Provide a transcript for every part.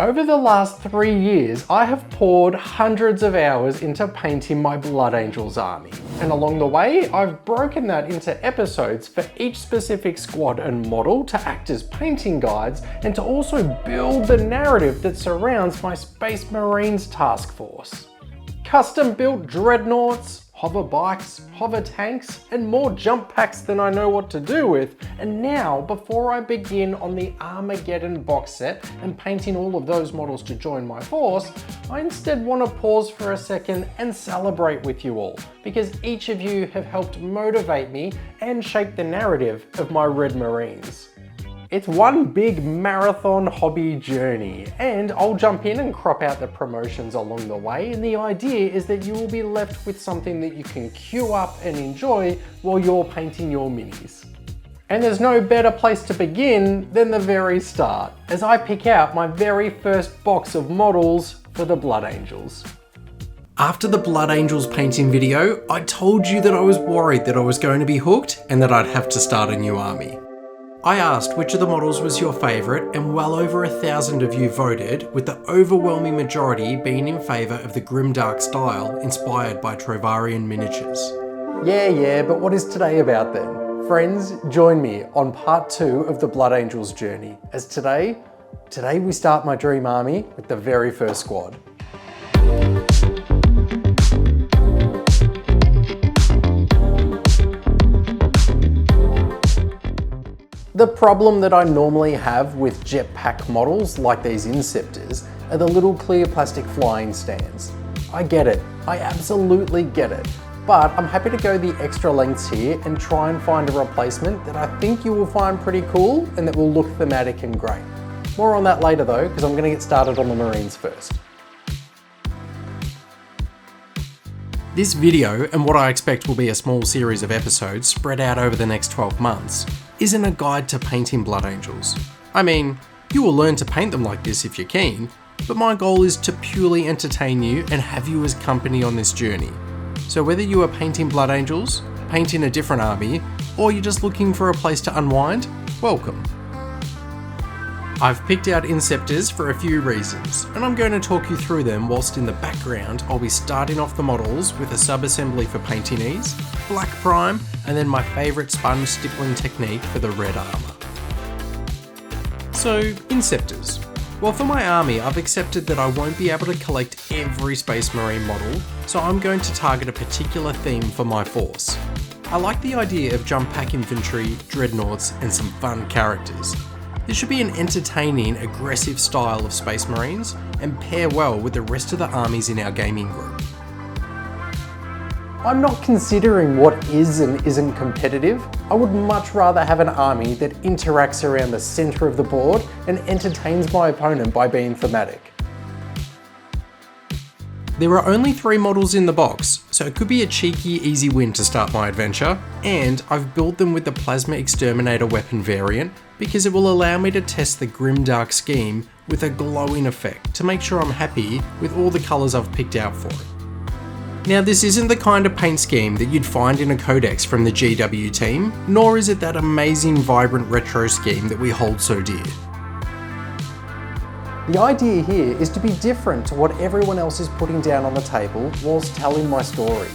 Over the last 3 years, I have poured hundreds of hours into painting my Blood Angels army. And along the way, I've broken that into episodes for each specific squad and model to act as painting guides and to also build the narrative that surrounds my Space Marines task force. Custom built dreadnoughts, hover bikes, hover tanks, and more jump packs than I know what to do with. And now, before I begin on the Armageddon box set and painting all of those models to join my force, I instead want to pause for a second and celebrate with you all, because each of you have helped motivate me and shape the narrative of my Red Marines. It's one big marathon hobby journey, and I'll jump in and crop out the promotions along the way, and the idea is that you will be left with something that you can queue up and enjoy while you're painting your minis. And there's no better place to begin than the very start, as I pick out my very first box of models for the Blood Angels. After the Blood Angels painting video, I told you that I was worried that I was going to be hooked and that I'd have to start a new army. I asked which of the models was your favourite, and well over 1,000 of you voted, with the overwhelming majority being in favour of the grimdark style inspired by Trovarian miniatures. Yeah, but what is today about then? Friends, join me on part 2 of the Blood Angels journey, as today we start my dream army with the very first squad. The problem that I normally have with jetpack models like these Inceptors are the little clear plastic flying stands. I get it, I absolutely get it, but I'm happy to go the extra lengths here and try and find a replacement that I think you will find pretty cool and that will look thematic and great. More on that later though, because I'm going to get started on the Marines first. This video, and what I expect will be a small series of episodes spread out over the next 12 months, isn't a guide to painting Blood Angels. I mean, you will learn to paint them like this if you're keen, but my goal is to purely entertain you and have you as company on this journey. So whether you are painting Blood Angels, painting a different army, or you're just looking for a place to unwind, welcome. I've picked out Inceptors for a few reasons, and I'm going to talk you through them whilst in the background I'll be starting off the models with a sub-assembly for painting ease, black prime, and then my favourite sponge stippling technique for the red armour. So, Inceptors. Well, for my army, I've accepted that I won't be able to collect every Space Marine model, so I'm going to target a particular theme for my force. I like the idea of jump pack infantry, dreadnoughts, and some fun characters. This should be an entertaining, aggressive style of Space Marines and pair well with the rest of the armies in our gaming group. I'm not considering what is and isn't competitive. I would much rather have an army that interacts around the centre of the board and entertains my opponent by being thematic. There are only 3 models in the box, so it could be a cheeky, easy win to start my adventure, and I've built them with the Plasma Exterminator weapon variant because it will allow me to test the grimdark scheme with a glowing effect to make sure I'm happy with all the colours I've picked out for it. Now, this isn't the kind of paint scheme that you'd find in a codex from the GW team, nor is it that amazing vibrant retro scheme that we hold so dear. The idea here is to be different to what everyone else is putting down on the table whilst telling my story.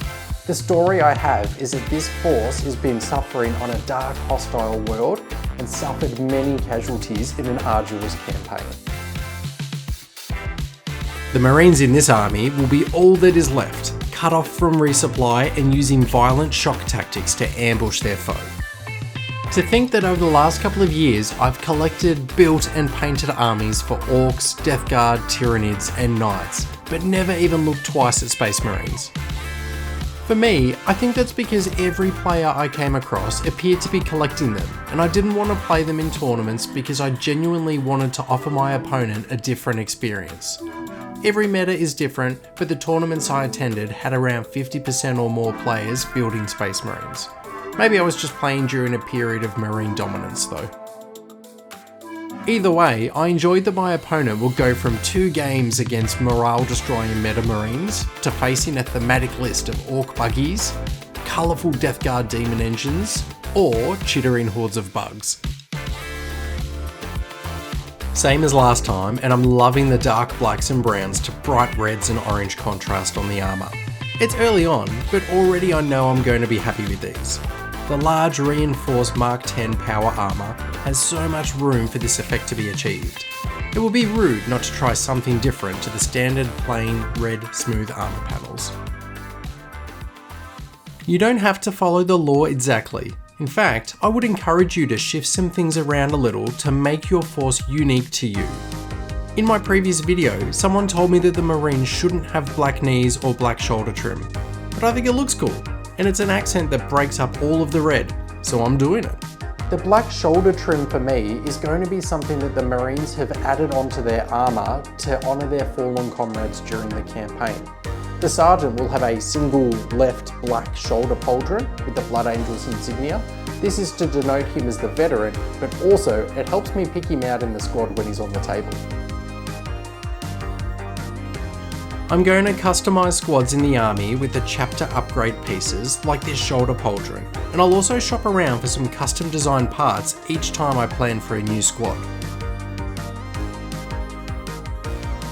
The story I have is that this force has been suffering on a dark, hostile world and suffered many casualties in an arduous campaign. The Marines in this army will be all that is left, cut off from resupply and using violent shock tactics to ambush their foe. To think that over the last couple of years I've collected, built and painted armies for Orcs, Death Guard, Tyranids and Knights, but never even looked twice at Space Marines. For me, I think that's because every player I came across appeared to be collecting them, and I didn't want to play them in tournaments because I genuinely wanted to offer my opponent a different experience. Every meta is different, but the tournaments I attended had around 50% or more players building Space Marines. Maybe I was just playing during a period of Marine dominance though. Either way, I enjoyed that my opponent will go from 2 games against morale-destroying meta Marines to facing a thematic list of Orc buggies, colourful Death Guard demon engines, or chittering hordes of bugs. Same as last time, and I'm loving the dark blacks and browns to bright reds and orange contrast on the armour. It's early on, but already I know I'm going to be happy with these. The large reinforced Mark 10 power armour has so much room for this effect to be achieved. It would be rude not to try something different to the standard plain red smooth armour panels. You don't have to follow the law exactly. In fact, I would encourage you to shift some things around a little to make your force unique to you. In my previous video, someone told me that the Marines shouldn't have black knees or black shoulder trim, but I think it looks cool, and it's an accent that breaks up all of the red, so I'm doing it. The black shoulder trim for me is going to be something that the Marines have added onto their armour to honour their fallen comrades during the campaign. The Sergeant will have a single left black shoulder pauldron with the Blood Angels insignia. This is to denote him as the veteran, but also it helps me pick him out in the squad when he's on the table. I'm going to customise squads in the army with the chapter upgrade pieces like this shoulder pauldron, and I'll also shop around for some custom designed parts each time I plan for a new squad.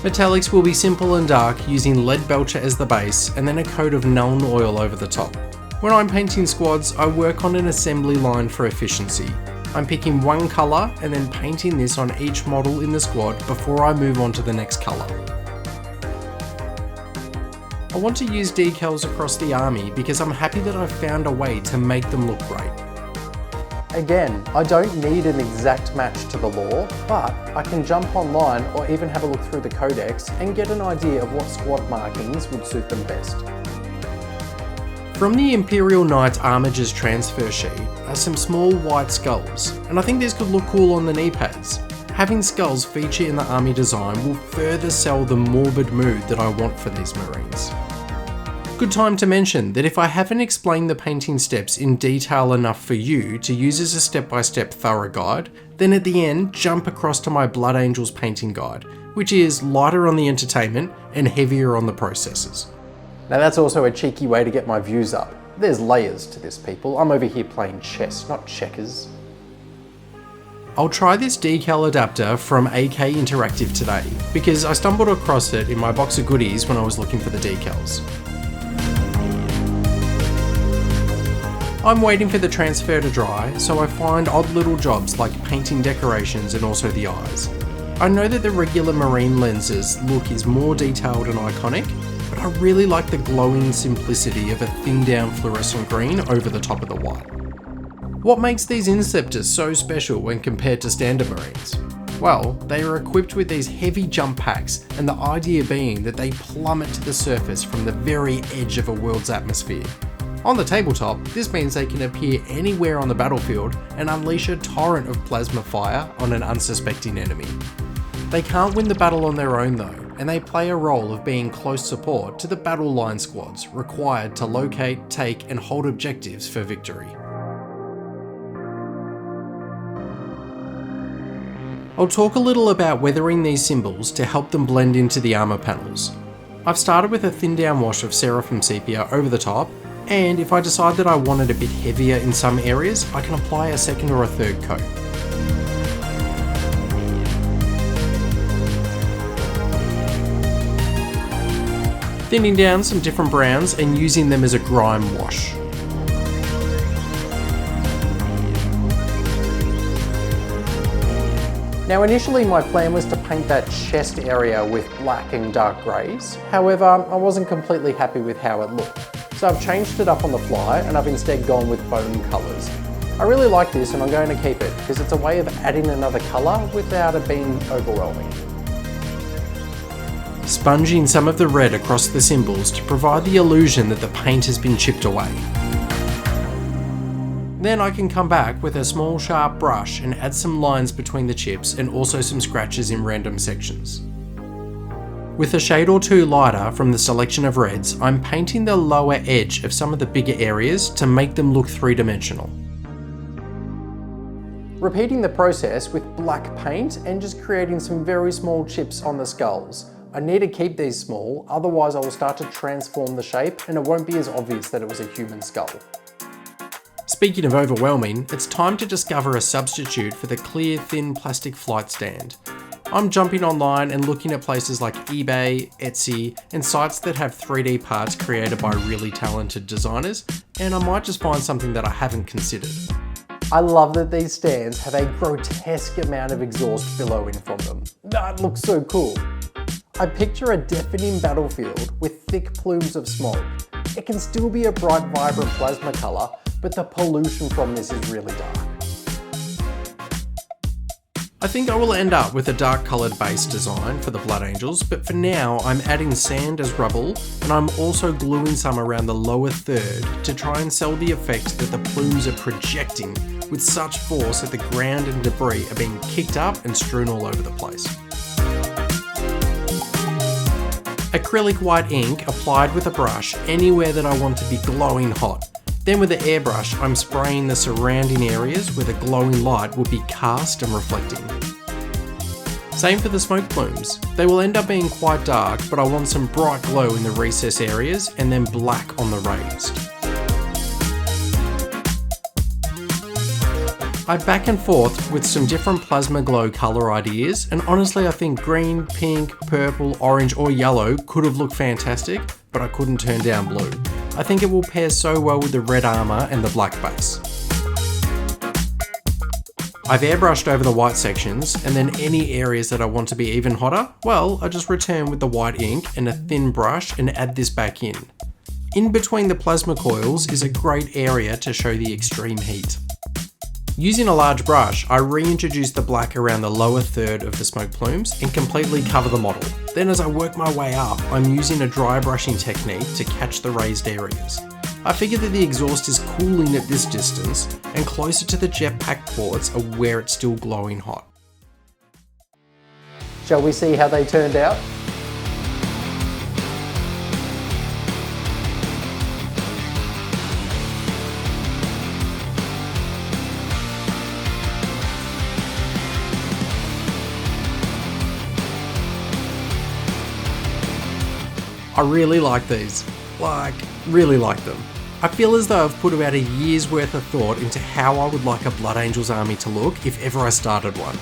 Metallics will be simple and dark using lead belcher as the base and then a coat of Nuln oil over the top. When I'm painting squads, I work on an assembly line for efficiency. I'm picking one colour and then painting this on each model in the squad before I move on to the next colour. I want to use decals across the army because I'm happy that I've found a way to make them look great. Again, I don't need an exact match to the lore, but I can jump online or even have a look through the codex and get an idea of what squad markings would suit them best. From the Imperial Knight Armigers transfer sheet are some small white skulls, and I think these could look cool on the knee pads. Having skulls feature in the army design will further sell the morbid mood that I want for these Marines. Good time to mention that if I haven't explained the painting steps in detail enough for you to use as a step-by-step thorough guide, then at the end jump across to my Blood Angels painting guide, which is lighter on the entertainment and heavier on the processes. Now that's also a cheeky way to get my views up. There's layers to this, people. I'm over here playing chess, not checkers. I'll try this decal adapter from AK Interactive today, because I stumbled across it in my box of goodies when I was looking for the decals. I'm waiting for the transfer to dry, so I find odd little jobs like painting decorations and also the eyes. I know that the regular Marine lenses look is more detailed and iconic, but I really like the glowing simplicity of a thinned down fluorescent green over the top of the white. What makes these Inceptors so special when compared to standard Marines? Well, they are equipped with these heavy jump packs, and the idea being that they plummet to the surface from the very edge of a world's atmosphere. On the tabletop, this means they can appear anywhere on the battlefield and unleash a torrent of plasma fire on an unsuspecting enemy. They can't win the battle on their own though, and they play a role of being close support to the battle line squads required to locate, take and hold objectives for victory. I'll talk a little about weathering these symbols to help them blend into the armour panels. I've started with a thin down wash of Seraphim Sepia over the top, and if I decide that I want it a bit heavier in some areas, I can apply a second or a third coat. Thinning down some different browns and using them as a grime wash. Now initially my plan was to paint that chest area with black and dark greys, however I wasn't completely happy with how it looked. So I've changed it up on the fly and I've instead gone with bone colours. I really like this and I'm going to keep it because it's a way of adding another colour without it being overwhelming. Sponging some of the red across the symbols to provide the illusion that the paint has been chipped away. Then I can come back with a small sharp brush and add some lines between the chips and also some scratches in random sections. With a shade or two lighter from the selection of reds, I'm painting the lower edge of some of the bigger areas to make them look three-dimensional. Repeating the process with black paint and just creating some very small chips on the skulls. I need to keep these small, otherwise I will start to transform the shape and it won't be as obvious that it was a human skull. Speaking of overwhelming, it's time to discover a substitute for the clear thin plastic flight stand. I'm jumping online and looking at places like eBay, Etsy, and sites that have 3D parts created by really talented designers, and I might just find something that I haven't considered. I love that these stands have a grotesque amount of exhaust billowing from them. That looks so cool. I picture a deafening battlefield with thick plumes of smoke. It can still be a bright, vibrant plasma colour, but the pollution from this is really dark. I think I will end up with a dark coloured base design for the Blood Angels, but for now I'm adding sand as rubble, and I'm also gluing some around the lower third to try and sell the effect that the plumes are projecting with such force that the ground and debris are being kicked up and strewn all over the place. Acrylic white ink applied with a brush anywhere that I want to be glowing hot. Then with the airbrush, I'm spraying the surrounding areas where the glowing light will be cast and reflecting. Same for the smoke plumes. They will end up being quite dark, but I want some bright glow in the recess areas and then black on the raised. I back and forth with some different plasma glow colour ideas, and honestly I think green, pink, purple, orange or yellow could have looked fantastic, but I couldn't turn down blue. I think it will pair so well with the red armour and the black base. I've airbrushed over the white sections, and then any areas that I want to be even hotter, well, I just return with the white ink and a thin brush and add this back in. In between the plasma coils is a great area to show the extreme heat. Using a large brush, I reintroduce the black around the lower third of the smoke plumes and completely cover the model. Then as I work my way up, I'm using a dry brushing technique to catch the raised areas. I figure that the exhaust is cooling at this distance, and closer to the jetpack ports are where it's still glowing hot. Shall we see how they turned out? I really like these, really like them. I feel as though I've put about a year's worth of thought into how I would like a Blood Angels army to look if ever I started one.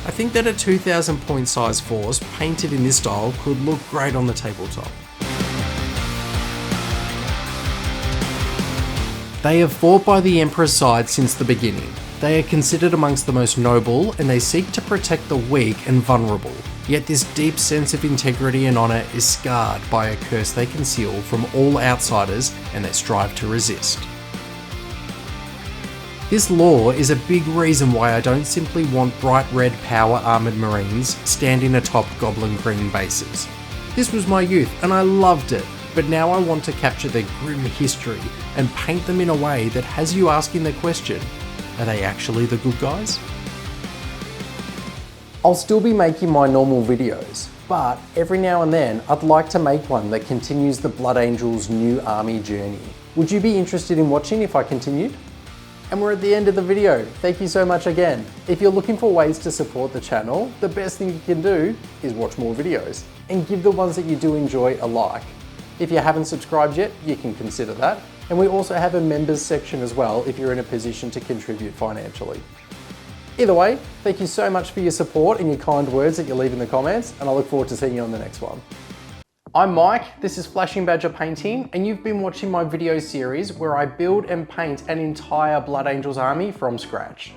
I think that a 2000 point size force painted in this style could look great on the tabletop. They have fought by the Emperor's side since the beginning. They are considered amongst the most noble, and they seek to protect the weak and vulnerable. Yet this deep sense of integrity and honour is scarred by a curse they conceal from all outsiders and they strive to resist. This lore is a big reason why I don't simply want bright red power armoured marines standing atop goblin green bases. This was my youth and I loved it, but now I want to capture their grim history and paint them in a way that has you asking the question, are they actually the good guys? I'll still be making my normal videos, but every now and then I'd like to make one that continues the Blood Angels' new army journey. Would you be interested in watching if I continued? And we're at the end of the video. Thank you so much again. If you're looking for ways to support the channel, the best thing you can do is watch more videos and give the ones that you do enjoy a like. If you haven't subscribed yet, you can consider that. And we also have a members section as well if you're in a position to contribute financially. Either way, thank you so much for your support and your kind words that you leave in the comments, and I look forward to seeing you on the next one. I'm Mike, this is Flashing Badger Painting, and you've been watching my video series where I build and paint an entire Blood Angels army from scratch.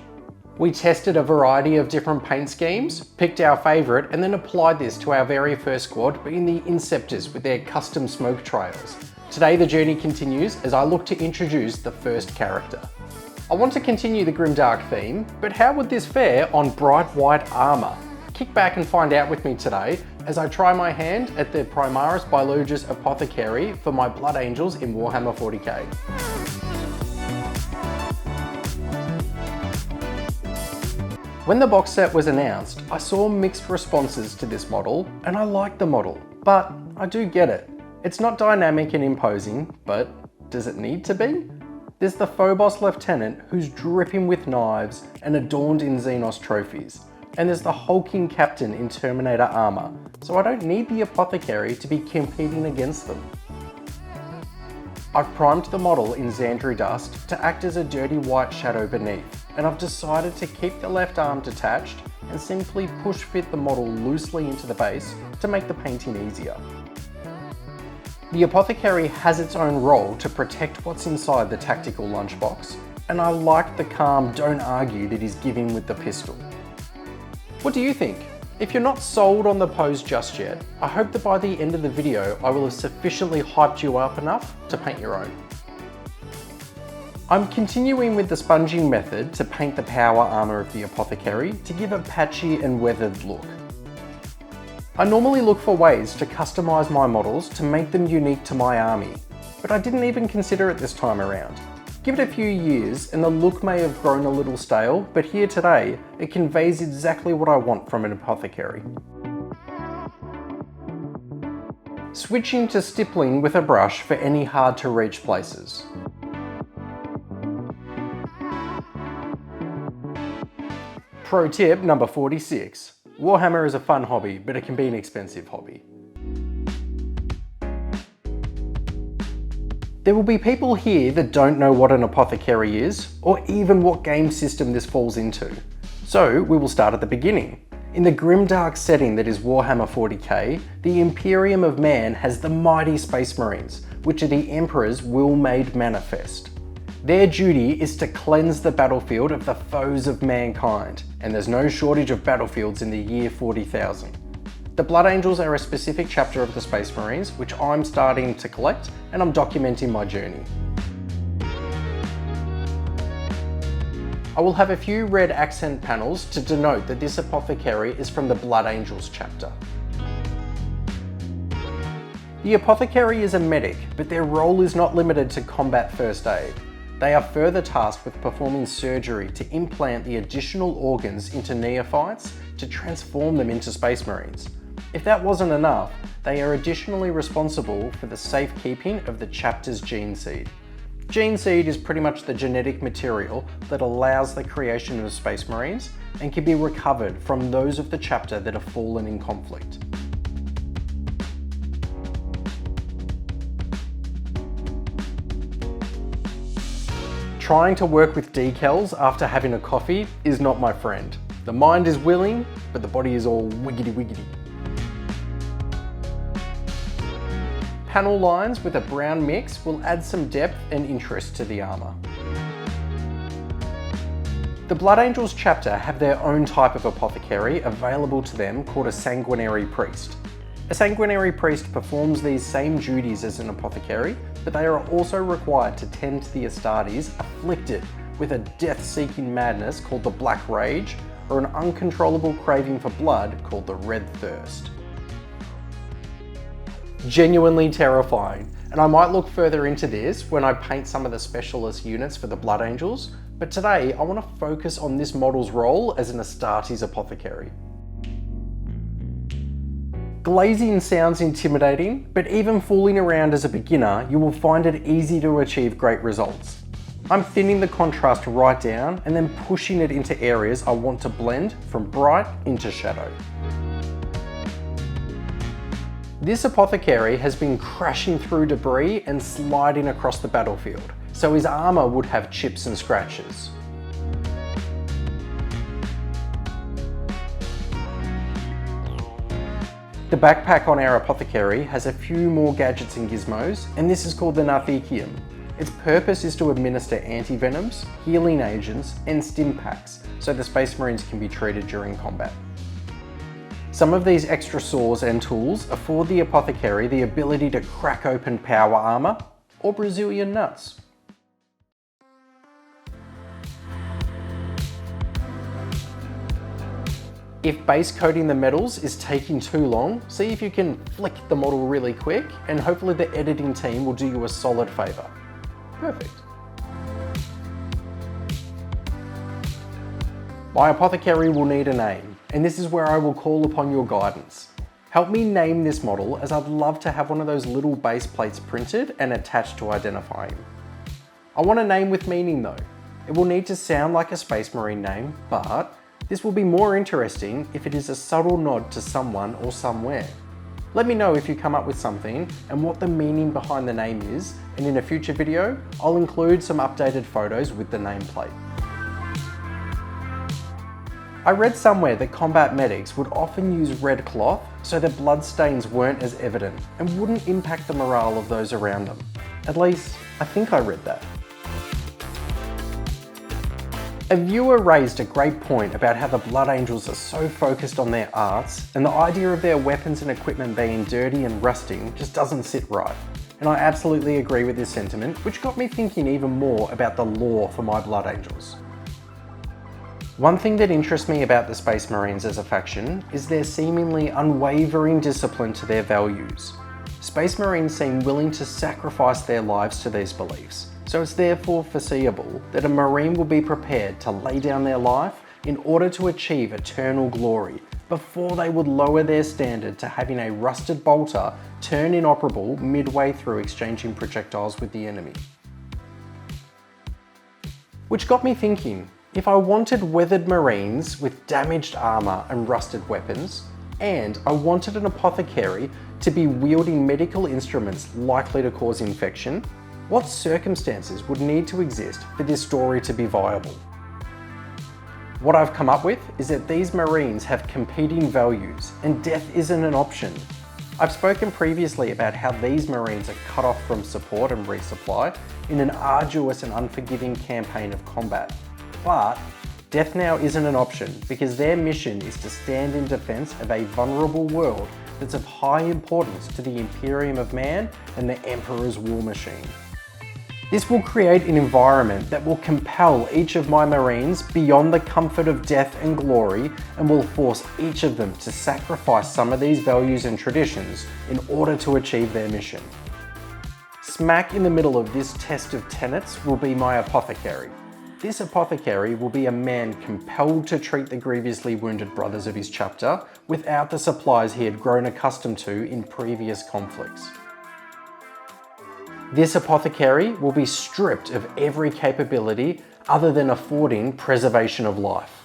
We tested a variety of different paint schemes, picked our favourite, and then applied this to our very first squad, being the Inceptors with their custom smoke trails. Today the journey continues as I look to introduce the first character. I want to continue the grimdark theme, but how would this fare on bright white armour? Kick back and find out with me today as I try my hand at the Primaris Biologus Apothecary for my Blood Angels in Warhammer 40K. When the box set was announced, I saw mixed responses to this model, and I like the model, but I do get it. It's not dynamic and imposing, but does it need to be? There's the Phobos Lieutenant who's dripping with knives and adorned in Xenos trophies. And there's the hulking Captain in Terminator armour, so I don't need the Apothecary to be competing against them. I've primed the model in Xandri Dust to act as a dirty white shadow beneath, and I've decided to keep the left arm detached and simply push fit the model loosely into the base to make the painting easier. The Apothecary has its own role to protect what's inside the tactical lunchbox, and I like the calm don't argue that he's giving with the pistol. What do you think? If you're not sold on the pose just yet, I hope that by the end of the video I will have sufficiently hyped you up enough to paint your own. I'm continuing with the sponging method to paint the power armour of the Apothecary to give a patchy and weathered look. I normally look for ways to customise my models to make them unique to my army, but I didn't even consider it this time around. Give it a few years and the look may have grown a little stale, but here today, it conveys exactly what I want from an Apothecary. Switching to stippling with a brush for any hard to reach places. Pro tip number 46. Warhammer is a fun hobby, but it can be an expensive hobby. There will be people here that don't know what an Apothecary is, or even what game system this falls into. So we will start at the beginning. In the grimdark setting that is Warhammer 40K, the Imperium of Man has the mighty Space Marines, which are the Emperor's will made manifest. Their duty is to cleanse the battlefield of the foes of mankind, and there's no shortage of battlefields in the year 40,000. The Blood Angels are a specific chapter of the Space Marines, which I'm starting to collect, and I'm documenting my journey. I will have a few red accent panels to denote that this Apothecary is from the Blood Angels chapter. The Apothecary is a medic, but their role is not limited to combat first aid. They are further tasked with performing surgery to implant the additional organs into neophytes to transform them into Space Marines. If that wasn't enough, they are additionally responsible for the safekeeping of the chapter's gene seed. Gene seed is pretty much the genetic material that allows the creation of Space Marines and can be recovered from those of the chapter that have fallen in conflict. Trying to work with decals after having a coffee is not my friend. The mind is willing, but the body is all wiggity wiggity. Panel lines with a brown mix will add some depth and interest to the armour. The Blood Angels chapter have their own type of Apothecary available to them called a Sanguinary Priest. A Sanguinary Priest performs these same duties as an Apothecary, but they are also required to tend to the Astartes afflicted with a death-seeking madness called the Black Rage, or an uncontrollable craving for blood called the Red Thirst. Genuinely terrifying, and I might look further into this when I paint some of the specialist units for the Blood Angels, but today I want to focus on this model's role as an Astartes Apothecary. Glazing sounds intimidating, but even fooling around as a beginner, you will find it easy to achieve great results. I'm thinning the contrast right down and then pushing it into areas I want to blend from bright into shadow. This Apothecary has been crashing through debris and sliding across the battlefield, so his armour would have chips and scratches. The backpack on our Apothecary has a few more gadgets and gizmos, and this is called the Narthecium. Its purpose is to administer anti-venoms, healing agents, and stim packs, so the Space Marines can be treated during combat. Some of these extra saws and tools afford the Apothecary the ability to crack open power armour or Brazilian nuts. If base coating the metals is taking too long, see if you can flick the model really quick, and hopefully the editing team will do you a solid favour. Perfect. My Apothecary will need a name, and this is where I will call upon your guidance. Help me name this model, as I'd love to have one of those little base plates printed and attached to identify him. I want a name with meaning though. It will need to sound like a Space Marine name, but this will be more interesting if it is a subtle nod to someone or somewhere. Let me know if you come up with something and what the meaning behind the name is, and in a future video, I'll include some updated photos with the nameplate. I read somewhere that combat medics would often use red cloth so that blood stains weren't as evident and wouldn't impact the morale of those around them. At least, I think I read that. A viewer raised a great point about how the Blood Angels are so focused on their arts, and the idea of their weapons and equipment being dirty and rusting just doesn't sit right. And I absolutely agree with this sentiment, which got me thinking even more about the lore for my Blood Angels. One thing that interests me about the Space Marines as a faction is their seemingly unwavering discipline to their values. Space Marines seem willing to sacrifice their lives to these beliefs, so it's therefore foreseeable that a Marine will be prepared to lay down their life in order to achieve eternal glory before they would lower their standard to having a rusted bolter turn inoperable midway through exchanging projectiles with the enemy. Which got me thinking, if I wanted weathered Marines with damaged armour and rusted weapons, and I wanted an Apothecary to be wielding medical instruments likely to cause infection, what circumstances would need to exist for this story to be viable? What I've come up with is that these Marines have competing values and death isn't an option. I've spoken previously about how these Marines are cut off from support and resupply in an arduous and unforgiving campaign of combat. But death now isn't an option because their mission is to stand in defense of a vulnerable world that's of high importance to the Imperium of Man and the Emperor's war machine. This will create an environment that will compel each of my Marines beyond the comfort of death and glory and will force each of them to sacrifice some of these values and traditions in order to achieve their mission. Smack in the middle of this test of tenets will be my Apothecary. This Apothecary will be a man compelled to treat the grievously wounded brothers of his chapter without the supplies he had grown accustomed to in previous conflicts. This Apothecary will be stripped of every capability other than affording preservation of life.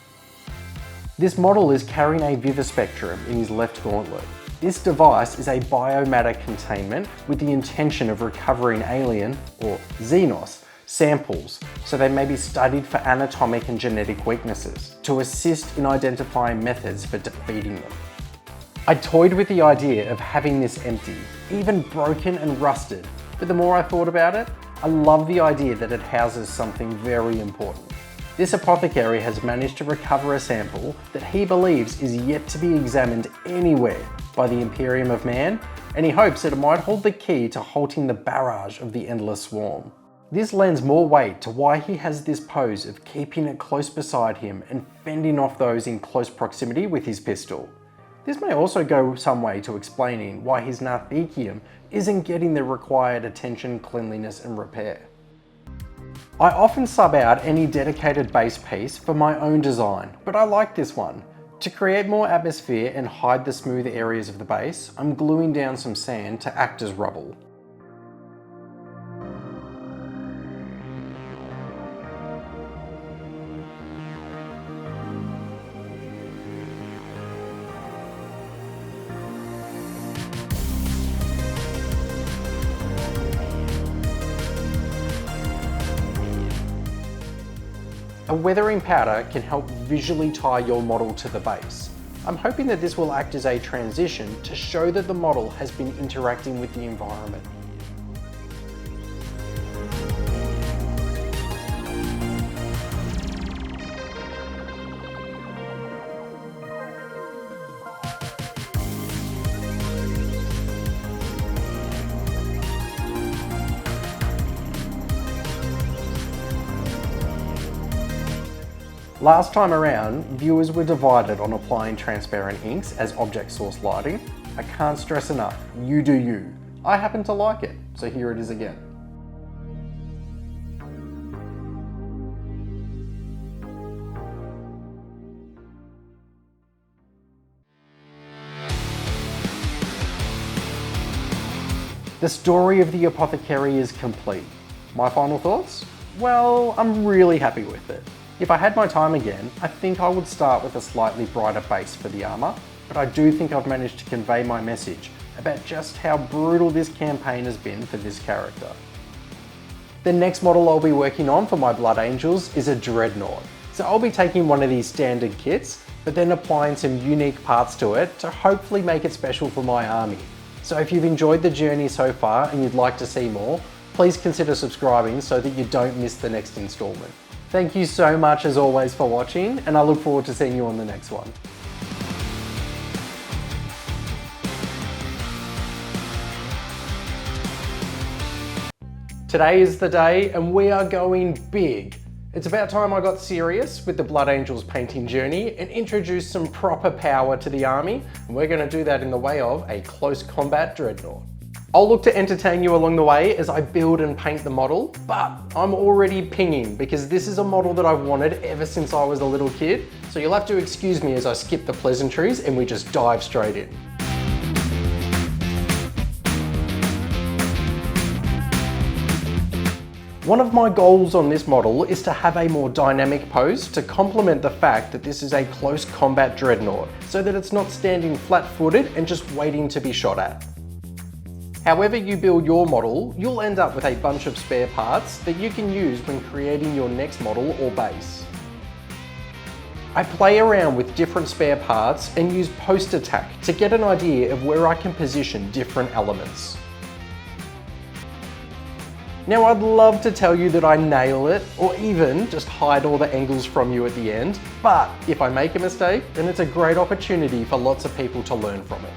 This model is carrying a Vivispectrum in his left gauntlet. This device is a biomatter containment with the intention of recovering alien, or Xenos, samples so they may be studied for anatomic and genetic weaknesses to assist in identifying methods for defeating them. I toyed with the idea of having this empty, even broken and rusted, but the more I thought about it, I love the idea that it houses something very important. This Apothecary has managed to recover a sample that he believes is yet to be examined anywhere by the Imperium of Man, and he hopes that it might hold the key to halting the barrage of the Endless Swarm. This lends more weight to why he has this pose of keeping it close beside him and fending off those in close proximity with his pistol. This may also go some way to explaining why his Narthecium isn't getting the required attention, cleanliness and repair. I often sub out any dedicated base piece for my own design, but I like this one. To create more atmosphere and hide the smooth areas of the base, I'm gluing down some sand to act as rubble. A weathering powder can help visually tie your model to the base. I'm hoping that this will act as a transition to show that the model has been interacting with the environment. Last time around, viewers were divided on applying transparent inks as object source lighting. I can't stress enough, you do you. I happen to like it, so here it is again. The story of the Apothecary is complete. My final thoughts? Well, I'm really happy with it. If I had my time again, I think I would start with a slightly brighter base for the armour, but I do think I've managed to convey my message about just how brutal this campaign has been for this character. The next model I'll be working on for my Blood Angels is a Dreadnought. So I'll be taking one of these standard kits, but then applying some unique parts to it to hopefully make it special for my army. So if you've enjoyed the journey so far and you'd like to see more, please consider subscribing so that you don't miss the next installment. Thank you so much as always for watching, and I look forward to seeing you on the next one. Today is the day and we are going big. It's about time I got serious with the Blood Angels painting journey and introduced some proper power to the army, and we're going to do that in the way of a close combat dreadnought. I'll look to entertain you along the way as I build and paint the model, but I'm already pinging because this is a model that I've wanted ever since I was a little kid, so you'll have to excuse me as I skip the pleasantries and we just dive straight in. One of my goals on this model is to have a more dynamic pose to complement the fact that this is a close combat dreadnought, so that it's not standing flat-footed and just waiting to be shot at. However you build your model, you'll end up with a bunch of spare parts that you can use when creating your next model or base. I play around with different spare parts and use post attack to get an idea of where I can position different elements. Now I'd love to tell you that I nail it, or even just hide all the angles from you at the end, but if I make a mistake, then it's a great opportunity for lots of people to learn from it.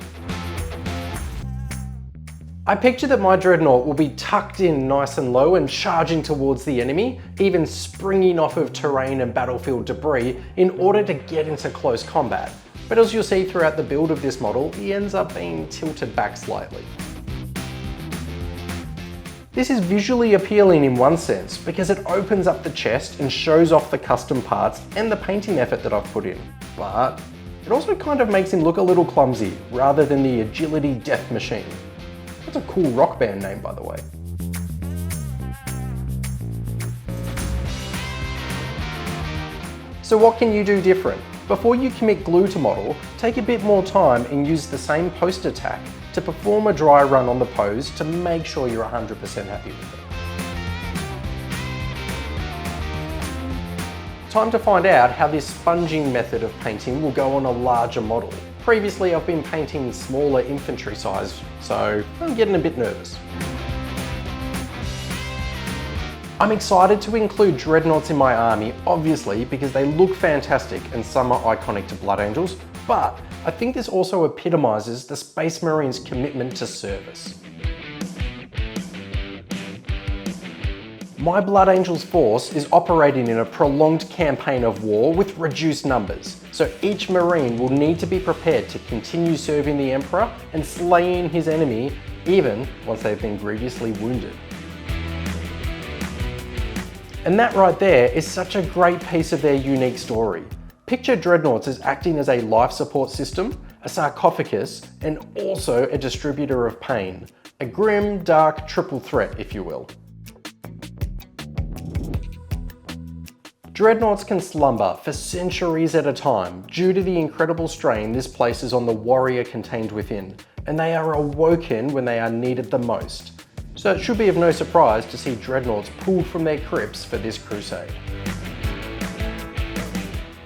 I picture that my dreadnought will be tucked in nice and low and charging towards the enemy, even springing off of terrain and battlefield debris in order to get into close combat. But as you'll see throughout the build of this model, he ends up being tilted back slightly. This is visually appealing in one sense because it opens up the chest and shows off the custom parts and the painting effort that I've put in. But it also kind of makes him look a little clumsy rather than the agility death machine. That's a cool rock band name, by the way. So what can you do different? Before you commit glue to model, take a bit more time and use the same post attack to perform a dry run on the pose to make sure you're 100% happy with it. Time to find out how this sponging method of painting will go on a larger model. Previously I've been painting smaller infantry size, so I'm getting a bit nervous. I'm excited to include dreadnoughts in my army, obviously because they look fantastic and some are iconic to Blood Angels, but I think this also epitomizes the Space Marines' commitment to service. My Blood Angels force is operating in a prolonged campaign of war with reduced numbers, so each Marine will need to be prepared to continue serving the Emperor and slaying his enemy, even once they've been grievously wounded. And that right there is such a great piece of their unique story. Picture dreadnoughts as acting as a life support system, a sarcophagus, and also a distributor of pain. A grim, dark triple threat, if you will. Dreadnoughts can slumber for centuries at a time due to the incredible strain this places on the warrior contained within, and they are awoken when they are needed the most. So it should be of no surprise to see dreadnoughts pulled from their crypts for this crusade.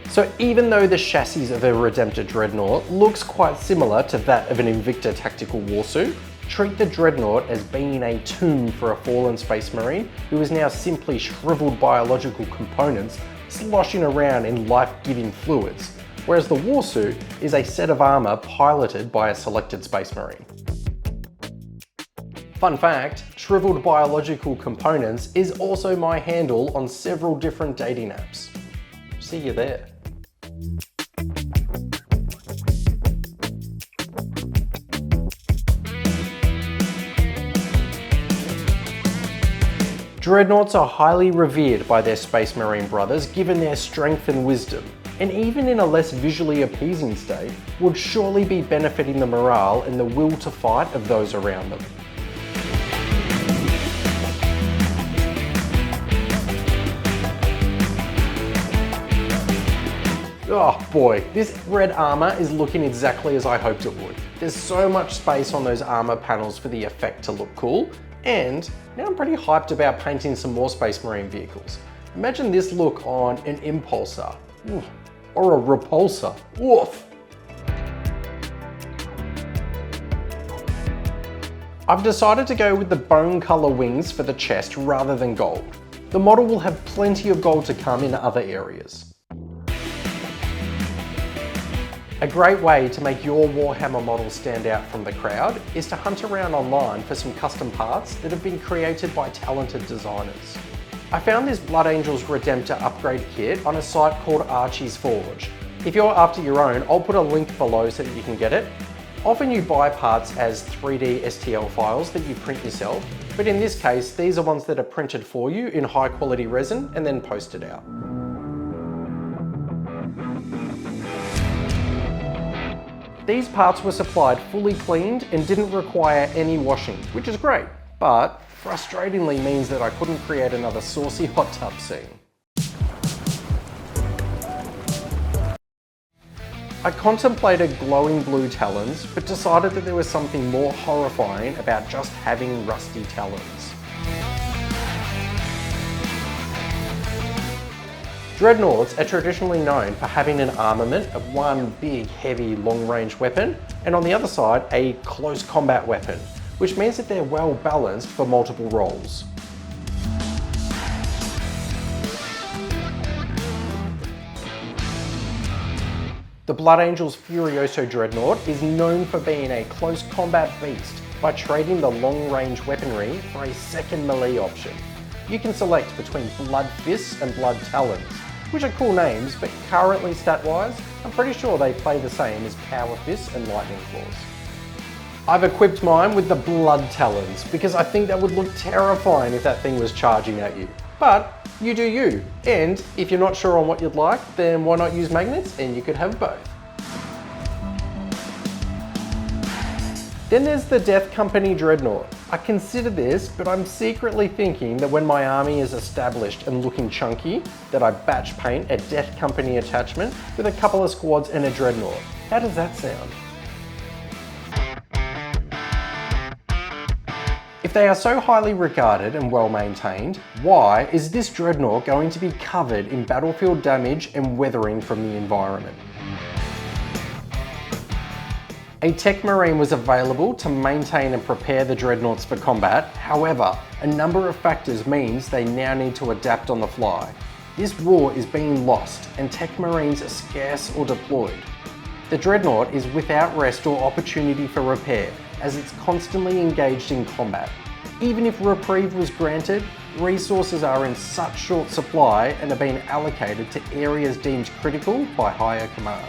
So even though the chassis of a Redemptor Dreadnought looks quite similar to that of an Invicta tactical warsuit, treat the Dreadnought as being a tomb for a fallen Space Marine who is now simply shriveled biological components sloshing around in life-giving fluids, whereas the warsuit is a set of armour piloted by a selected Space Marine. Fun fact, shriveled biological components is also my handle on several different dating apps. See you there. Dreadnoughts are highly revered by their Space Marine brothers given their strength and wisdom, and even in a less visually appeasing state, would surely be benefiting the morale and the will to fight of those around them. Oh boy, this red armor is looking exactly as I hoped it would. There's so much space on those armor panels for the effect to look cool, and now I'm pretty hyped about painting some more Space Marine vehicles. Imagine this look on an Impulsor, or a Repulsor, woof. I've decided to go with the bone colour wings for the chest rather than gold. The model will have plenty of gold to come in other areas. A great way to make your Warhammer model stand out from the crowd is to hunt around online for some custom parts that have been created by talented designers. I found this Blood Angels Redemptor upgrade kit on a site called Archie's Forge. If you're after your own, I'll put a link below so that you can get it. Often you buy parts as 3D STL files that you print yourself, but in this case, these are ones that are printed for you in high quality resin and then posted out. These parts were supplied fully cleaned and didn't require any washing, which is great, but frustratingly means that I couldn't create another saucy hot tub scene. I contemplated glowing blue talons, but decided that there was something more horrifying about just having rusty talons. Dreadnoughts are traditionally known for having an armament of one big, heavy, long-range weapon, and on the other side, a close combat weapon, which means that they're well balanced for multiple roles. The Blood Angels Furioso Dreadnought is known for being a close combat beast by trading the long-range weaponry for a second melee option. You can select between Blood Fists and Blood Talons, which are cool names, but currently stat-wise, I'm pretty sure they play the same as Power Fists and Lightning Claws. I've equipped mine with the Blood Talons because I think that would look terrifying if that thing was charging at you. But you do you, and if you're not sure on what you'd like, then why not use magnets and you could have both. Then there's the Death Company Dreadnought. I consider this, but I'm secretly thinking that when my army is established and looking chunky, that I batch paint a Death Company attachment with a couple of squads and a Dreadnought. How does that sound? If they are so highly regarded and well maintained, why is this Dreadnought going to be covered in battlefield damage and weathering from the environment? A Tech Marine was available to maintain and prepare the Dreadnoughts for combat. However, a number of factors means they now need to adapt on the fly. This war is being lost and Tech Marines are scarce or deployed. The Dreadnought is without rest or opportunity for repair, as it's constantly engaged in combat. Even if reprieve was granted, resources are in such short supply and are being allocated to areas deemed critical by higher command.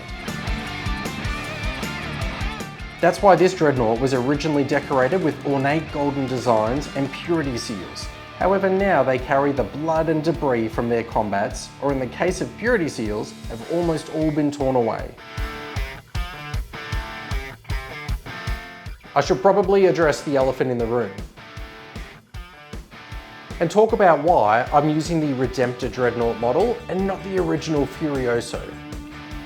That's why this Dreadnought was originally decorated with ornate golden designs and purity seals. However, now they carry the blood and debris from their combats, or in the case of purity seals, have almost all been torn away. I should probably address the elephant in the room and talk about why I'm using the Redemptor Dreadnought model and not the original Furioso.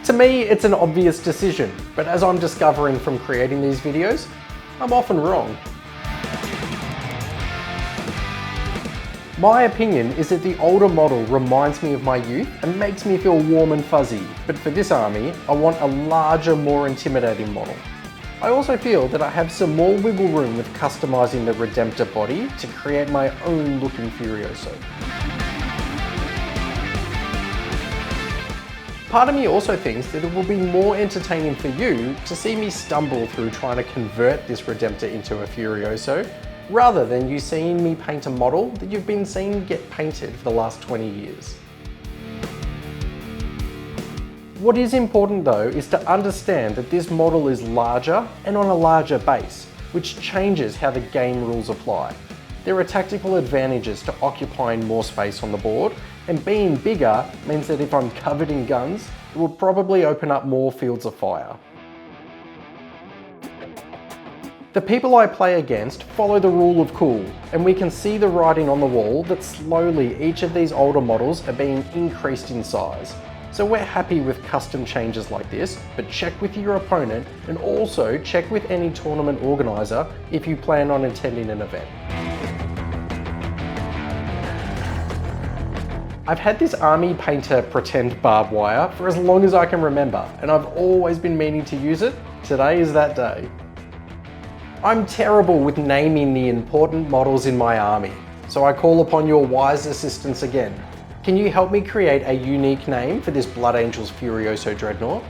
To me, it's an obvious decision, but as I'm discovering from creating these videos, I'm often wrong. My opinion is that the older model reminds me of my youth and makes me feel warm and fuzzy, but for this army, I want a larger, more intimidating model. I also feel that I have some more wiggle room with customizing the Redemptor body to create my own looking Furioso. Part of me also thinks that it will be more entertaining for you to see me stumble through trying to convert this Redemptor into a Furioso, rather than you seeing me paint a model that you've been seeing get painted for the last 20 years. What is important though is to understand that this model is larger and on a larger base, which changes how the game rules apply. There are tactical advantages to occupying more space on the board, and being bigger means that if I'm covered in guns, it will probably open up more fields of fire. The people I play against follow the rule of cool, and we can see the writing on the wall that slowly each of these older models are being increased in size. So we're happy with custom changes like this, but check with your opponent and also check with any tournament organizer if you plan on attending an event. I've had this army painter pretend barbed wire for as long as I can remember, and I've always been meaning to use it. Today is that day. I'm terrible with naming the important models in my army, so I call upon your wise assistance again. Can you help me create a unique name for this Blood Angels Furioso Dreadnought?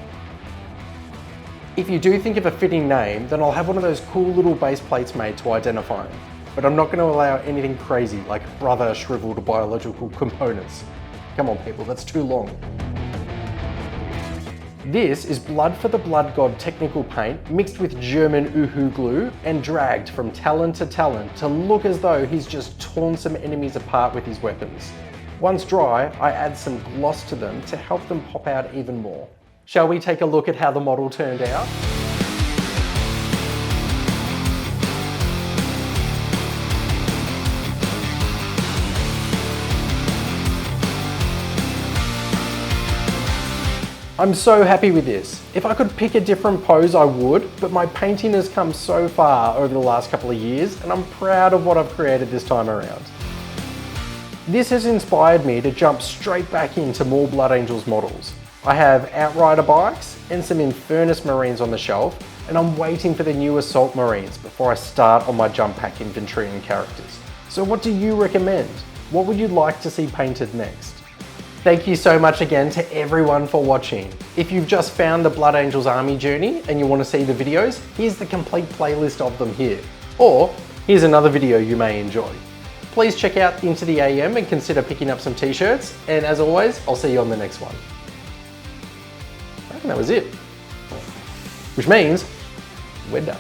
If you do think of a fitting name, then I'll have one of those cool little base plates made to identify him. But I'm not going to allow anything crazy like brother shriveled biological components. Come on people, that's too long. This is Blood for the Bladeguard technical paint mixed with German Uhu glue and dragged from talon to look as though he's just torn some enemies apart with his weapons. Once dry, I add some gloss to them to help them pop out even more. Shall we take a look at how the model turned out? I'm so happy with this. If I could pick a different pose, I would, but my painting has come so far over the last couple of years, and I'm proud of what I've created this time around. This has inspired me to jump straight back into more Blood Angels models. I have Outrider bikes and some Infernus Marines on the shelf, and I'm waiting for the new Assault Marines before I start on my jump pack inventory and characters. So what do you recommend? What would you like to see painted next? Thank you so much again to everyone for watching. If you've just found the Blood Angels army journey and you want to see the videos, here's the complete playlist of them here. Or here's another video you may enjoy. Please check out Into the AM and consider picking up some t-shirts. And as always, I'll see you on the next one. I reckon that was it. Which means we're done.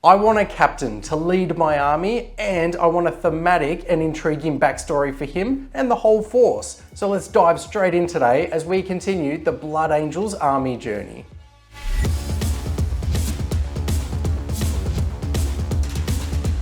I want a captain to lead my army, and I want a thematic and intriguing backstory for him and the whole force. So let's dive straight in today as we continue the Blood Angels army journey.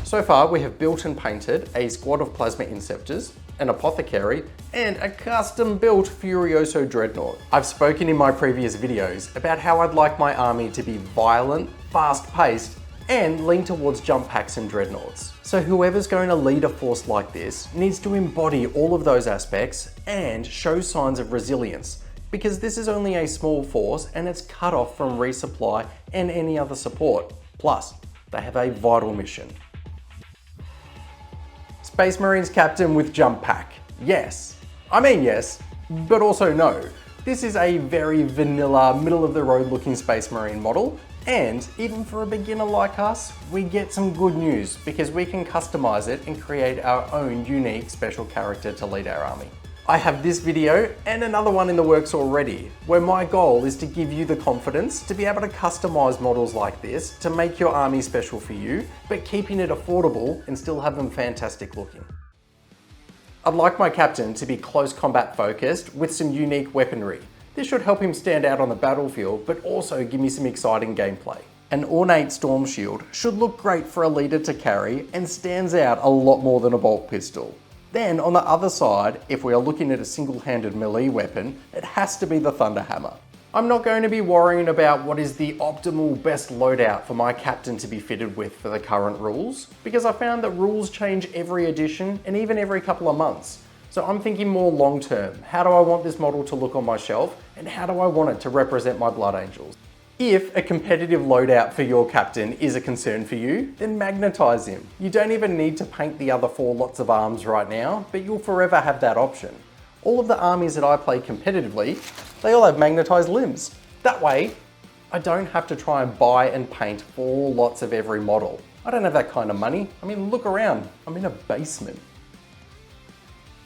So far we have built and painted a squad of Plasma Inceptors, an Apothecary, and a custom built Furioso Dreadnought. I've spoken in my previous videos about how I'd like my army to be violent, fast-paced, and lean towards jump packs and dreadnoughts. So whoever's going to lead a force like this needs to embody all of those aspects and show signs of resilience, because this is only a small force and it's cut off from resupply and any other support. Plus, they have a vital mission. Space Marines captain with jump pack. Yes. I mean yes, but also no. This is a very vanilla, middle of the road looking Space Marine model. And even for a beginner like us, we get some good news because we can customize it and create our own unique special character to lead our army. I have this video and another one in the works already, where my goal is to give you the confidence to be able to customize models like this to make your army special for you, but keeping it affordable and still have them fantastic looking. I'd like my captain to be close combat focused with some unique weaponry. This should help him stand out on the battlefield, but also give me some exciting gameplay. An ornate storm shield should look great for a leader to carry and stands out a lot more than a bolt pistol. Then on the other side, if we are looking at a single-handed melee weapon, it has to be the Thunder Hammer. I'm not going to be worrying about what is the optimal best loadout for my captain to be fitted with for the current rules, because I found that rules change every edition and even every couple of months. So I'm thinking more long term. How do I want this model to look on my shelf, and how do I want it to represent my Blood Angels? If a competitive loadout for your captain is a concern for you, then magnetize him. You don't even need to paint the other 4 lots of arms right now, but you'll forever have that option. All of the armies that I play competitively, they all have magnetized limbs. That way, I don't have to try and buy and paint 4 lots of every model. I don't have that kind of money. I mean, look around, I'm in a basement.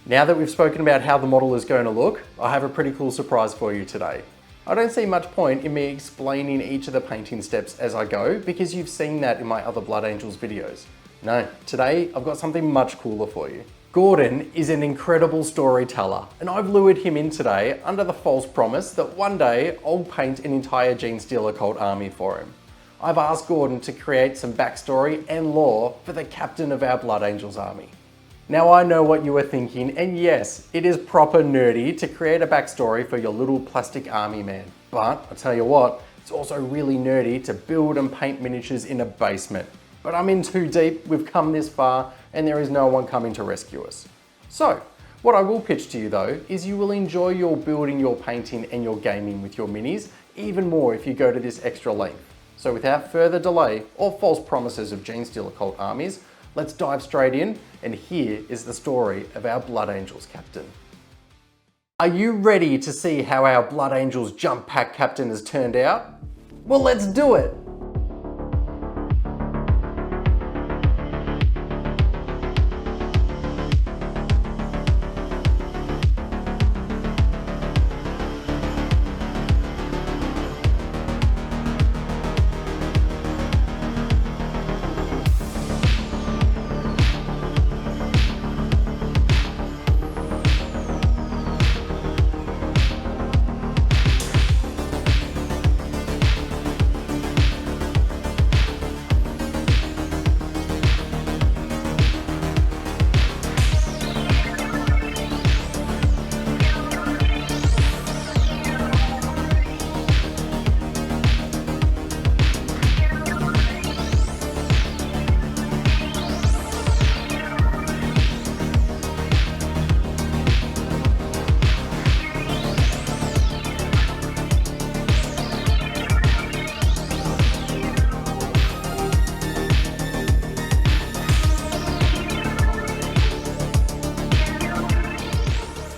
Now that we've spoken about how the model is going to look, I have a pretty cool surprise for you today. I don't see much point in me explaining each of the painting steps as I go, because you've seen that in my other Blood Angels videos. No, today I've got something much cooler for you. Gordon is an incredible storyteller, and I've lured him in today under the false promise that one day I'll paint an entire Genestealer cult army for him. I've asked Gordon to create some backstory and lore for the captain of our Blood Angels army. Now I know what you were thinking, and yes, it is proper nerdy to create a backstory for your little plastic army man. But I tell you what, it's also really nerdy to build and paint miniatures in a basement. but I'm in too deep, we've come this far, and there is no one coming to rescue us. So, what I will pitch to you though, is you will enjoy your building, your painting, and your gaming with your minis, even more if you go to this extra length. So without further delay, or false promises of Genestealer cult armies, let's dive straight in, and here is the story of our Blood Angels captain. Are you ready to see how our Blood Angels jump pack captain has turned out? Well, let's do it!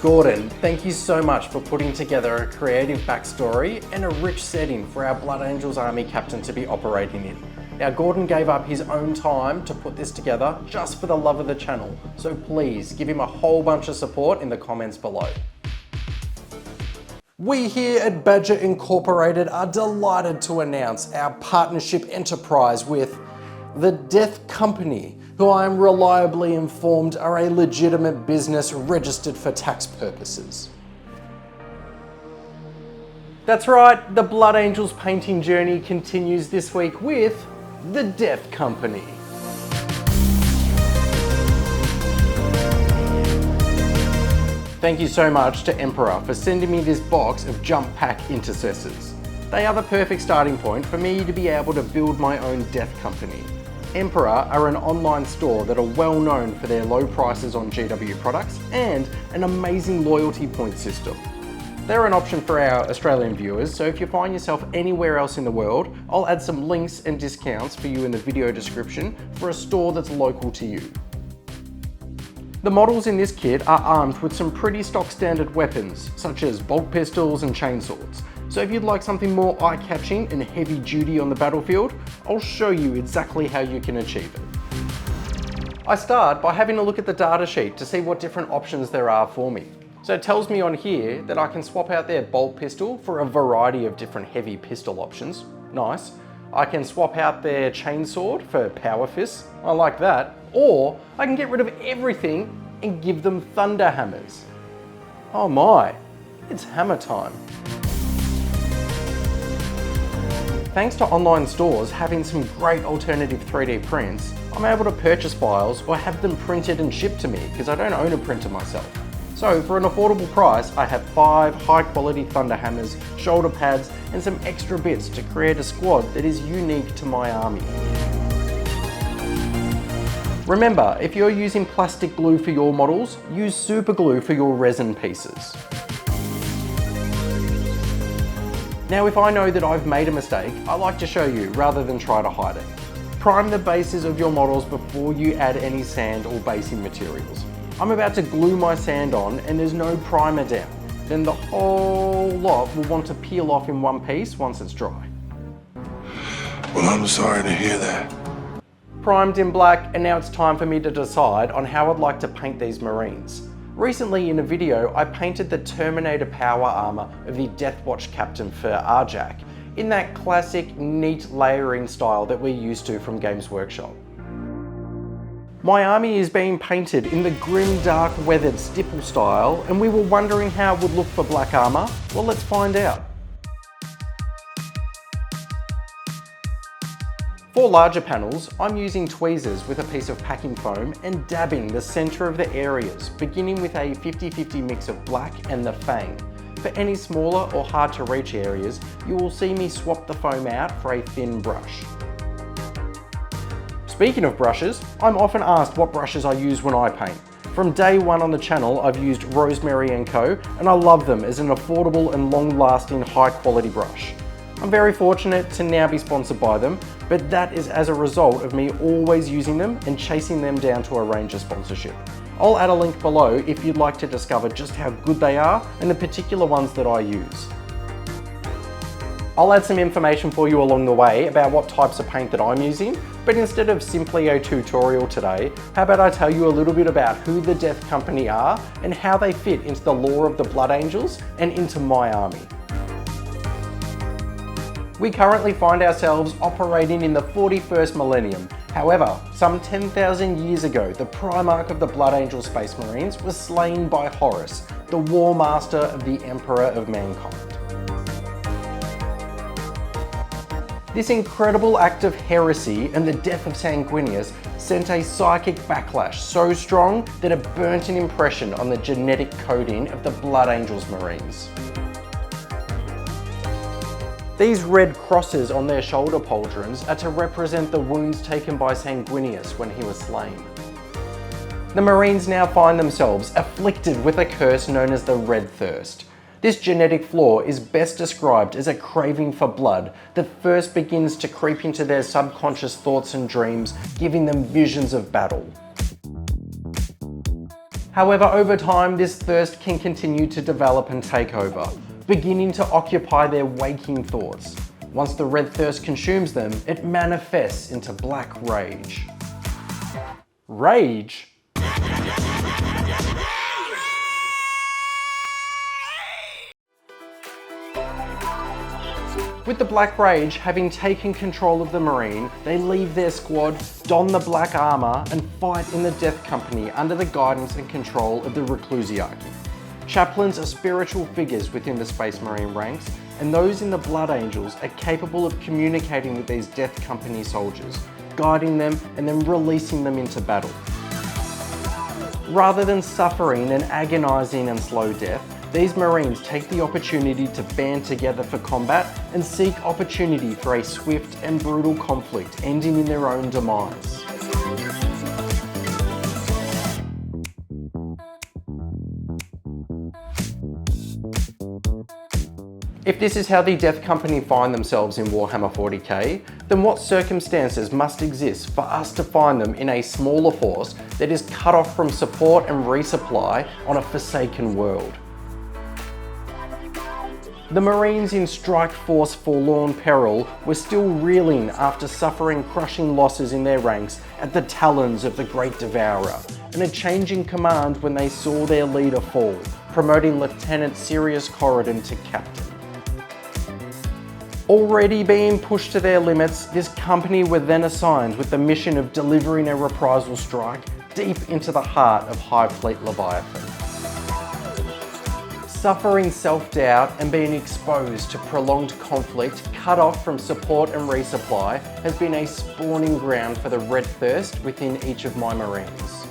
Gordon, thank you so much for putting together a creative backstory and a rich setting for our Blood Angels army captain to be operating in. Now, Gordon gave up his own time to put this together just for the love of the channel, so please give him a whole bunch of support in the comments below. We here at Badger Incorporated are delighted to announce our partnership enterprise with the Death Company, who I am reliably informed are a legitimate business registered for tax purposes. That's right, the Blood Angels painting journey continues this week with the Death Company. Thank you so much to Emperor for sending me this box of jump pack intercessors. They are the perfect starting point for me to be able to build my own Death Company. Emperor are an online store that are well known for their low prices on GW products and an amazing loyalty point system. They're an option for our Australian viewers, so if you find yourself anywhere else in the world, I'll add some links and discounts for you in the video description for a store that's local to you. The models in this kit are armed with some pretty stock standard weapons, such as bolt pistols and chainswords. So if you'd like something more eye-catching and heavy duty on the battlefield, I'll show you exactly how you can achieve it. I start by having a look at the data sheet to see what different options there are for me. So it tells me on here that I can swap out their bolt pistol for a variety of different heavy pistol options. Nice. I can swap out their chainsword for power fists. I like that. Or I can get rid of everything and give them thunder hammers. Oh my, it's hammer time. Thanks to online stores having some great alternative 3D prints, I'm able to purchase files or have them printed and shipped to me because I don't own a printer myself. So for an affordable price, I have 5 high quality thunder hammers, shoulder pads, and some extra bits to create a squad that is unique to my army. Remember, if you're using plastic glue for your models, use super glue for your resin pieces. Now, if I know that I've made a mistake, I like to show you rather than try to hide it. Prime the bases of your models before you add any sand or basing materials. I'm about to glue my sand on and there's no primer down. Then the whole lot will want to peel off in one piece once it's dry. Well, I'm sorry to hear that. Primed in black, and now it's time for me to decide on how I'd like to paint these Marines. Recently in a video, I painted the Terminator power armor of the Deathwatch captain for Arjak in that classic neat layering style that we're used to from Games Workshop. My army is being painted in the grim, dark, weathered stipple style, and we were wondering how it would look for black armor. Well, let's find out. For larger panels, I'm using tweezers with a piece of packing foam and dabbing the center of the areas, beginning with a 50-50 mix of black and the fang. For any smaller or hard to reach areas, you will see me swap the foam out for a thin brush. Speaking of brushes, I'm often asked what brushes I use when I paint. From day one on the channel, I've used Rosemary & Co, and I love them as an affordable and long-lasting high-quality brush. I'm very fortunate to now be sponsored by them, but that is as a result of me always using them and chasing them down to a Ranger sponsorship. I'll add a link below if you'd like to discover just how good they are and the particular ones that I use. I'll add some information for you along the way about what types of paint that I'm using, but instead of simply a tutorial today, how about I tell you a little bit about who the Death Company are and how they fit into the lore of the Blood Angels and into my army. We currently find ourselves operating in the 41st millennium. However, some 10,000 years ago, the Primarch of the Blood Angel Space Marines was slain by Horus, the War Master of the Emperor of Mankind. This incredible act of heresy and the death of Sanguinius sent a psychic backlash so strong that it burnt an impression on the genetic coding of the Blood Angels Marines. These red crosses on their shoulder pauldrons are to represent the wounds taken by Sanguinius when he was slain. The Marines now find themselves afflicted with a curse known as the Red Thirst. This genetic flaw is best described as a craving for blood that first begins to creep into their subconscious thoughts and dreams, giving them visions of battle. However, over time, this thirst can continue to develop and take over, beginning to occupy their waking thoughts. Once the red thirst consumes them, it manifests into black rage. Rage? With the Black Rage having taken control of the Marine, they leave their squad, don the black armour and fight in the Death Company under the guidance and control of the Reclusiarchy. Chaplains are spiritual figures within the Space Marine ranks, and those in the Blood Angels are capable of communicating with these Death Company soldiers, guiding them and then releasing them into battle. Rather than suffering an agonising and slow death, these Marines take the opportunity to band together for combat and seek opportunity for a swift and brutal conflict ending in their own demise. If this is how the Death Company find themselves in Warhammer 40K, then what circumstances must exist for us to find them in a smaller force that is cut off from support and resupply on a forsaken world? The Marines in Strike Force Forlorn Peril were still reeling after suffering crushing losses in their ranks at the talons of the Great Devourer, and a change in command when they saw their leader fall, promoting Lieutenant Sirius Corridin to Captain. Already being pushed to their limits, this company were then assigned with the mission of delivering a reprisal strike deep into the heart of Hive Fleet Leviathan. Suffering self-doubt and being exposed to prolonged conflict, cut off from support and resupply, has been a spawning ground for the Red Thirst within each of my Marines.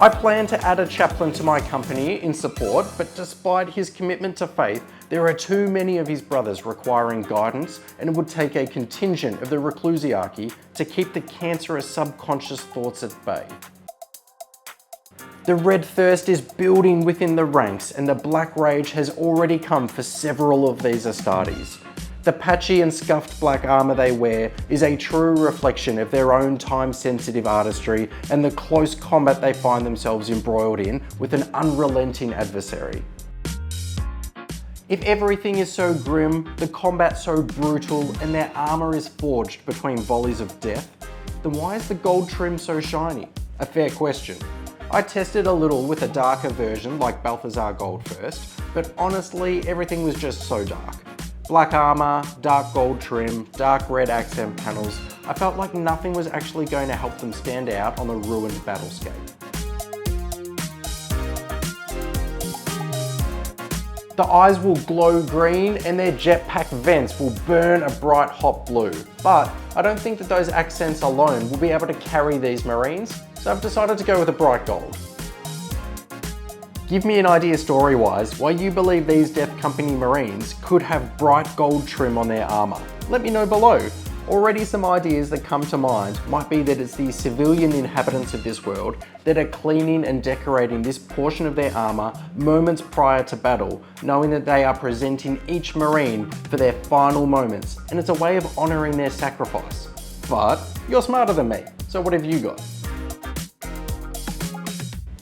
I plan to add a chaplain to my company in support, but despite his commitment to faith, there are too many of his brothers requiring guidance, and it would take a contingent of the Reclusiarchy to keep the cancerous subconscious thoughts at bay. The Red Thirst is building within the ranks, and the Black Rage has already come for several of these Astartes. The patchy and scuffed black armour they wear is a true reflection of their own time-sensitive artistry and the close combat they find themselves embroiled in with an unrelenting adversary. If everything is so grim, the combat so brutal, and their armour is forged between volleys of death, then why is the gold trim so shiny? A fair question. I tested a little with a darker version like Balthazar Gold first, but honestly everything was just so dark. Black armour, dark gold trim, dark red accent panels. I felt like nothing was actually going to help them stand out on the ruined battlescape. The eyes will glow green and their jetpack vents will burn a bright hot blue. But I don't think that those accents alone will be able to carry these Marines, so I've decided to go with a bright gold. Give me an idea story-wise why you believe these Death Company Marines could have bright gold trim on their armour. Let me know below. Already some ideas that come to mind might be that it's the civilian inhabitants of this world that are cleaning and decorating this portion of their armour moments prior to battle, knowing that they are presenting each Marine for their final moments, and it's a way of honouring their sacrifice. But you're smarter than me, so what have you got?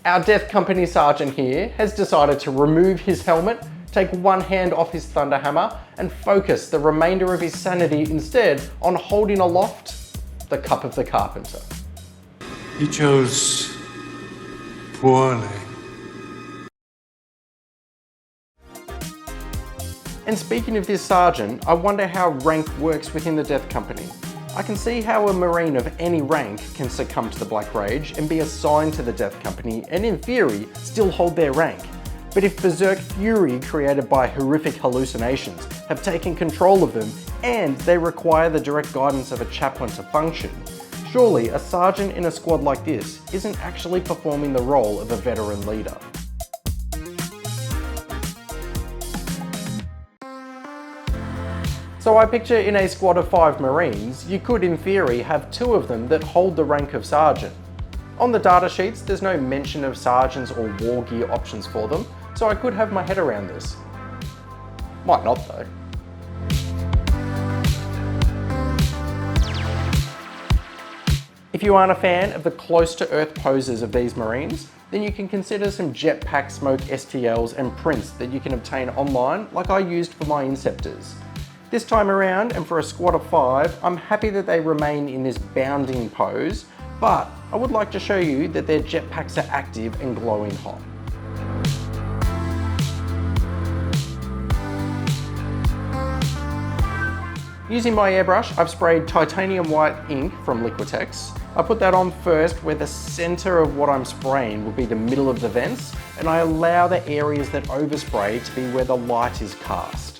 Our Death Company Sergeant here has decided to remove his helmet, take one hand off his thunderhammer, and focus the remainder of his sanity instead on holding aloft the Cup of the Carpenter. He chose poorly. And speaking of this sergeant, I wonder how rank works within the Death Company. I can see how a Marine of any rank can succumb to the Black Rage and be assigned to the Death Company and in theory still hold their rank. But if berserk fury created by horrific hallucinations have taken control of them and they require the direct guidance of a chaplain to function, surely a sergeant in a squad like this isn't actually performing the role of a veteran leader. So I picture in a squad of 5 Marines, you could in theory have 2 of them that hold the rank of sergeant. On the data sheets, there's no mention of sergeants or war gear options for them, so I could have my head around this. Might not though. If you aren't a fan of the close to earth poses of these Marines, then you can consider some jetpack smoke STLs and prints that you can obtain online like I used for my Inceptors. This time around, and for a squad of 5, I'm happy that they remain in this bounding pose, but I would like to show you that their jetpacks are active and glowing hot. Using my airbrush, I've sprayed titanium white ink from Liquitex. I put that on first where the center of what I'm spraying will be the middle of the vents, and I allow the areas that overspray to be where the light is cast.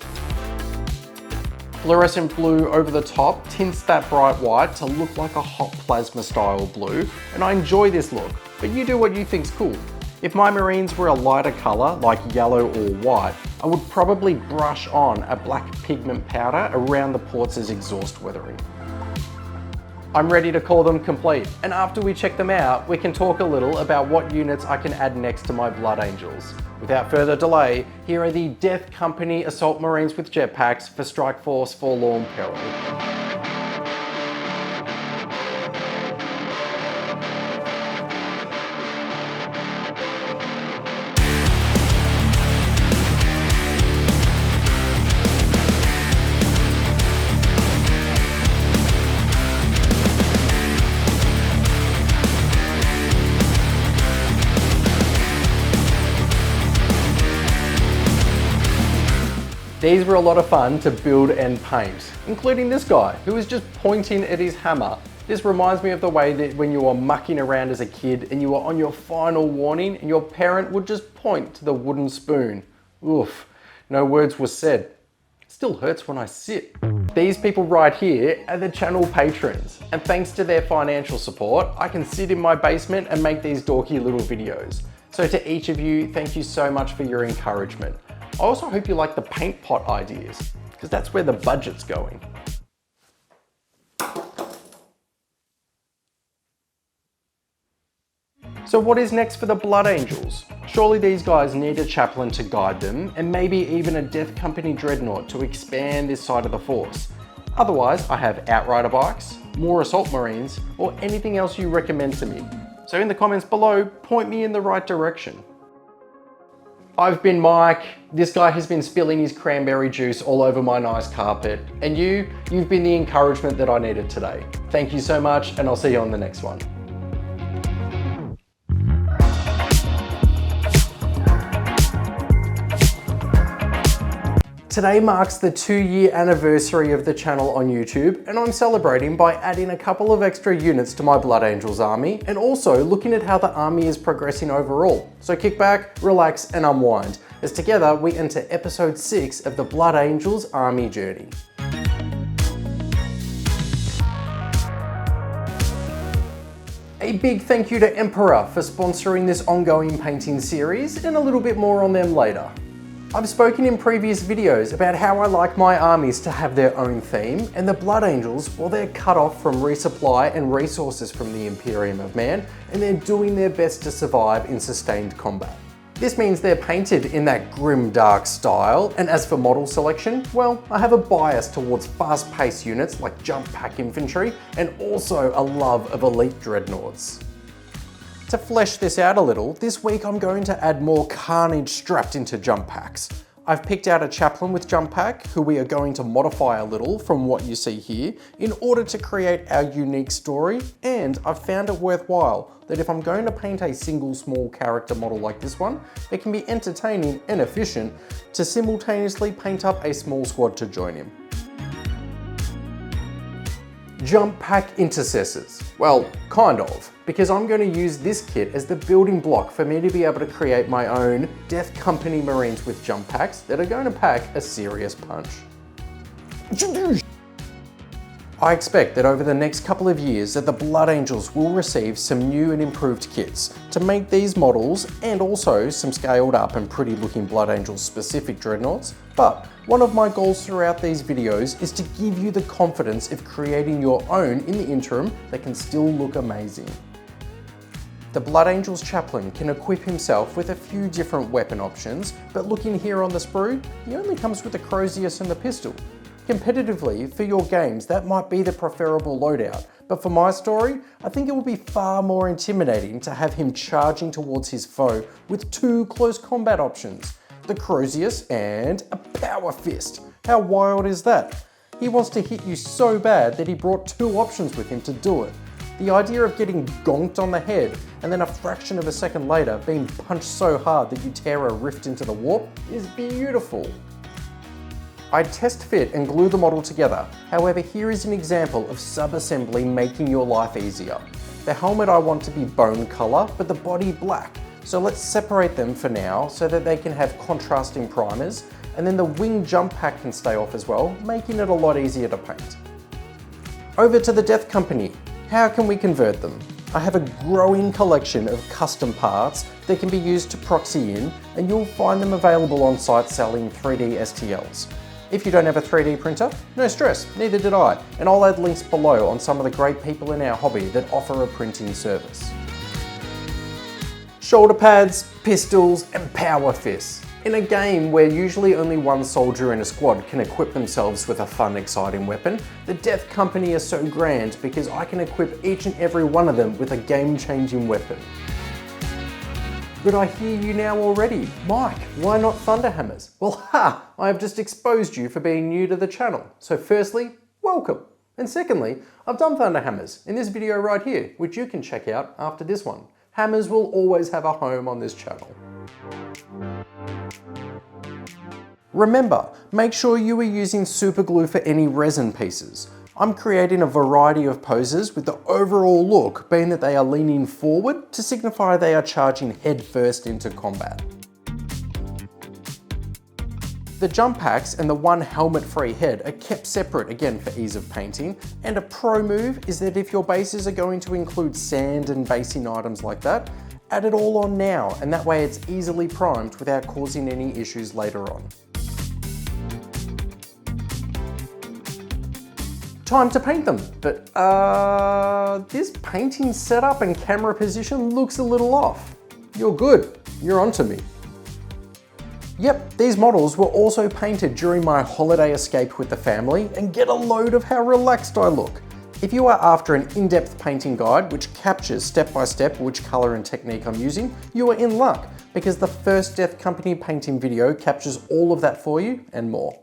Fluorescent blue over the top tints that bright white to look like a hot plasma style blue, and I enjoy this look, but you do what you think's cool. If my Marines were a lighter colour, like yellow or white, I would probably brush on a black pigment powder around the ports as exhaust weathering. I'm ready to call them complete, and after we check them out, we can talk a little about what units I can add next to my Blood Angels. Without further delay, here are the Death Company Assault Marines with jetpacks for Strike Force Forlorn Peril. These were a lot of fun to build and paint, including this guy who is just pointing at his hammer. This reminds me of the way that when you were mucking around as a kid and you were on your final warning and your parent would just point to the wooden spoon. Oof, no words were said. Still hurts when I sit. These people right here are the channel patrons, and thanks to their financial support, I can sit in my basement and make these dorky little videos. So to each of you, thank you so much for your encouragement. I also hope you like the paint pot ideas, because that's where the budget's going. So what is next for the Blood Angels? Surely these guys need a chaplain to guide them, and maybe even a Death Company Dreadnought to expand this side of the force. Otherwise, I have Outrider bikes, more Assault Marines, or anything else you recommend to me. So in the comments below, point me in the right direction. I've been Mike. This guy has been spilling his cranberry juice all over my nice carpet. And you've been the encouragement that I needed today. Thank you so much, and I'll see you on the next one. Today marks the 2-year anniversary of the channel on YouTube, and I'm celebrating by adding a couple of extra units to my Blood Angels army, and also looking at how the army is progressing overall. So kick back, relax, and unwind, as together we enter episode 6 of the Blood Angels army journey. A big thank you to Emperor for sponsoring this ongoing painting series, and a little bit more on them later. I've spoken in previous videos about how I like my armies to have their own theme, and the Blood Angels, well, they're cut off from resupply and resources from the Imperium of Man, and they're doing their best to survive in sustained combat. This means they're painted in that grim dark style, and as for model selection, well, I have a bias towards fast-paced units like jump pack infantry, and also a love of elite dreadnoughts. To flesh this out a little, this week I'm going to add more carnage strapped into jump packs. I've picked out a chaplain with jump pack who we are going to modify a little from what you see here in order to create our unique story, and I've found it worthwhile that if I'm going to paint a single small character model like this one, it can be entertaining and efficient to simultaneously paint up a small squad to join him. Jump pack intercessors. Well, kind of, because I'm going to use this kit as the building block for me to be able to create my own Death Company Marines with jump packs that are going to pack a serious punch. I expect that over the next couple of years that the Blood Angels will receive some new and improved kits to make these models, and also some scaled up and pretty looking Blood Angels specific dreadnoughts, but one of my goals throughout these videos is to give you the confidence of creating your own in the interim that can still look amazing. The Blood Angels chaplain can equip himself with a few different weapon options, but looking here on the sprue, he only comes with the Crozius and the pistol. Competitively, for your games, that might be the preferable loadout, but for my story, I think it would be far more intimidating to have him charging towards his foe with two close combat options, the Crozius and a Power Fist. How wild is that? He wants to hit you so bad that he brought two options with him to do it. The idea of getting gonked on the head and then a fraction of a second later being punched so hard that you tear a rift into the warp is beautiful. I test fit and glue the model together. However, here is an example of sub-assembly making your life easier. The helmet I want to be bone color, but the body black. So let's separate them for now so that they can have contrasting primers, and then the wing jump pack can stay off as well, making it a lot easier to paint. Over to the Death Company. How can we convert them? I have a growing collection of custom parts that can be used to proxy in, and you'll find them available on site selling 3D STLs. If you don't have a 3D printer, no stress, neither did I, and I'll add links below on some of the great people in our hobby that offer a printing service. Shoulder pads, pistols, and power fists. In a game where usually only one soldier in a squad can equip themselves with a fun, exciting weapon, the Death Company is so grand because I can equip each and every one of them with a game-changing weapon. But I hear you now already. Mike, why not Thunderhammers? Well, I have just exposed you for being new to the channel. So firstly, welcome. And secondly, I've done Thunderhammers in this video right here, which you can check out after this one. Hammers will always have a home on this channel. Remember, make sure you are using super glue for any resin pieces. I'm creating a variety of poses with the overall look being that they are leaning forward to signify they are charging head first into combat. The jump packs and the one helmet-free head are kept separate again for ease of painting, and a pro move is that if your bases are going to include sand and basing items like that, add it all on now, and that way it's easily primed without causing any issues later on. Time to paint them, but this painting setup and camera position looks a little off. You're good, you're onto me. Yep, these models were also painted during my holiday escape with the family, and get a load of how relaxed I look. If you are after an in-depth painting guide which captures step by step which colour and technique I'm using, you are in luck, because the first Death Company painting video captures all of that for you and more.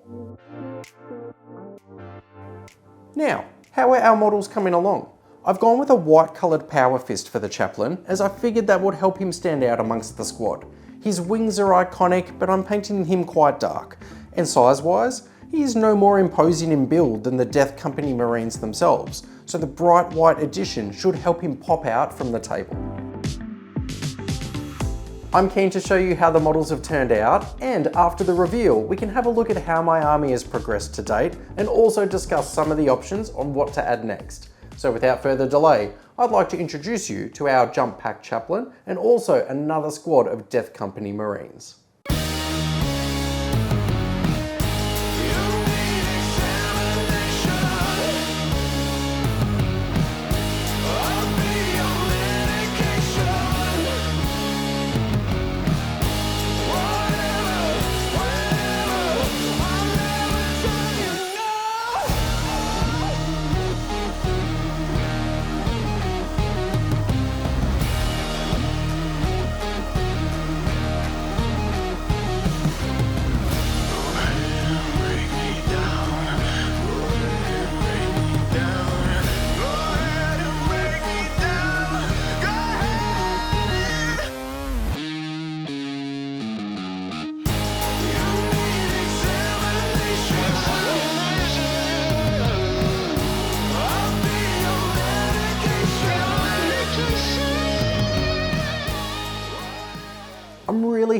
Now, how are our models coming along? I've gone with a white coloured power fist for the chaplain, as I figured that would help him stand out amongst the squad. His wings are iconic, but I'm painting him quite dark, and size-wise, he is no more imposing in build than the Death Company Marines themselves, so the bright white addition should help him pop out from the table. I'm keen to show you how the models have turned out, and after the reveal, we can have a look at how my army has progressed to date, and also discuss some of the options on what to add next. So without further delay, I'd like to introduce you to our jump pack chaplain, and also another squad of Death Company Marines.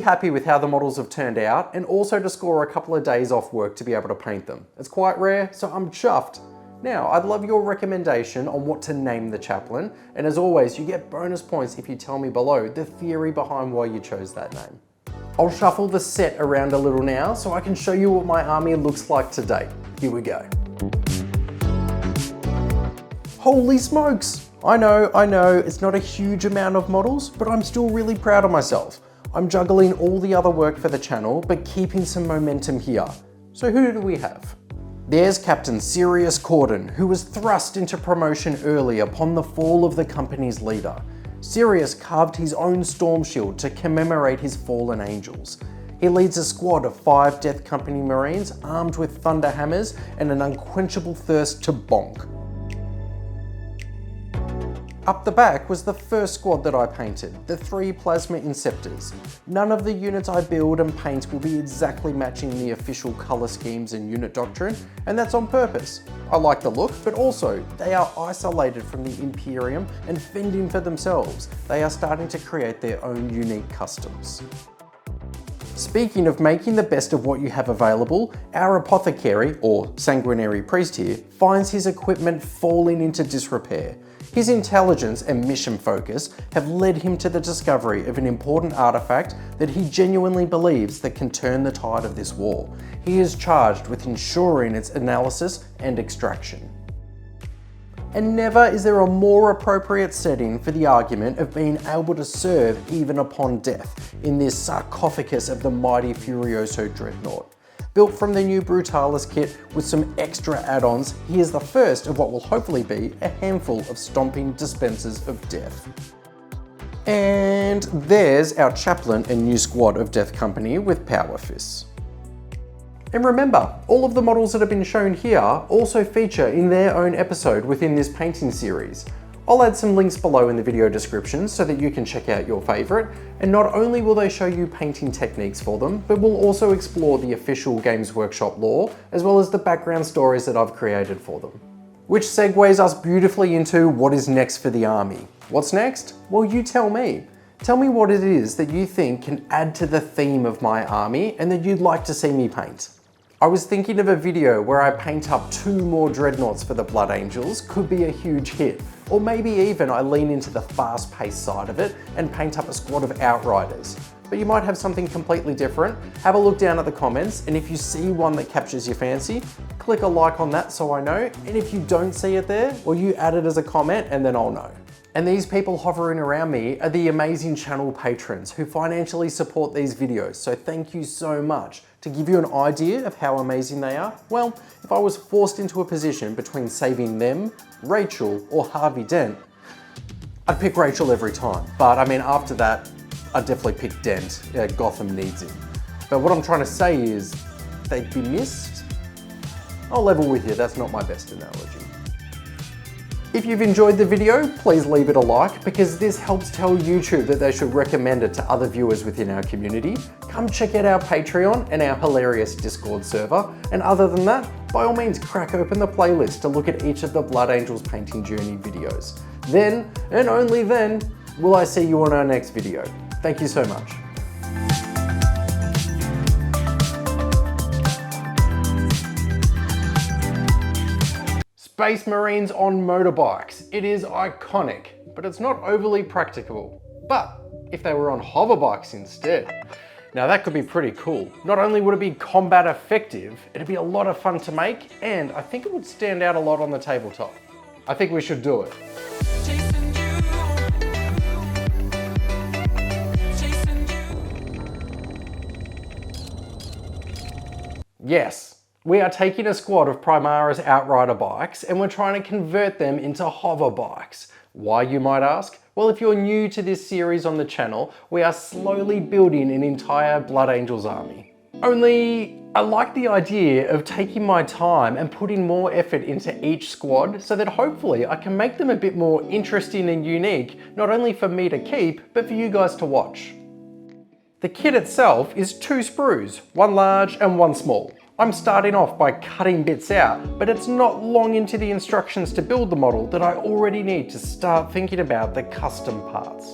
happy with how the models have turned out, and also to score a couple of days off work to be able to paint them. It's quite rare, so I'm chuffed. Now, I'd love your recommendation on what to name the chaplain, and as always, you get bonus points if you tell me below the theory behind why you chose that name. I'll shuffle the set around a little now so I can show you what my army looks like to date. Here we go. Holy smokes! I know, it's not a huge amount of models, but I'm still really proud of myself. I'm juggling all the other work for the channel, but keeping some momentum here. So who do we have? There's Captain Sirius Corridin, who was thrust into promotion early upon the fall of the company's leader. Sirius carved his own storm shield to commemorate his fallen angels. He leads a squad of 5 Death Company Marines armed with thunder hammers and an unquenchable thirst to bonk. Up the back was the first squad that I painted, the 3 Plasma Inceptors. None of the units I build and paint will be exactly matching the official colour schemes and unit doctrine, and that's on purpose. I like the look, but also they are isolated from the Imperium and fending for themselves. They are starting to create their own unique customs. Speaking of making the best of what you have available, our Apothecary, or Sanguinary Priest here, finds his equipment falling into disrepair. His intelligence and mission focus have led him to the discovery of an important artifact that he genuinely believes that can turn the tide of this war. He is charged with ensuring its analysis and extraction. And never is there a more appropriate setting for the argument of being able to serve even upon death in this sarcophagus of the mighty Furioso Dreadnought. Built from the new Brutalis kit with some extra add-ons, he is the first of what will hopefully be a handful of stomping dispensers of death. And there's our chaplain and new squad of Death Company with power fists. And remember, all of the models that have been shown here also feature in their own episode within this painting series. I'll add some links below in the video description so that you can check out your favourite, and not only will they show you painting techniques for them, but we'll also explore the official Games Workshop lore, as well as the background stories that I've created for them. Which segues us beautifully into what is next for the army. What's next? Well, you tell me. Tell me what it is that you think can add to the theme of my army and that you'd like to see me paint. I was thinking of a video where I paint up 2 more Dreadnoughts for the Blood Angels, could be a huge hit. Or maybe even I lean into the fast-paced side of it and paint up a squad of Outriders. But you might have something completely different. Have a look down at the comments, and if you see one that captures your fancy, click a like on that so I know, and if you don't see it there, well, you add it as a comment and then I'll know. And these people hovering around me are the amazing channel patrons who financially support these videos, so thank you so much. To give you an idea of how amazing they are, well, if I was forced into a position between saving them, Rachel, or Harvey Dent, I'd pick Rachel every time. But I mean, after that, I'd definitely pick Dent. Gotham needs him. But what I'm trying to say is, they'd be missed. I'll level with you, that's not my best analogy. If you've enjoyed the video, please leave it a like, because this helps tell YouTube that they should recommend it to other viewers within our community. Come check out our Patreon and our hilarious Discord server. And other than that, by all means, crack open the playlist to look at each of the Blood Angels painting journey videos. Then, and only then, will I see you on our next video. Thank you so much. Space Marines on motorbikes. It is iconic, but it's not overly practical. But if they were on hoverbikes instead, now that could be pretty cool. Not only would it be combat effective, it'd be a lot of fun to make, and I think it would stand out a lot on the tabletop. I think we should do it. Yes. We are taking a squad of Primaris Outrider bikes and we're trying to convert them into hover bikes. Why, you might ask? Well, if you're new to this series on the channel, we are slowly building an entire Blood Angels army. Only, I like the idea of taking my time and putting more effort into each squad so that hopefully I can make them a bit more interesting and unique, not only for me to keep, but for you guys to watch. The kit itself is 2 sprues, one large and one small. I'm starting off by cutting bits out, but it's not long into the instructions to build the model that I already need to start thinking about the custom parts.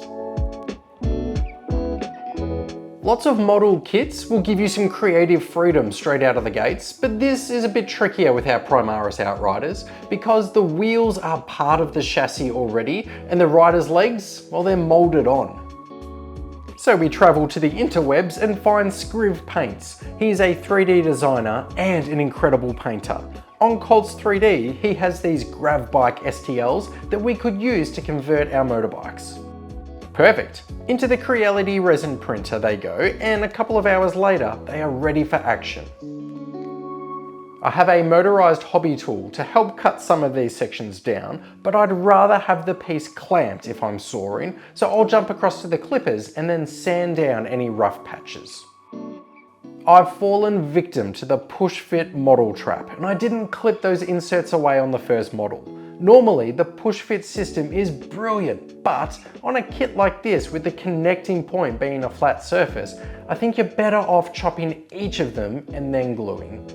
Lots of model kits will give you some creative freedom straight out of the gates, but this is a bit trickier with our Primaris Outriders because the wheels are part of the chassis already and the rider's legs, well, they're moulded on. So we travel to the interwebs and find Scriv Paints. He's a 3D designer and an incredible painter. On Colts 3D, he has these grav bike STLs that we could use to convert our motorbikes. Perfect. Into the Creality resin printer they go, and a couple of hours later, they are ready for action. I have a motorized hobby tool to help cut some of these sections down, but I'd rather have the piece clamped if I'm sawing, so I'll jump across to the clippers and then sand down any rough patches. I've fallen victim to the push-fit model trap, and I didn't clip those inserts away on the first model. Normally, the push-fit system is brilliant, but on a kit like this with the connecting point being a flat surface, I think you're better off chopping each of them and then gluing.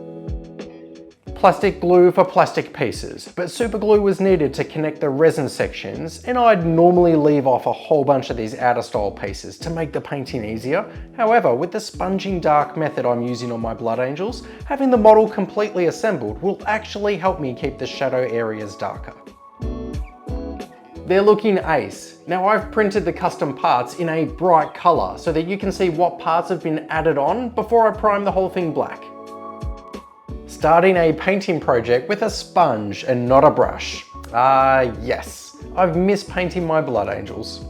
Plastic glue for plastic pieces, but super glue was needed to connect the resin sections, and I'd normally leave off a whole bunch of these out of style pieces to make the painting easier. However, with the sponging dark method I'm using on my Blood Angels, having the model completely assembled will actually help me keep the shadow areas darker. They're looking ace. Now I've printed the custom parts in a bright color so that you can see what parts have been added on before I prime the whole thing black. Starting a painting project with a sponge and not a brush. Yes, I've missed painting my Blood Angels.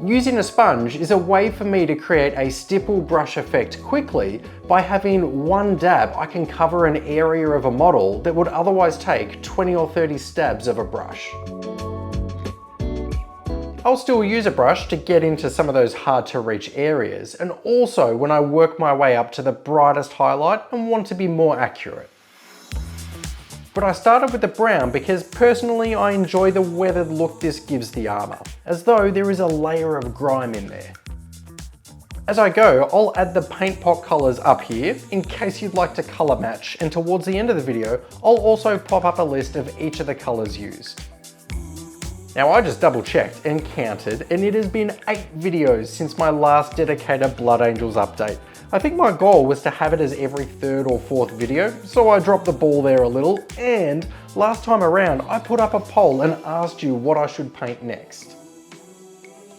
Using a sponge is a way for me to create a stipple brush effect quickly by having one dab. I can cover an area of a model that would otherwise take 20 or 30 stabs of a brush. I'll still use a brush to get into some of those hard to reach areas, and also when I work my way up to the brightest highlight and want to be more accurate. But I started with the brown because personally I enjoy the weathered look this gives the armor, as though there is a layer of grime in there. As I go, I'll add the paint pot colors up here in case you'd like to color match, and towards the end of the video, I'll also pop up a list of each of the colors used. Now I just double checked and counted, and it has been 8 videos since my last dedicated Blood Angels update. I think my goal was to have it as every 3rd or 4th video, so I dropped the ball there a little, and last time around I put up a poll and asked you what I should paint next.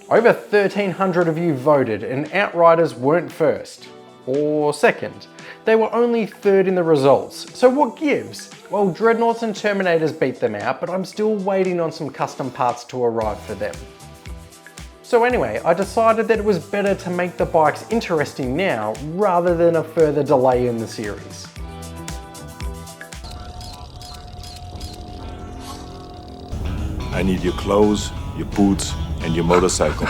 Over 1,300 of you voted, and Outriders weren't first, or second. They were only 3rd in the results, so what gives? Well, Dreadnoughts and Terminators beat them out, but I'm still waiting on some custom parts to arrive for them. So anyway, I decided that it was better to make the bikes interesting now, rather than a further delay in the series. I need your clothes, your boots, and your motorcycle.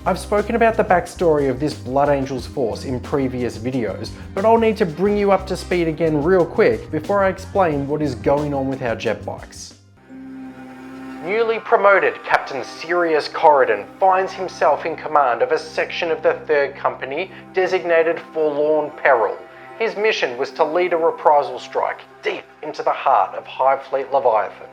I've spoken about the backstory of this Blood Angels force in previous videos, but I'll need to bring you up to speed again real quick before I explain what is going on with our jet bikes. Newly promoted Captain Sirius Corridin finds himself in command of a section of the 3rd Company designated Forlorn Peril. His mission was to lead a reprisal strike deep into the heart of Hive Fleet Leviathan.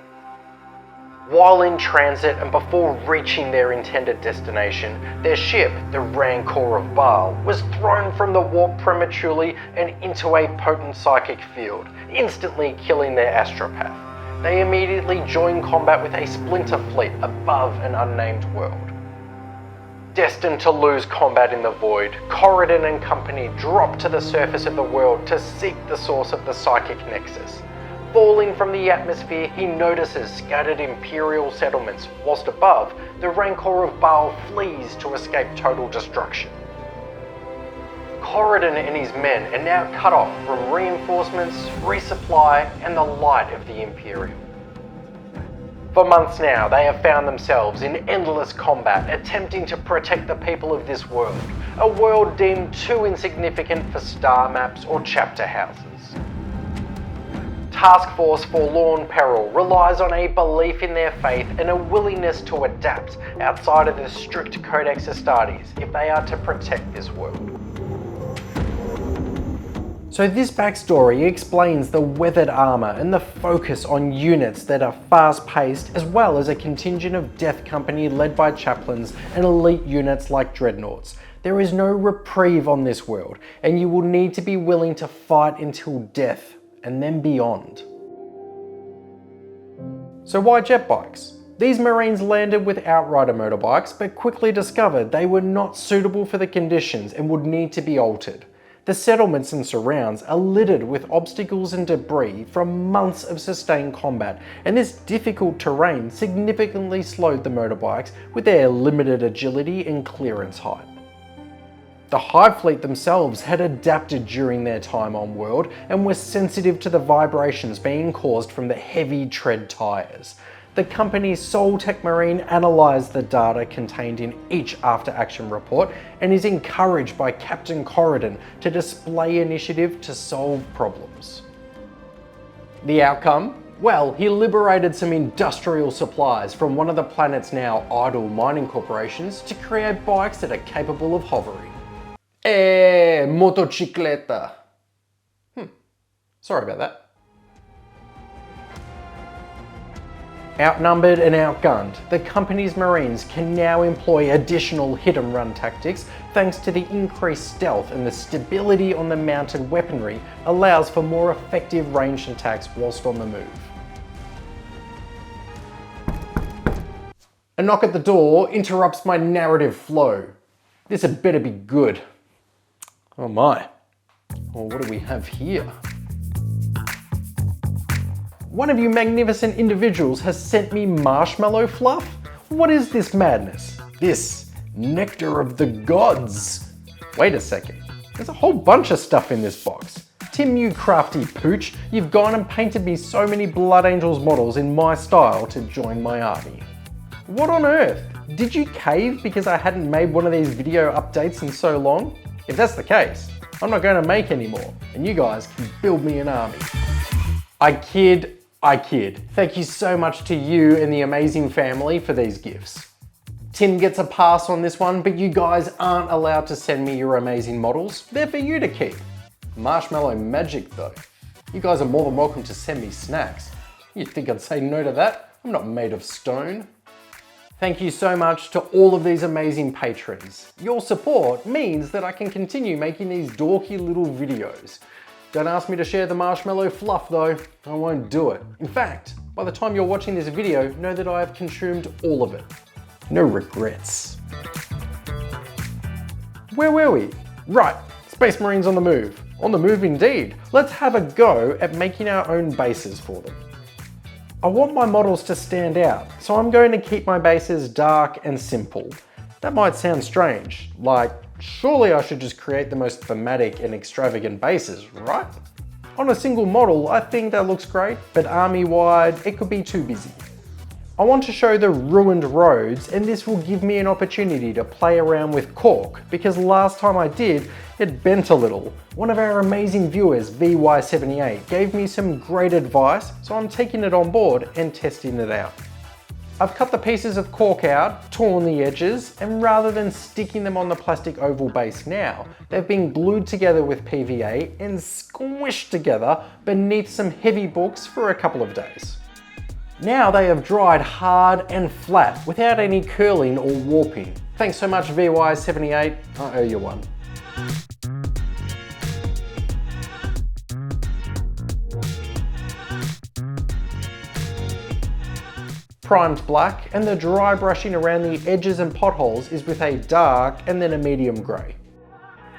While in transit and before reaching their intended destination, their ship, the Rancor of Baal, was thrown from the warp prematurely and into a potent psychic field, instantly killing their astropath. They immediately joined combat with a splinter fleet above an unnamed world. Destined to lose combat in the void, Corridin and company drop to the surface of the world to seek the source of the psychic nexus. Falling from the atmosphere, he notices scattered Imperial settlements, whilst above, the Rancor of Baal flees to escape total destruction. Corridin and his men are now cut off from reinforcements, resupply, and the light of the Imperial. For months now, they have found themselves in endless combat, attempting to protect the people of this world, a world deemed too insignificant for star maps or chapter houses. Task Force Forlorn Peril relies on a belief in their faith and a willingness to adapt outside of the strict Codex Astartes if they are to protect this world. So this backstory explains the weathered armour and the focus on units that are fast-paced, as well as a contingent of Death Company led by chaplains and elite units like Dreadnoughts. There is no reprieve on this world, and you will need to be willing to fight until death, and then beyond. So why jet bikes? These Marines landed with Outrider motorbikes, but quickly discovered they were not suitable for the conditions and would need to be altered. The settlements and surrounds are littered with obstacles and debris from months of sustained combat, and this difficult terrain significantly slowed the motorbikes with their limited agility and clearance height. The Hive Fleet themselves had adapted during their time on world and were sensitive to the vibrations being caused from the heavy tread tyres. The company's Soltech Marine analysed the data contained in each after-action report and is encouraged by Captain Corridin to display initiative to solve problems. The outcome? Well, he liberated some industrial supplies from one of the planet's now idle mining corporations to create bikes that are capable of hovering. Motocicleta. Sorry about that. Outnumbered and outgunned, the company's Marines can now employ additional hit-and-run tactics thanks to the increased stealth, and the stability on the mounted weaponry allows for more effective ranged attacks whilst on the move. A knock at the door interrupts my narrative flow. This had better be good. Oh my. Well, what do we have here? One of you magnificent individuals has sent me marshmallow fluff? What is this madness? This nectar of the gods. Wait a second, there's a whole bunch of stuff in this box. Tim, you crafty pooch, you've gone and painted me so many Blood Angels models in my style to join my army. What on earth? Did you cave because I hadn't made one of these video updates in so long? If that's the case, I'm not going to make any more, and you guys can build me an army. I kid. Thank you so much to you and the amazing family for these gifts. Tim gets a pass on this one, but you guys aren't allowed to send me your amazing models. They're for you to keep. Marshmallow magic though. You guys are more than welcome to send me snacks. You'd think I'd say no to that? I'm not made of stone. Thank you so much to all of these amazing patrons. Your support means that I can continue making these dorky little videos. Don't ask me to share the marshmallow fluff though, I won't do it. In fact, by the time you're watching this video, know that I have consumed all of it. No regrets. Where were we? Right, Space Marines on the move. On the move indeed. Let's have a go at making our own bases for them. I want my models to stand out, so I'm going to keep my bases dark and simple. That might sound strange, like surely I should just create the most thematic and extravagant bases, right? On a single model, I think that looks great, but army-wide, it could be too busy. I want to show the ruined roads, and this will give me an opportunity to play around with cork, because last time I did, it bent a little. One of our amazing viewers, VY78, gave me some great advice, so I'm taking it on board and testing it out. I've cut the pieces of cork out, torn the edges, and rather than sticking them on the plastic oval base now, they've been glued together with PVA and squished together beneath some heavy books for a couple of days. Now they have dried hard and flat without any curling or warping. Thanks so much VY78, I owe you one. Primed black, and the dry brushing around the edges and potholes is with a dark and then a medium grey.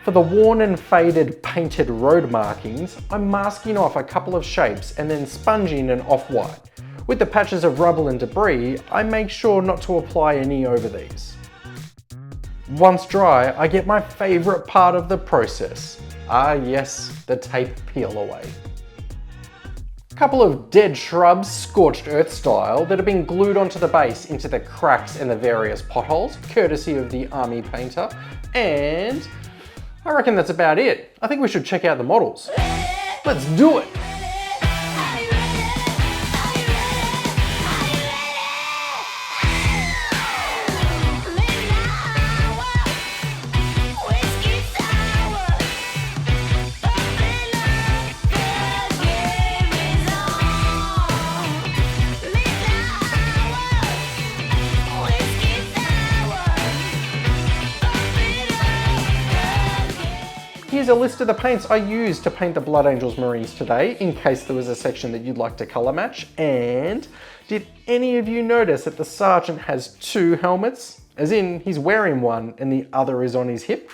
For the worn and faded painted road markings, I'm masking off a couple of shapes and then sponging an off-white. With the patches of rubble and debris, I make sure not to apply any over these. Once dry, I get my favourite part of the process. Ah yes, the tape peel away. Couple of dead shrubs, scorched earth style, that have been glued onto the base into the cracks and the various potholes, courtesy of the army painter, and I reckon that's about it. I think we should check out the models. Let's do it! here's a list of the paints I used to paint the Blood Angels Marines today, in case there was a section that you'd like to color match. And did any of you notice that the Sergeant has 2 helmets? As in, he's wearing one and the other is on his hip?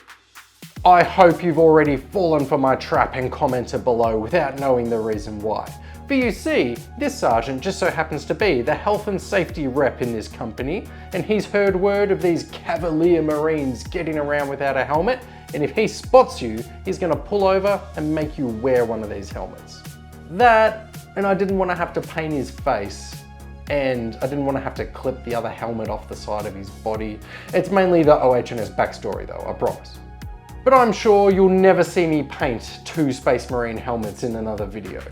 I hope you've already fallen for my trap and commented below without knowing the reason why. For you see, this Sergeant just so happens to be the health and safety rep in this company, and he's heard word of these Cavalier Marines getting around without a helmet, and if he spots you, he's gonna pull over and make you wear one of these helmets. That, and I didn't want to have to paint his face, and I didn't want to have to clip the other helmet off the side of his body. It's mainly the OH&S backstory though, I promise. But I'm sure you'll never see me paint 2 Space Marine helmets in another video.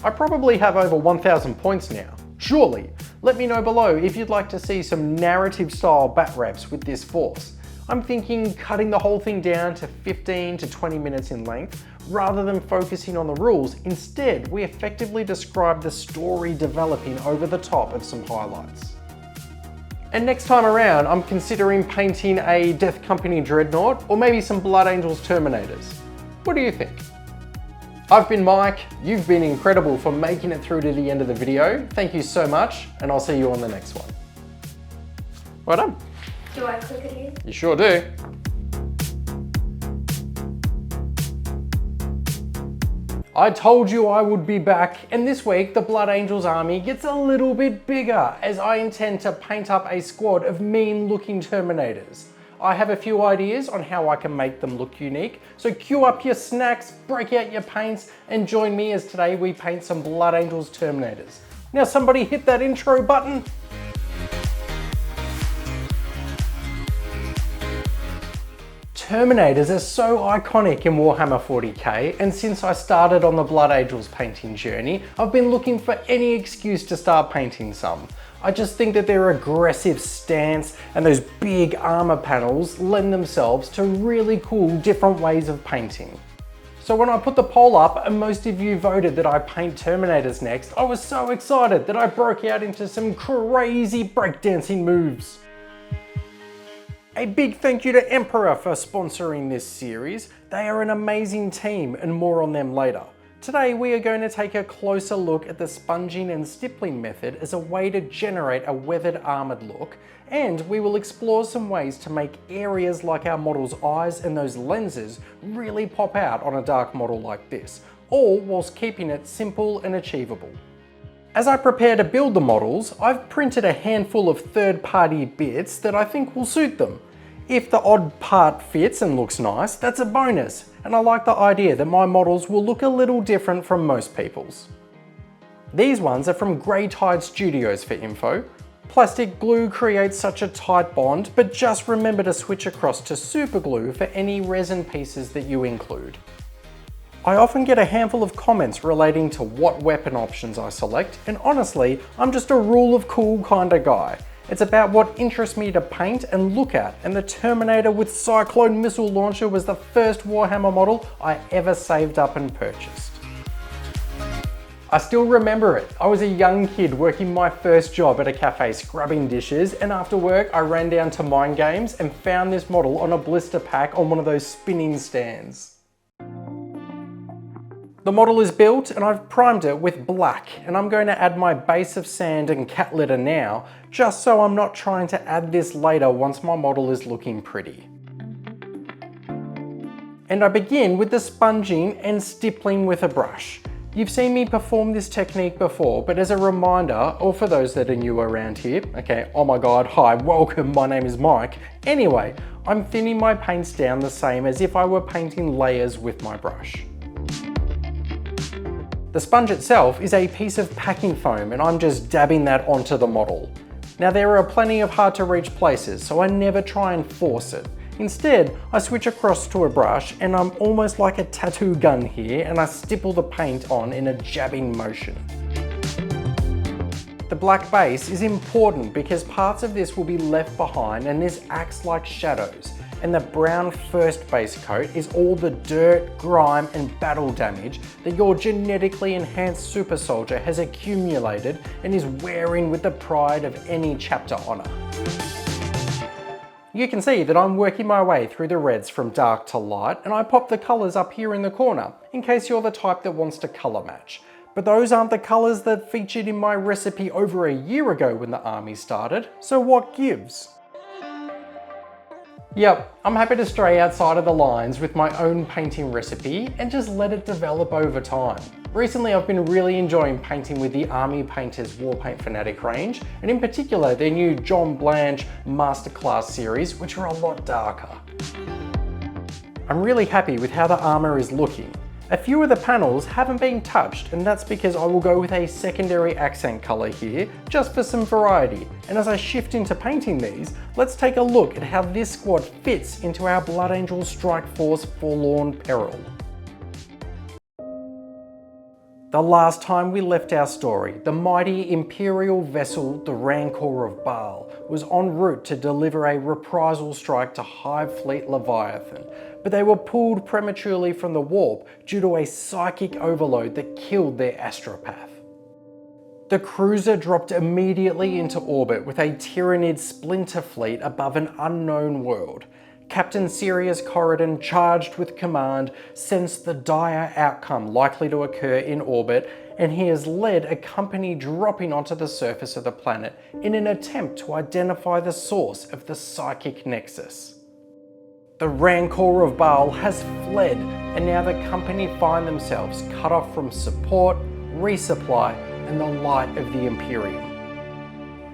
I probably have over 1,000 points now. Surely, let me know below if you'd like to see some narrative style bat raps with this force. I'm thinking cutting the whole thing down to 15 to 20 minutes in length, rather than focusing on the rules. Instead, we effectively describe the story developing over the top of some highlights. And next time around, I'm considering painting a Death Company Dreadnought, or maybe some Blood Angels Terminators. What do you think? I've been Mike, you've been incredible for making it through to the end of the video. Thank you so much, and I'll see you on the next one. Well done. Do I click it here? You sure do. I told you I would be back, and this week the Blood Angels army gets a little bit bigger as I intend to paint up a squad of mean looking Terminators. I have a few ideas on how I can make them look unique, so queue up your snacks, break out your paints, and join me as today we paint some Blood Angels Terminators. Now somebody hit that intro button. Terminators are so iconic in Warhammer 40K, and since I started on the Blood Angels painting journey, I've been looking for any excuse to start painting some. I just think that their aggressive stance and those big armor panels lend themselves to really cool different ways of painting. So when I put the poll up and most of you voted that I paint Terminators next, I was so excited that I broke out into some crazy breakdancing moves. A big thank you to Emperor for sponsoring this series. They are an amazing team, and more on them later. Today we are going to take a closer look at the sponging and stippling method as a way to generate a weathered armoured look, and we will explore some ways to make areas like our model's eyes and those lenses really pop out on a dark model like this, all whilst keeping it simple and achievable. As I prepare to build the models, I've printed a handful of third-party bits that I think will suit them. If the odd part fits and looks nice, that's a bonus, and I like the idea that my models will look a little different from most people's. These ones are from Grey Tide Studios for info. Plastic glue creates such a tight bond, but just remember to switch across to super glue for any resin pieces that you include. I often get a handful of comments relating to what weapon options I select, and honestly, I'm just a rule of cool kind of guy. It's about what interests me to paint and look at, and the Terminator with Cyclone missile launcher was the first Warhammer model I ever saved up and purchased. I still remember it. I was a young kid working my first job at a cafe scrubbing dishes, and after work I ran down to Mind Games and found this model on a blister pack on one of those spinning stands. The model is built and I've primed it with black, and I'm going to add my base of sand and cat litter now, just so I'm not trying to add this later once my model is looking pretty. And I begin with the sponging and stippling with a brush. You've seen me perform this technique before, but as a reminder, or for those that are new around here, okay, oh my god, hi, welcome, my name is Mike. Anyway, I'm thinning my paints down the same as if I were painting layers with my brush. The sponge itself is a piece of packing foam, and I'm just dabbing that onto the model. Now there are plenty of hard to reach places, so I never try and force it. Instead, I switch across to a brush and I'm almost like a tattoo gun here, and I stipple the paint on in a jabbing motion. The black base is important because parts of this will be left behind, and this acts like shadows. And the brown first base coat is all the dirt, grime and battle damage that your genetically enhanced super soldier has accumulated and is wearing with the pride of any chapter honour. You can see that I'm working my way through the reds from dark to light, and I pop the colours up here in the corner, in case you're the type that wants to colour match. But those aren't the colours that featured in my recipe over a year ago when the army started, so what gives? Yep, I'm happy to stray outside of the lines with my own painting recipe and just let it develop over time. Recently I've been really enjoying painting with the Army Painters War Paint Fanatic range, and in particular their new John Blanche Masterclass series, which are a lot darker. I'm really happy with how the armour is looking. A few of the panels haven't been touched, and that's because I will go with a secondary accent colour here, just for some variety. And as I shift into painting these, let's take a look at how this squad fits into our Blood Angels Strike Force Forlorn Peril. The last time we left our story, the mighty Imperial vessel, the Rancor of Baal, was en route to deliver a reprisal strike to Hive Fleet Leviathan, but they were pulled prematurely from the warp due to a psychic overload that killed their astropath. The cruiser dropped immediately into orbit with a Tyranid splinter fleet above an unknown world. Captain Sirius Corridin, charged with command, sensed the dire outcome likely to occur in orbit, and he has led a company dropping onto the surface of the planet in an attempt to identify the source of the psychic nexus. The Rancor of Baal has fled, and now the company find themselves cut off from support, resupply, and the light of the Imperium.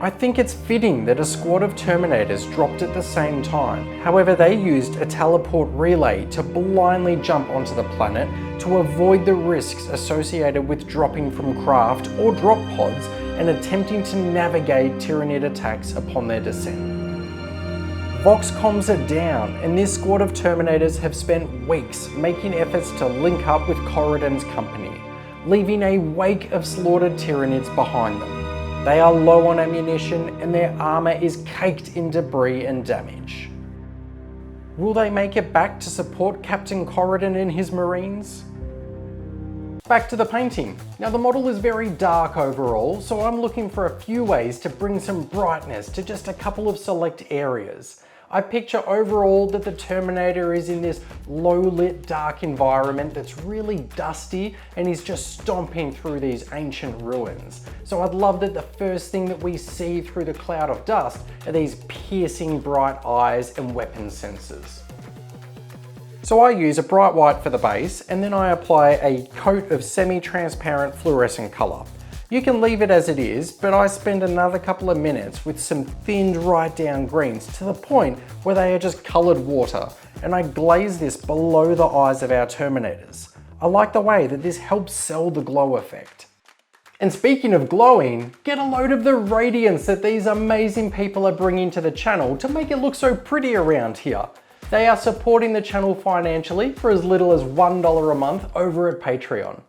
I think it's fitting that a squad of Terminators dropped at the same time. However, they used a teleport relay to blindly jump onto the planet to avoid the risks associated with dropping from craft or drop pods and attempting to navigate Tyranid attacks upon their descent. Vox comms are down, and this squad of Terminators have spent weeks making efforts to link up with Corridin's company, leaving a wake of slaughtered Tyranids behind them. They are low on ammunition and their armour is caked in debris and damage. Will they make it back to support Captain Corridin and his Marines? Back to the painting. Now the model is very dark overall, so I'm looking for a few ways to bring some brightness to just a couple of select areas. I picture overall that the Terminator is in this low-lit dark environment that's really dusty, and he's just stomping through these ancient ruins. So I'd love that the first thing that we see through the cloud of dust are these piercing bright eyes and weapon sensors. So I use a bright white for the base, and then I apply a coat of semi-transparent fluorescent colour. You can leave it as it is, but I spend another couple of minutes with some thinned right down greens to the point where they are just coloured water, and I glaze this below the eyes of our Terminators. I like the way that this helps sell the glow effect. And speaking of glowing, get a load of the radiance that these amazing people are bringing to the channel to make it look so pretty around here. They are supporting the channel financially for as little as $1 a month over at Patreon.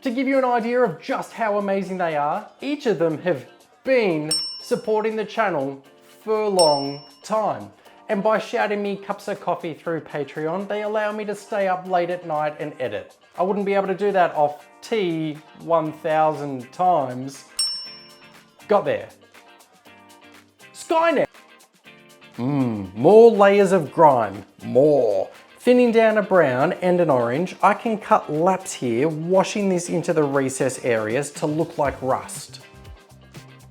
To give you an idea of just how amazing they are, each of them have been supporting the channel for a long time. And by shouting me cups of coffee through Patreon, they allow me to stay up late at night and edit. I wouldn't be able to do that off tea 1,000 times. Got there. Skynet. More layers of grime, more. Thinning down a brown and an orange, I can cut laps here, washing this into the recess areas to look like rust.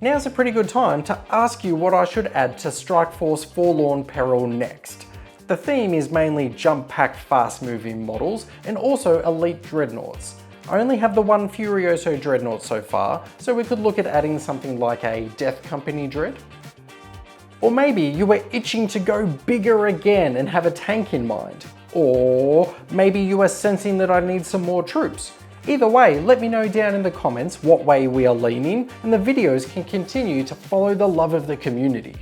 Now's a pretty good time to ask you what I should add to Strike Force Forlorn Peril next. The theme is mainly jump pack fast moving models and also elite dreadnoughts. I only have the one Furioso Dreadnought so far, so we could look at adding something like a Death Company Dread. Or maybe you were itching to go bigger again and have a tank in mind. Or maybe you are sensing that I need some more troops. Either way, let me know down in the comments what way we are leaning, and the videos can continue to follow the love of the community.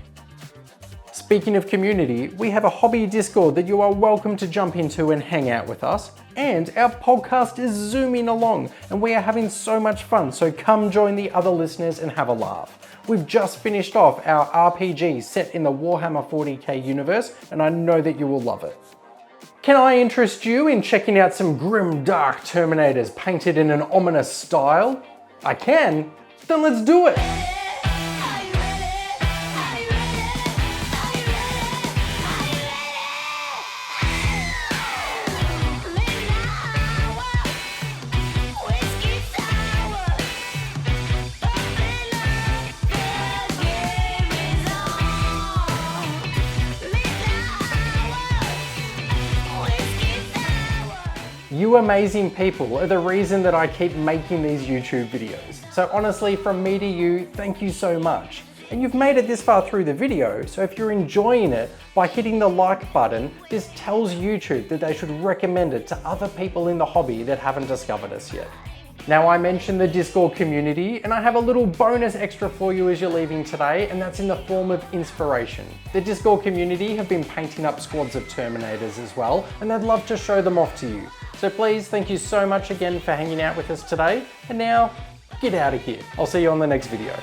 Speaking of community, we have a hobby Discord that you are welcome to jump into and hang out with us. And our podcast is zooming along and we are having so much fun, so come join the other listeners and have a laugh. We've just finished off our RPG set in the Warhammer 40K universe, and I know that you will love it. Can I interest you in checking out some grim dark Terminators painted in an ominous style? I can? Then let's do it! You amazing people are the reason that I keep making these YouTube videos. So honestly, from me to you, thank you so much. And you've made it this far through the video, so if you're enjoying it, by hitting the like button, this tells YouTube that they should recommend it to other people in the hobby that haven't discovered us yet. Now, I mentioned the Discord community, and I have a little bonus extra for you as you're leaving today, and that's in the form of inspiration. The Discord community have been painting up squads of Terminators as well, and I'd love to show them off to you. So please, thank you so much again for hanging out with us today, and now, get out of here. I'll see you on the next video.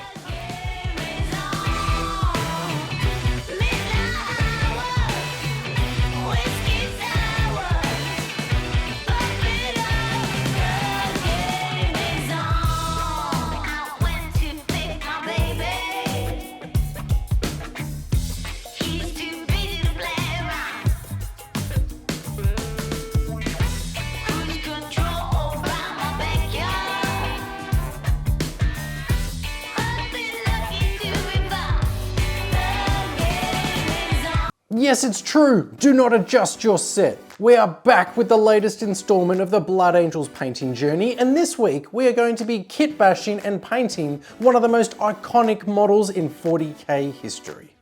Yes, it's true. Do not adjust your set. We are back with the latest installment of the Blood Angels painting journey, and this week we are going to be kit bashing and painting one of the most iconic models in 40k history.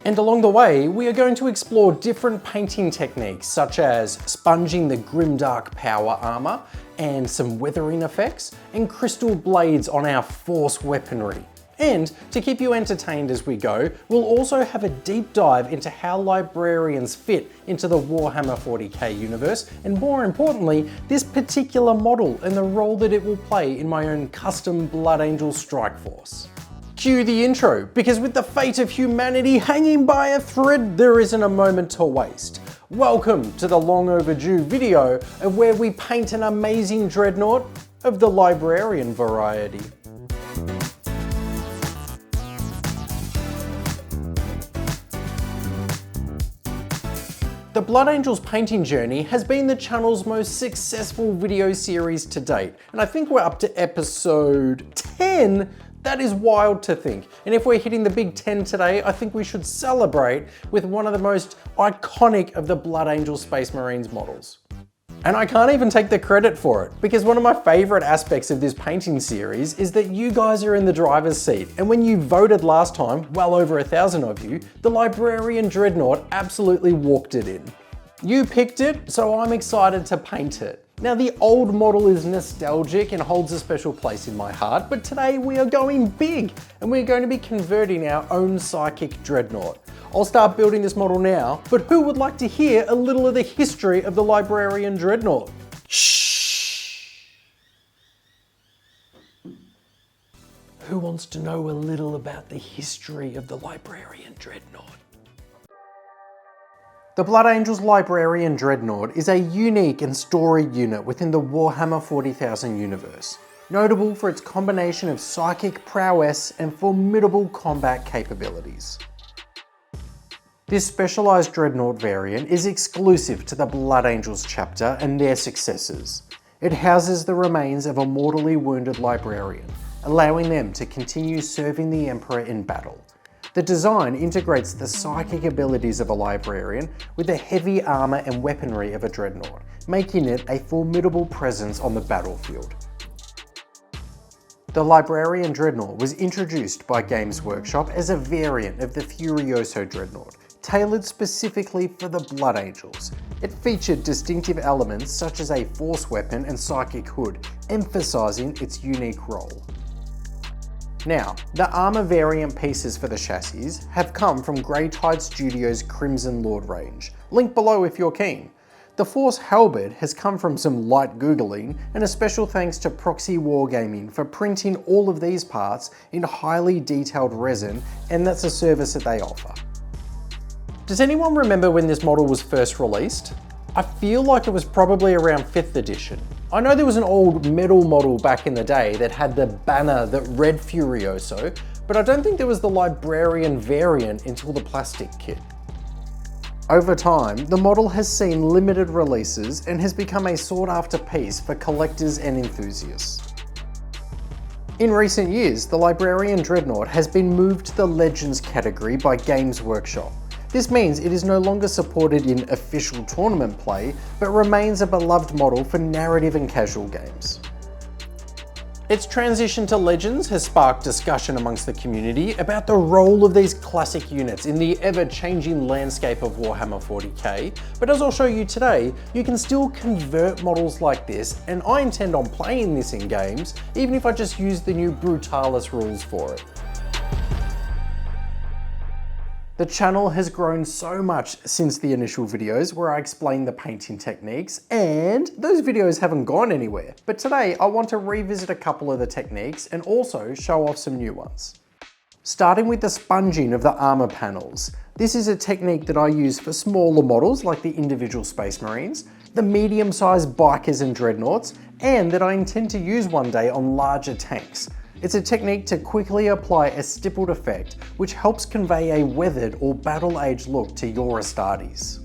And along the way, we are going to explore different painting techniques such as sponging the grimdark power armor and some weathering effects and crystal blades on our force weaponry. And to keep you entertained as we go, we'll also have a deep dive into how librarians fit into the Warhammer 40k universe, and more importantly, this particular model and the role that it will play in my own custom Blood Angel strike force. Cue the intro, because with the fate of humanity hanging by a thread, there isn't a moment to waste. Welcome to the long overdue video of where we paint an amazing dreadnought of the librarian variety. The Blood Angels painting journey has been the channel's most successful video series to date, and I think we're up to episode 10. That is wild to think. And if we're hitting the big 10 today, I think we should celebrate with one of the most iconic of the Blood Angel Space Marines models. And I can't even take the credit for it, because one of my favorite aspects of this painting series is that you guys are in the driver's seat. And when you voted last time, well over 1,000 of you, the Librarian Dreadnought absolutely walked it in. You picked it, so I'm excited to paint it. Now, the old model is nostalgic and holds a special place in my heart, but today we are going big, and we're going to be converting our own psychic dreadnought. I'll start building this model now, but who would like to hear a little of the history of the Librarian Dreadnought? Shh! Who wants to know a little about the history of the Librarian Dreadnought? The Blood Angels Librarian Dreadnought is a unique and storied unit within the Warhammer 40,000 universe, notable for its combination of psychic prowess and formidable combat capabilities. This specialised Dreadnought variant is exclusive to the Blood Angels chapter and their successors. It houses the remains of a mortally wounded librarian, allowing them to continue serving the Emperor in battle. The design integrates the psychic abilities of a librarian with the heavy armour and weaponry of a dreadnought, making it a formidable presence on the battlefield. The Librarian Dreadnought was introduced by Games Workshop as a variant of the Furioso Dreadnought, tailored specifically for the Blood Angels. It featured distinctive elements such as a force weapon and psychic hood, emphasising its unique role. Now, the armour variant pieces for the chassis have come from Grey Tide Studios' Crimson Lord range, link below if you're keen. The Force halberd has come from some light googling, and a special thanks to Proxy Wargaming for printing all of these parts in highly detailed resin, and that's a service that they offer. Does anyone remember when this model was first released? I feel like it was probably around 5th edition. I know there was an old metal model back in the day that had the banner that read Furioso, but I don't think there was the Librarian variant until the plastic kit. Over time, the model has seen limited releases and has become a sought-after piece for collectors and enthusiasts. In recent years, the Librarian Dreadnought has been moved to the Legends category by Games Workshop, This means it is no longer supported in official tournament play, but remains a beloved model for narrative and casual games. Its transition to Legends has sparked discussion amongst the community about the role of these classic units in the ever-changing landscape of Warhammer 40K, but as I'll show you today, you can still convert models like this, and I intend on playing this in games, even if I just use the new Brutalis rules for it. The channel has grown so much since the initial videos where I explained the painting techniques, and those videos haven't gone anywhere. But today I want to revisit a couple of the techniques and also show off some new ones. Starting with the sponging of the armor panels. This is a technique that I use for smaller models like the individual Space Marines, the medium-sized bikers and dreadnoughts, and that I intend to use one day on larger tanks. It's a technique to quickly apply a stippled effect, which helps convey a weathered or battle-aged look to your Astartes.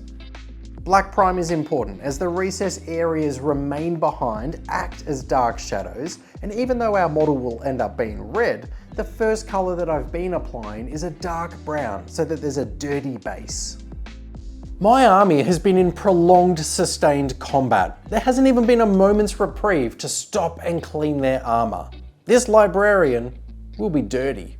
Black prime is important as the recess areas remain behind, act as dark shadows, and even though our model will end up being red, the first colour that I've been applying is a dark brown so that there's a dirty base. My army has been in prolonged, sustained combat. There hasn't even been a moment's reprieve to stop and clean their armour. This librarian will be dirty.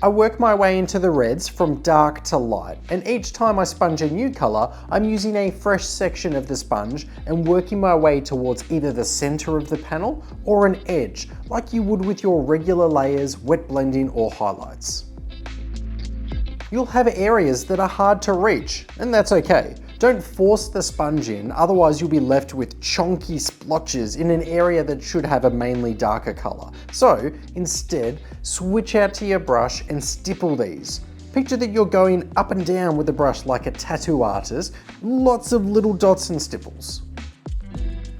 I work my way into the reds from dark to light, and each time I sponge a new colour, I'm using a fresh section of the sponge and working my way towards either the centre of the panel or an edge, like you would with your regular layers, wet blending or highlights. You'll have areas that are hard to reach, and that's okay. Don't force the sponge in, otherwise you'll be left with chonky splotches in an area that should have a mainly darker colour. So instead, switch out to your brush and stipple these. Picture that you're going up and down with the brush like a tattoo artist, lots of little dots and stipples.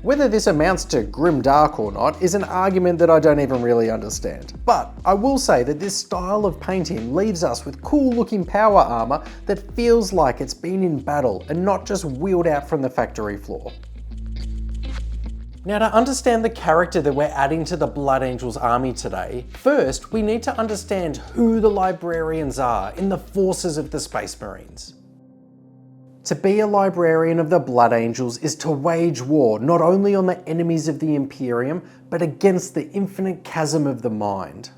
Whether this amounts to grim dark or not is an argument that I don't even really understand. But I will say that this style of painting leaves us with cool looking power armor that feels like it's been in battle and not just wheeled out from the factory floor. Now, to understand the character that we're adding to the Blood Angels army today, first we need to understand who the librarians are in the forces of the Space Marines. To be a librarian of the Blood Angels is to wage war not only on the enemies of the Imperium, but against the infinite chasm of the mind.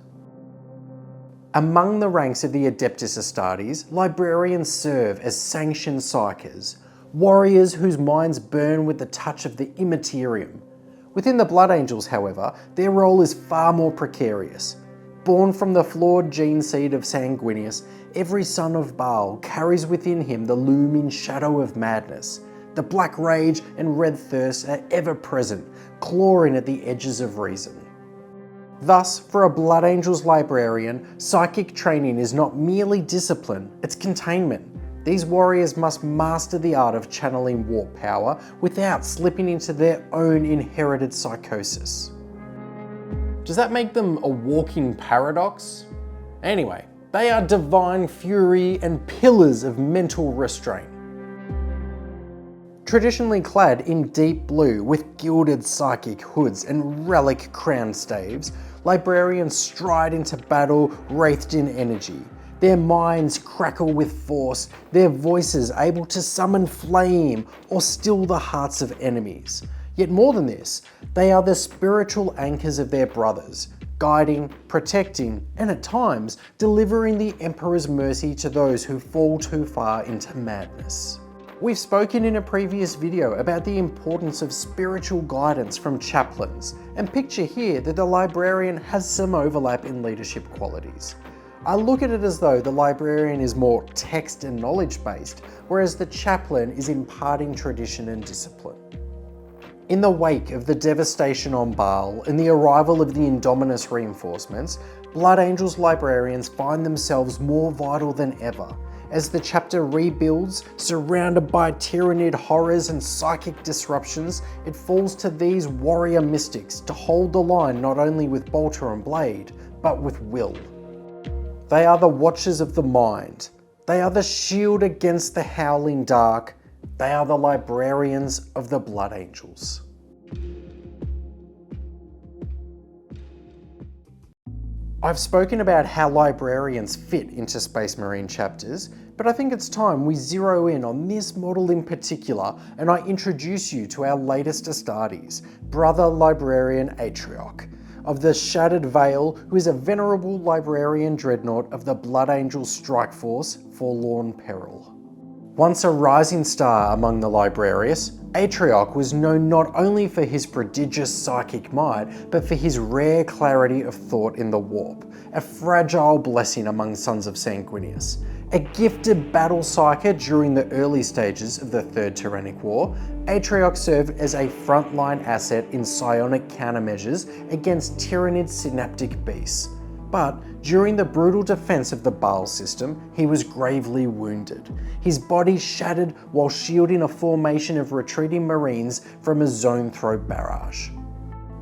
Among the ranks of the Adeptus Astartes, librarians serve as sanctioned psychers, warriors whose minds burn with the touch of the immaterium. Within the Blood Angels, however, their role is far more precarious. Born from the flawed gene seed of Sanguinius, every son of Baal carries within him the looming shadow of madness. The black rage and red thirst are ever present, clawing at the edges of reason. Thus, for a Blood Angels librarian, psychic training is not merely discipline, it's containment. These warriors must master the art of channeling warp power without slipping into their own inherited psychosis. Does that make them a walking paradox? Anyway, they are divine fury and pillars of mental restraint. Traditionally clad in deep blue with gilded psychic hoods and relic crown staves, librarians stride into battle wraithed in energy. Their minds crackle with force, their voices able to summon flame or still the hearts of enemies. Yet more than this, they are the spiritual anchors of their brothers, guiding, protecting, and at times delivering the Emperor's mercy to those who fall too far into madness. We've spoken in a previous video about the importance of spiritual guidance from chaplains, and picture here that the librarian has some overlap in leadership qualities. I look at it as though the librarian is more text and knowledge based, whereas the chaplain is imparting tradition and discipline. In the wake of the devastation on Baal and the arrival of the Indominus reinforcements, Blood Angels librarians find themselves more vital than ever. As the chapter rebuilds, surrounded by Tyranid horrors and psychic disruptions, it falls to these warrior mystics to hold the line not only with bolter and blade, but with will. They are the watchers of the mind. They are the shield against the howling dark. They are the librarians of the Blood Angels. I've spoken about how librarians fit into Space Marine chapters, but I think it's time we zero in on this model in particular and I introduce you to our latest Astartes, Brother Librarian Atrioch, of the Shattered Veil, who is a venerable Librarian Dreadnought of the Blood Angels Strike Force, Forlorn Peril. Once a rising star among the Librarius, Atrioch was known not only for his prodigious psychic might, but for his rare clarity of thought in the warp, a fragile blessing among sons of Sanguinius. A gifted battle psyker during the early stages of the Third Tyrannic War, Atrioch served as a frontline asset in psionic countermeasures against Tyrannid synaptic beasts. But during the brutal defense of the Baal system, he was gravely wounded. His body shattered while shielding a formation of retreating Marines from a zone-throw barrage.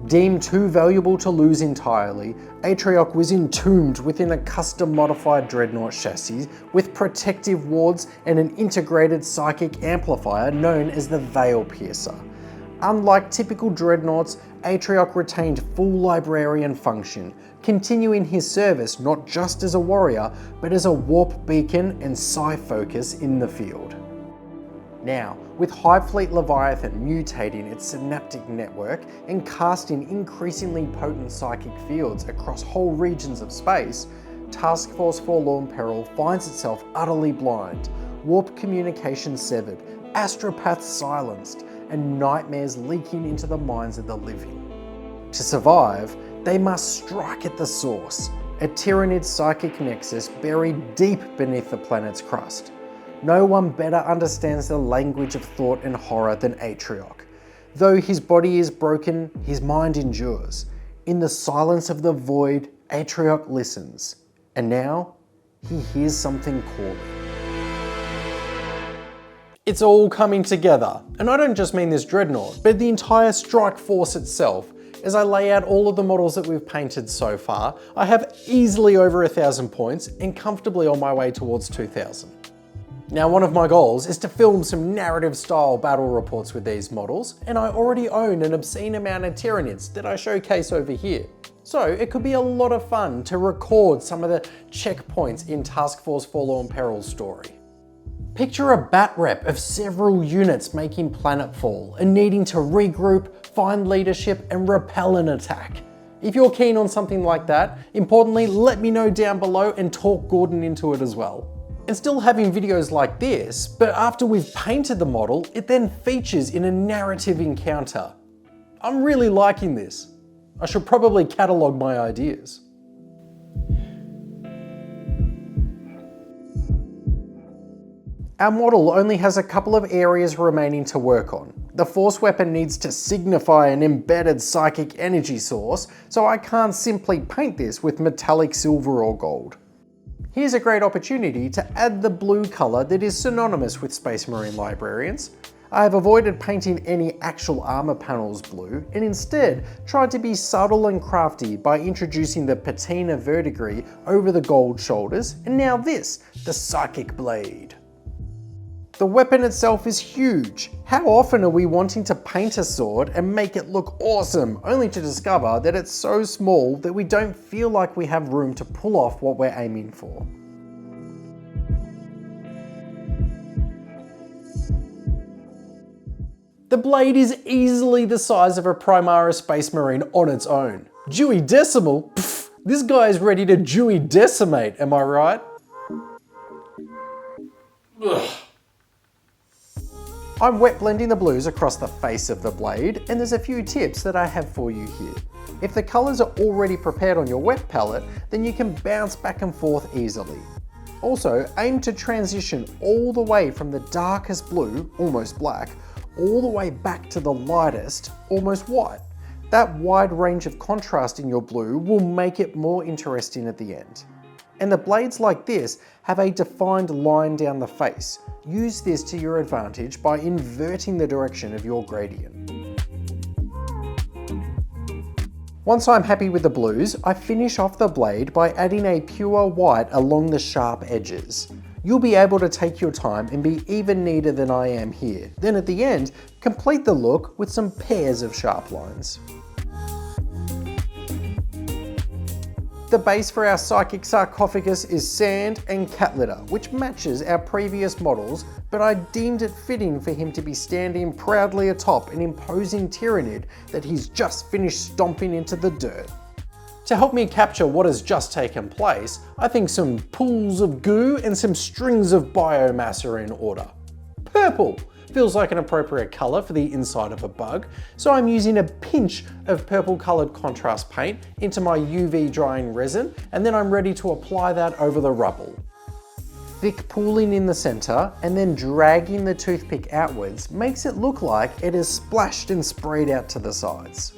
Deemed too valuable to lose entirely, Atrioch was entombed within a custom-modified Dreadnought chassis with protective wards and an integrated psychic amplifier known as the Veil Piercer. Unlike typical Dreadnoughts, Atrioch retained full Librarian function, continuing his service not just as a warrior, but as a warp beacon and psi focus in the field. Now, with Hive Fleet Leviathan mutating its synaptic network and casting increasingly potent psychic fields across whole regions of space, Task Force Forlorn Peril finds itself utterly blind, warp communication severed, astropaths silenced, and nightmares leaking into the minds of the living. To survive, they must strike at the source, a Tyrannid psychic nexus buried deep beneath the planet's crust. No one better understands the language of thought and horror than Atrioch. Though his body is broken, his mind endures. In the silence of the void, Atrioch listens. And now, he hears something calling. It's all coming together, and I don't just mean this Dreadnought, but the entire strike force itself. As I lay out all of the models that we've painted so far, I have easily over 1,000 points and comfortably on my way towards 2,000. Now, one of my goals is to film some narrative style battle reports with these models, and I already own an obscene amount of Tyrannids that I showcase over here. So it could be a lot of fun to record some of the checkpoints in Task Force Forlorn Peril's story. Picture a bat rep of several units making planetfall and needing to regroup, find leadership, and repel an attack. If you're keen on something like that, importantly, let me know down below and talk Gordon into it as well. And still having videos like this, but after we've painted the model, it then features in a narrative encounter. I'm really liking this. I should probably catalogue my ideas. Our model only has a couple of areas remaining to work on. The force weapon needs to signify an embedded psychic energy source, so I can't simply paint this with metallic silver or gold. Here's a great opportunity to add the blue colour that is synonymous with Space Marine Librarians. I have avoided painting any actual armour panels blue and instead tried to be subtle and crafty by introducing the patina verdigris over the gold shoulders, and now this, the Psychic Blade. The weapon itself is huge. How often are we wanting to paint a sword and make it look awesome, only to discover that it's so small that we don't feel like we have room to pull off what we're aiming for? The blade is easily the size of a Primaris Space Marine on its own. Dewey Decimal? Pfft, this guy is ready to Dewey Decimate, am I right? Ugh. I'm wet blending the blues across the face of the blade, and there's a few tips that I have for you here. If the colours are already prepared on your wet palette, then you can bounce back and forth easily. Also, aim to transition all the way from the darkest blue, almost black, all the way back to the lightest, almost white. That wide range of contrast in your blue will make it more interesting at the end. And the blades like this have a defined line down the face. Use this to your advantage by inverting the direction of your gradient. Once I'm happy with the blues, I finish off the blade by adding a pure white along the sharp edges. You'll be able to take your time and be even neater than I am here. Then at the end, complete the look with some pairs of sharp lines. The base for our psychic sarcophagus is sand and cat litter, which matches our previous models, but I deemed it fitting for him to be standing proudly atop an imposing Tyranid that he's just finished stomping into the dirt. To help me capture what has just taken place, I think some pools of goo and some strings of biomass are in order. Purple feels like an appropriate colour for the inside of a bug, so I'm using a pinch of purple coloured contrast paint into my UV drying resin, and then I'm ready to apply that over the rubble. Thick pooling in the centre and then dragging the toothpick outwards makes it look like it is splashed and sprayed out to the sides.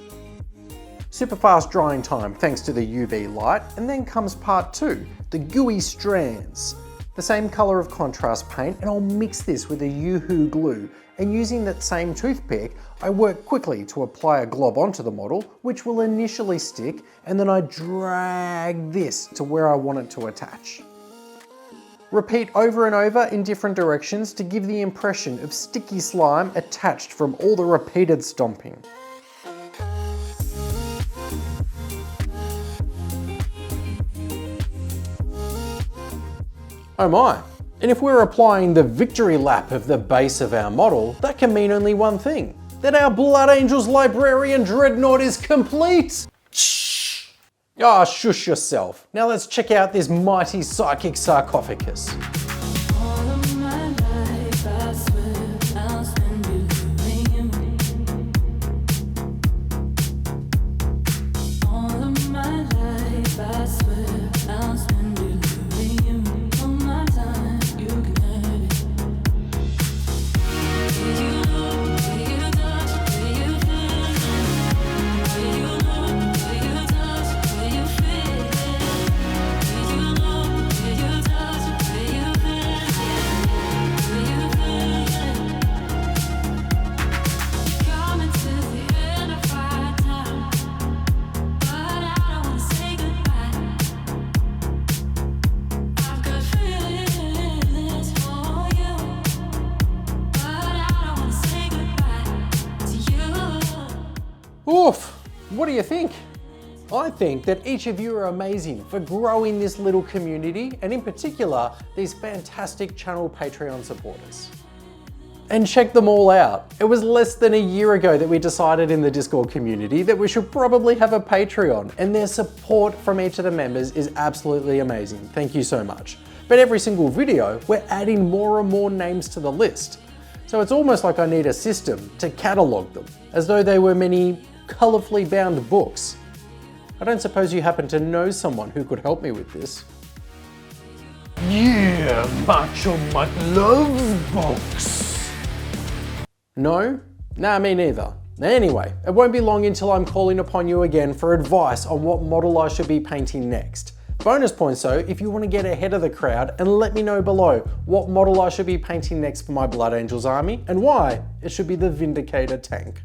Super fast drying time thanks to the UV light, and then comes part 2, the gooey strands. The same colour of contrast paint, and I'll mix this with a Yoo-hoo glue, and using that same toothpick, I work quickly to apply a glob onto the model, which will initially stick, and then I drag this to where I want it to attach. Repeat over and over in different directions to give the impression of sticky slime attached from all the repeated stomping. Oh my, and if we're applying the victory lap of the base of our model, that can mean only one thing, that our Blood Angels Librarian Dreadnought is complete! Shh! Ah, shush yourself. Now let's check out this mighty psychic sarcophagus. Oof, what do you think? I think that each of you are amazing for growing this little community, and in particular, these fantastic channel Patreon supporters. And check them all out. It was less than a year ago that we decided in the Discord community that we should probably have a Patreon, and their support from each of the members is absolutely amazing. Thank you so much. But every single video, we're adding more and more names to the list. So it's almost like I need a system to catalogue them, as though they were many colourfully bound books. I don't suppose you happen to know someone who could help me with this? Yeah, Macho Mike loves books. No? Nah, me neither. Anyway, it won't be long until I'm calling upon you again for advice on what model I should be painting next. Bonus points though, if you want to get ahead of the crowd and let me know below what model I should be painting next for my Blood Angels army and why it should be the Vindicator tank.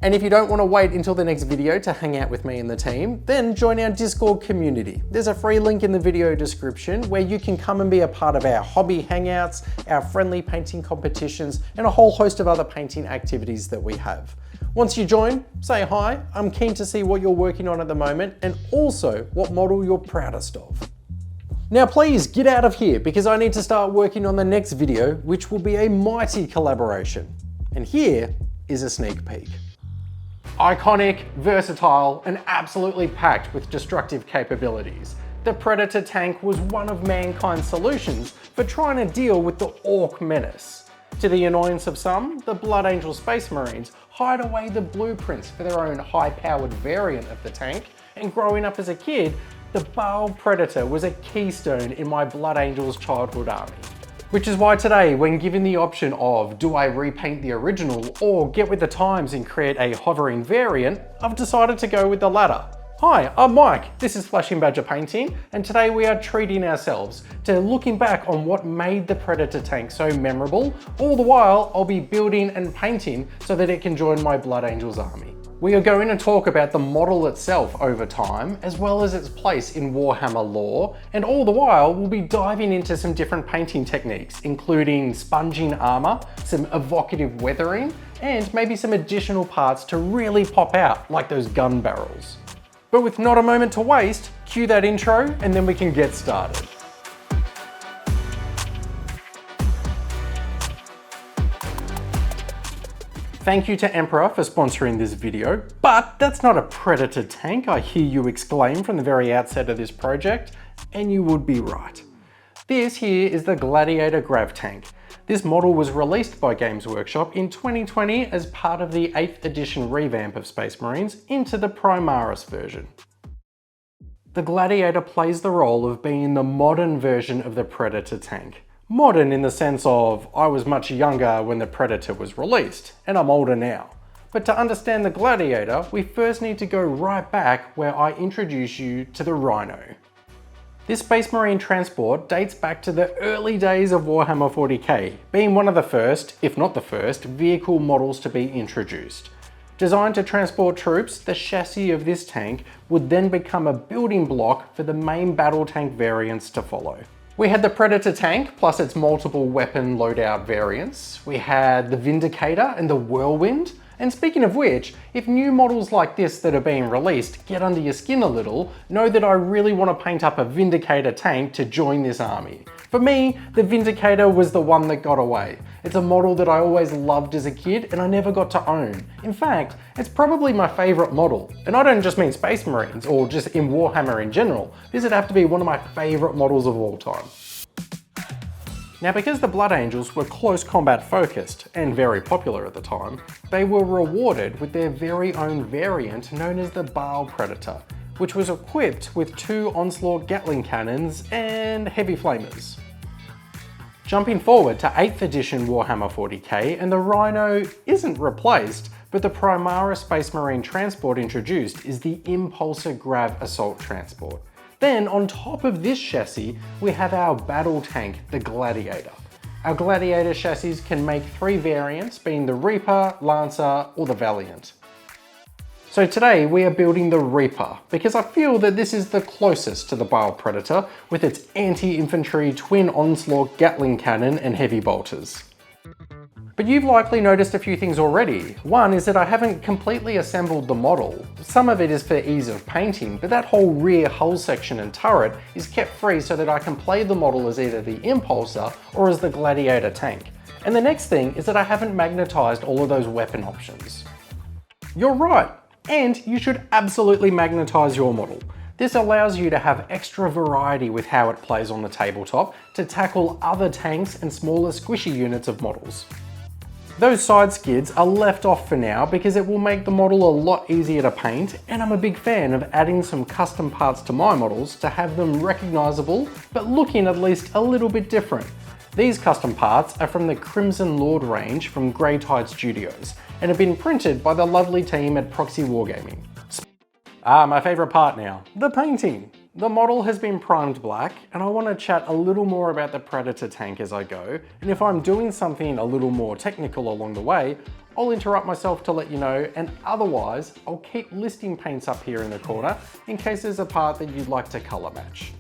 And if you don't want to wait until the next video to hang out with me and the team, then join our Discord community. There's a free link in the video description where you can come and be a part of our hobby hangouts, our friendly painting competitions, and a whole host of other painting activities that we have. Once you join, say hi. I'm keen to see what you're working on at the moment and also what model you're proudest of. Now please get out of here because I need to start working on the next video, which will be a mighty collaboration. And here is a sneak peek. Iconic, versatile, and absolutely packed with destructive capabilities, the Predator tank was one of mankind's solutions for trying to deal with the Orc menace. To the annoyance of some, the Blood Angel Space Marines hide away the blueprints for their own high-powered variant of the tank, and growing up as a kid, the Baal Predator was a keystone in my Blood Angels childhood army. Which is why today, when given the option of do I repaint the original or get with the times and create a hovering variant, I've decided to go with the latter. Hi, I'm Mike, this is Flashing Badger Painting, and today we are treating ourselves to looking back on what made the Predator tank so memorable. All the while, I'll be building and painting so that it can join my Blood Angels army. We are going to talk about the model itself over time, as well as its place in Warhammer lore, and all the while we'll be diving into some different painting techniques, including sponging armor, some evocative weathering, and maybe some additional parts to really pop out, like those gun barrels. But with not a moment to waste, Cue that intro and then we can get started. Thank you to Emperor for sponsoring this video, but that's not a Predator tank, I hear you exclaim from the very outset of this project, and you would be right. This here is the Gladiator grav tank. This model was released by Games Workshop in 2020 as part of the 8th edition revamp of Space Marines into the Primaris version. The Gladiator plays the role of being the modern version of the Predator tank. Modern in the sense of, I was much younger when the Predator was released, and I'm older now. But to understand the Gladiator, we first need to go right back where I introduce you to the Rhino. This Space Marine transport dates back to the early days of Warhammer 40K, being one of the first, if not the first, vehicle models to be introduced. Designed to transport troops, the chassis of this tank would then become a building block for the main battle tank variants to follow. We had the Predator tank, plus its multiple weapon loadout variants. We had the Vindicator and the Whirlwind. And speaking of which, if new models like this that are being released get under your skin a little, know that I really want to paint up a Vindicator tank to join this army. For me, the Vindicator was the one that got away. It's a model that I always loved as a kid and I never got to own. In fact, it's probably my favourite model. And I don't just mean Space Marines or just in Warhammer in general. This would have to be one of my favourite models of all time. Now, because the Blood Angels were close combat focused and very popular at the time, they were rewarded with their very own variant known as the Baal Predator, which was equipped with 2 Onslaught Gatling cannons and heavy flamers. Jumping forward to 8th edition Warhammer 40K, and the Rhino isn't replaced, but the Primaris Space Marine transport introduced is the Impulsor Grav Assault Transport. Then on top of this chassis, we have our battle tank, the Gladiator. Our Gladiator chassis can make 3 variants, being the Reaper, Lancer, or the Valiant. So today we are building the Reaper, because I feel that this is the closest to the Baal Predator, with its anti-infantry twin Onslaught Gatling cannon and heavy bolters. But you've likely noticed a few things already. One is that I haven't completely assembled the model. Some of it is for ease of painting, but that whole rear hull section and turret is kept free so that I can play the model as either the Impulsor or as the Gladiator tank. And the next thing is that I haven't magnetized all of those weapon options. You're right, and you should absolutely magnetize your model. This allows you to have extra variety with how it plays on the tabletop to tackle other tanks and smaller squishy units of models. Those side skids are left off for now because it will make the model a lot easier to paint, and I'm a big fan of adding some custom parts to my models to have them recognisable, but looking at least a little bit different. These custom parts are from the Crimson Lord range from Greytide Studios, and have been printed by the lovely team at Proxy Wargaming. My favourite part now, the painting. The model has been primed black, and I want to chat a little more about the Predator tank as I go, and if I'm doing something a little more technical along the way, I'll interrupt myself to let you know, and otherwise I'll keep listing paints up here in the corner in case there's a part that you'd like to colour match.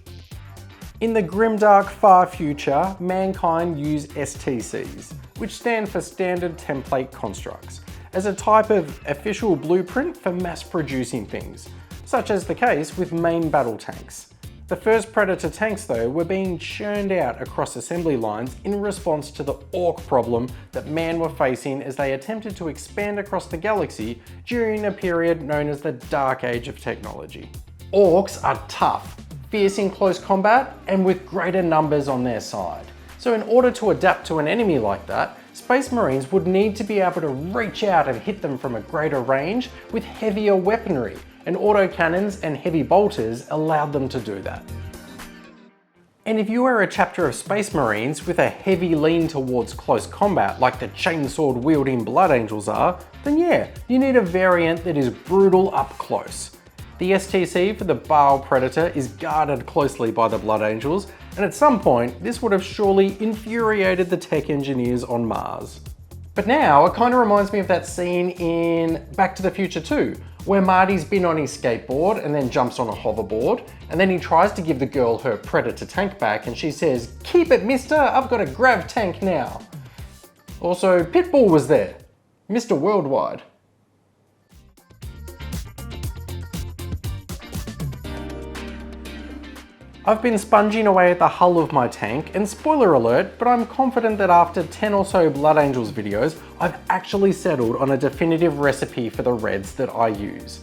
In the grimdark far future, mankind use STCs, which stand for Standard Template Constructs, as a type of official blueprint for mass producing things, such as the case with main battle tanks. The first Predator tanks though were being churned out across assembly lines in response to the orc problem that man were facing as they attempted to expand across the galaxy during a period known as the Dark Age of Technology. Orcs are tough, fierce in close combat, and with greater numbers on their side. So in order to adapt to an enemy like that, Space Marines would need to be able to reach out and hit them from a greater range with heavier weaponry, and autocannons and heavy bolters allowed them to do that. And if you are a chapter of Space Marines with a heavy lean towards close combat like the chainsword wielding Blood Angels are, then yeah, you need a variant that is brutal up close. The STC for the Baal Predator is guarded closely by the Blood Angels, and at some point this would have surely infuriated the tech engineers on Mars. But now it kind of reminds me of that scene in Back to the Future 2, where Marty's been on his skateboard and then jumps on a hoverboard, and then he tries to give the girl her Predator tank back and she says, "Keep it, mister, I've got a grav tank now." Also, Pitbull was there, Mr. Worldwide. I've been sponging away at the hull of my tank, and spoiler alert, but I'm confident that after 10 or so Blood Angels videos, I've actually settled on a definitive recipe for the reds that I use.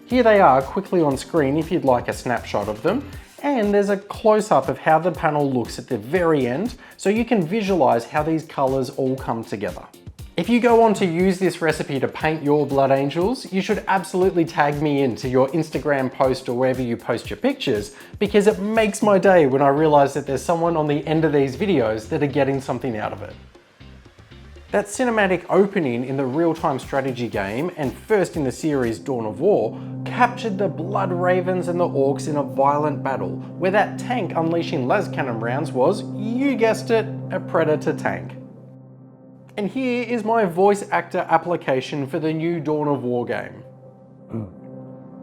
Here they are quickly on screen if you'd like a snapshot of them, and there's a close-up of how the panel looks at the very end, so you can visualize how these colors all come together. If you go on to use this recipe to paint your Blood Angels, you should absolutely tag me into your Instagram post or wherever you post your pictures, because it makes my day when I realize that there's someone on the end of these videos that are getting something out of it. That cinematic opening in the real-time strategy game, and first in the series Dawn of War, captured the Blood Ravens and the Orcs in a violent battle, where that tank unleashing las cannon rounds was, you guessed it, a Predator tank. And here is my voice actor application for the new Dawn of War game.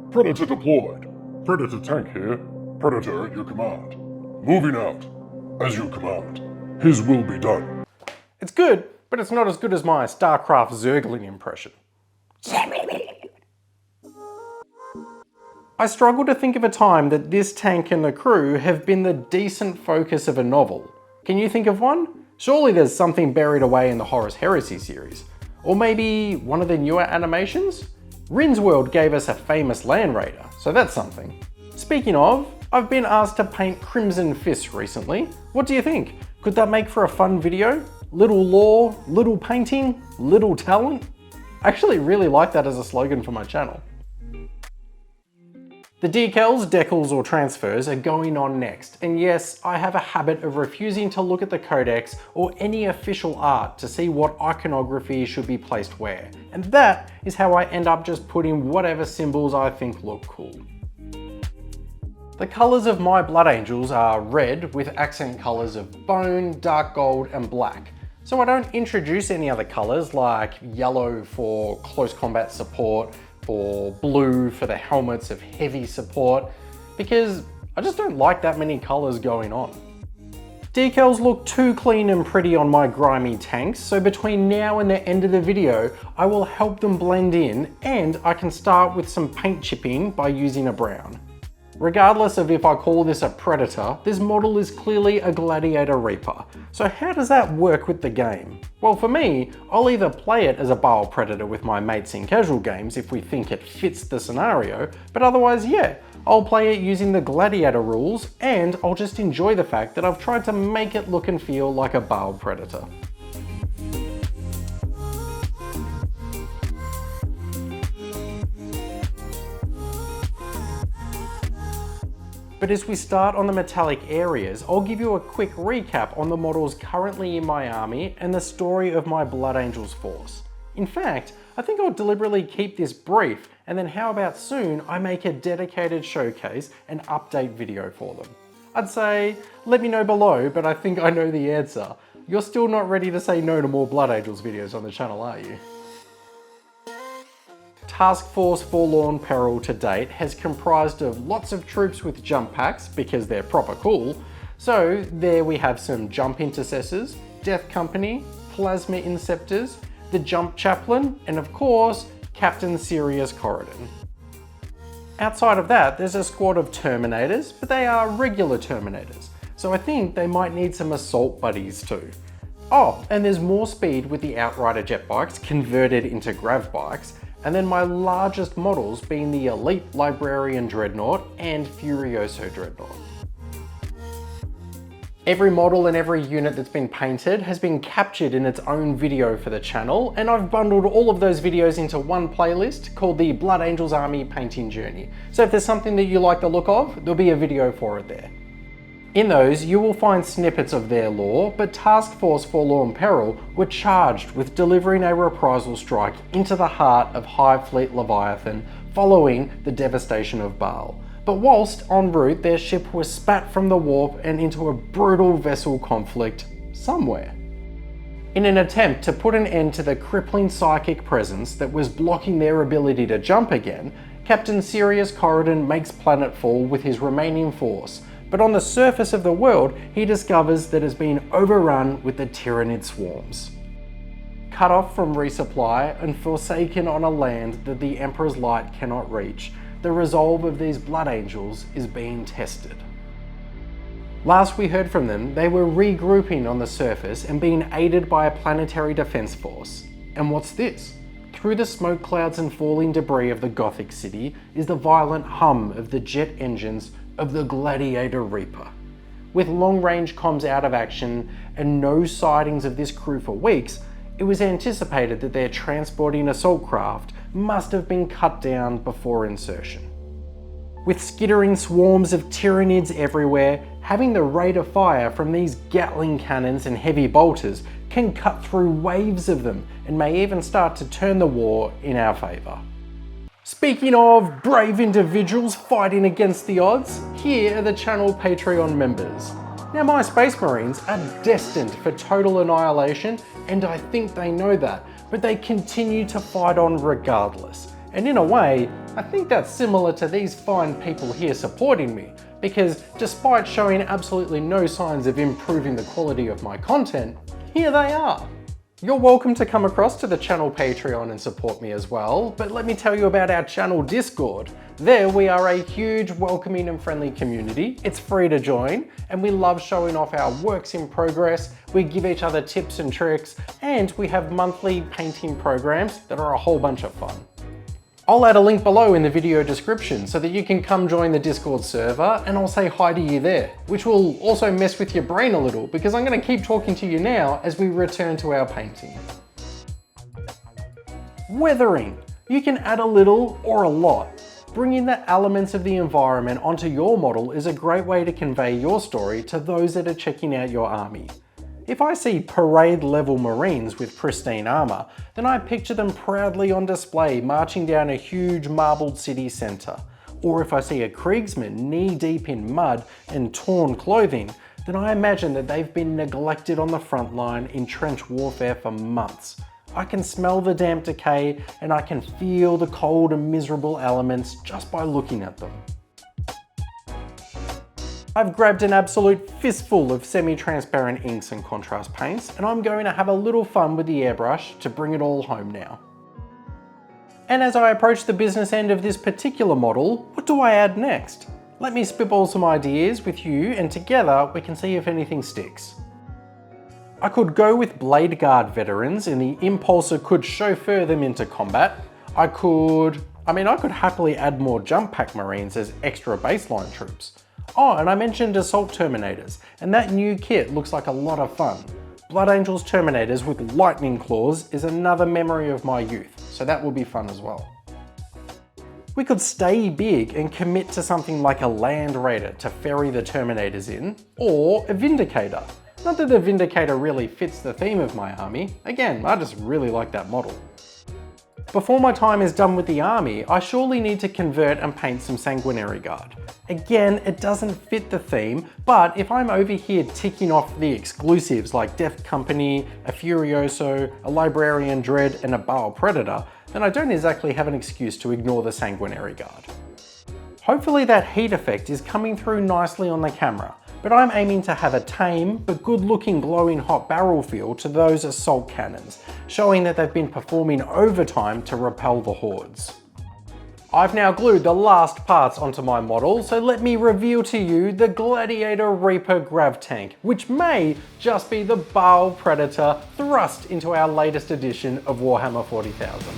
Predator deployed. Predator tank here. Predator at your command. Moving out. As you command. His will be done. It's good, but it's not as good as my StarCraft Zergling impression. I struggle to think of a time that this tank and the crew have been the decent focus of a novel. Can you think of one? Surely there's something buried away in the Horus Heresy series. Or maybe one of the newer animations? Rin's World gave us a famous Land Raider, so that's something. Speaking of, I've been asked to paint Crimson Fists recently. What do you think? Could that make for a fun video? Little lore, little painting, little talent? I actually really like that as a slogan for my channel. The decals, decals or transfers are going on next, and yes, I have a habit of refusing to look at the codex or any official art to see what iconography should be placed where, and that is how I end up just putting whatever symbols I think look cool. The colours of my Blood Angels are red with accent colours of bone, dark gold and black, so I don't introduce any other colours like yellow for close combat support, or blue for the helmets of heavy support, because I just don't like that many colours going on. Decals look too clean and pretty on my grimy tanks, so between now and the end of the video, I will help them blend in, and I can start with some paint chipping by using a brown. Regardless of if I call this a Predator, this model is clearly a Gladiator Reaper. So how does that work with the game? Well, for me, I'll either play it as a Baal Predator with my mates in casual games if we think it fits the scenario, but otherwise, yeah, I'll play it using the Gladiator rules, and I'll just enjoy the fact that I've tried to make it look and feel like a Baal Predator. But as we start on the metallic areas, I'll give you a quick recap on the models currently in my army and the story of my Blood Angels force. In fact, I think I'll deliberately keep this brief, and then how about soon I make a dedicated showcase and update video for them. I'd say, let me know below, but I think I know the answer. You're still not ready to say no to more Blood Angels videos on the channel, are you? Task Force Forlorn Peril to date has comprised of lots of troops with jump packs because they're proper cool. So there we have some Jump Intercessors, Death Company, Plasma Inceptors, the Jump Chaplain, and of course, Captain Sirius Corridin. Outside of that, there's a squad of Terminators, but they are regular Terminators, so I think they might need some assault buddies too. Oh, and there's more speed with the Outrider jet bikes converted into grav bikes, and then my largest models being the Elite Librarian Dreadnought and Furioso Dreadnought. Every model and every unit that's been painted has been captured in its own video for the channel, and I've bundled all of those videos into one playlist called the Blood Angels Army Painting Journey. So if there's something that you like the look of, there'll be a video for it there. In those, you will find snippets of their lore, but Task Force Forlorn Peril were charged with delivering a reprisal strike into the heart of Hive Fleet Leviathan following the devastation of Baal. But whilst en route, their ship was spat from the warp and into a brutal vessel conflict somewhere. In an attempt to put an end to the crippling psychic presence that was blocking their ability to jump again, Captain Sirius Corridin makes planetfall with his remaining force, but on the surface of the world, he discovers that it's been overrun with the Tyranid swarms. Cut off from resupply and forsaken on a land that the Emperor's light cannot reach, the resolve of these Blood Angels is being tested. Last we heard from them, they were regrouping on the surface and being aided by a planetary defense force. And what's this? Through the smoke clouds and falling debris of the Gothic city is the violent hum of the jet engines of the Gladiator Reaper. With long-range comms out of action and no sightings of this crew for weeks, it was anticipated that their transporting assault craft must have been cut down before insertion. With skittering swarms of Tyranids everywhere, having the rate of fire from these Gatling cannons and heavy bolters can cut through waves of them and may even start to turn the war in our favour. Speaking of brave individuals fighting against the odds, here are the channel Patreon members. Now my Space Marines are destined for total annihilation, and I think they know that, but they continue to fight on regardless. And in a way, I think that's similar to these fine people here supporting me, because despite showing absolutely no signs of improving the quality of my content, here they are. You're welcome to come across to the channel Patreon and support me as well, but let me tell you about our channel Discord. There we are a huge, welcoming and friendly community. It's free to join, and we love showing off our works in progress. We give each other tips and tricks, and we have monthly painting programs that are a whole bunch of fun. I'll add a link below in the video description so that you can come join the Discord server, and I'll say hi to you there, which will also mess with your brain a little because I'm going to keep talking to you now as we return to our painting. Weathering. You can add a little or a lot. Bringing the elements of the environment onto your model is a great way to convey your story to those that are checking out your army. If I see parade-level Marines with pristine armour, then I picture them proudly on display marching down a huge marbled city centre. Or if I see a Kriegsman knee-deep in mud and torn clothing, then I imagine that they've been neglected on the front line in trench warfare for months. I can smell the damp decay and I can feel the cold and miserable elements just by looking at them. I've grabbed an absolute fistful of semi-transparent inks and contrast paints, and I'm going to have a little fun with the airbrush to bring it all home now. And as I approach the business end of this particular model, what do I add next? Let me spitball some ideas with you, and together we can see if anything sticks. I could go with Bladeguard veterans, and the Impulsor could chauffeur them into combat. I could happily add more jump pack Marines as extra baseline troops. Oh, and I mentioned Assault Terminators, and that new kit looks like a lot of fun. Blood Angels Terminators with lightning claws is another memory of my youth, so that will be fun as well. We could stay big and commit to something like a Land Raider to ferry the Terminators in, or a Vindicator. Not that the Vindicator really fits the theme of my army, again, I just really like that model. Before my time is done with the army, I surely need to convert and paint some Sanguinary Guard. Again, it doesn't fit the theme, but if I'm over here ticking off the exclusives like Death Company, a Furioso, a Librarian Dread, and a Baal Predator, then I don't exactly have an excuse to ignore the Sanguinary Guard. Hopefully that heat effect is coming through nicely on the camera, but I'm aiming to have a tame but good looking glowing hot barrel feel to those assault cannons, showing that they've been performing overtime to repel the hordes. I've now glued the last parts onto my model, so let me reveal to you the Gladiator Reaper grav tank, which may just be the Baal Predator thrust into our latest edition of Warhammer 40,000.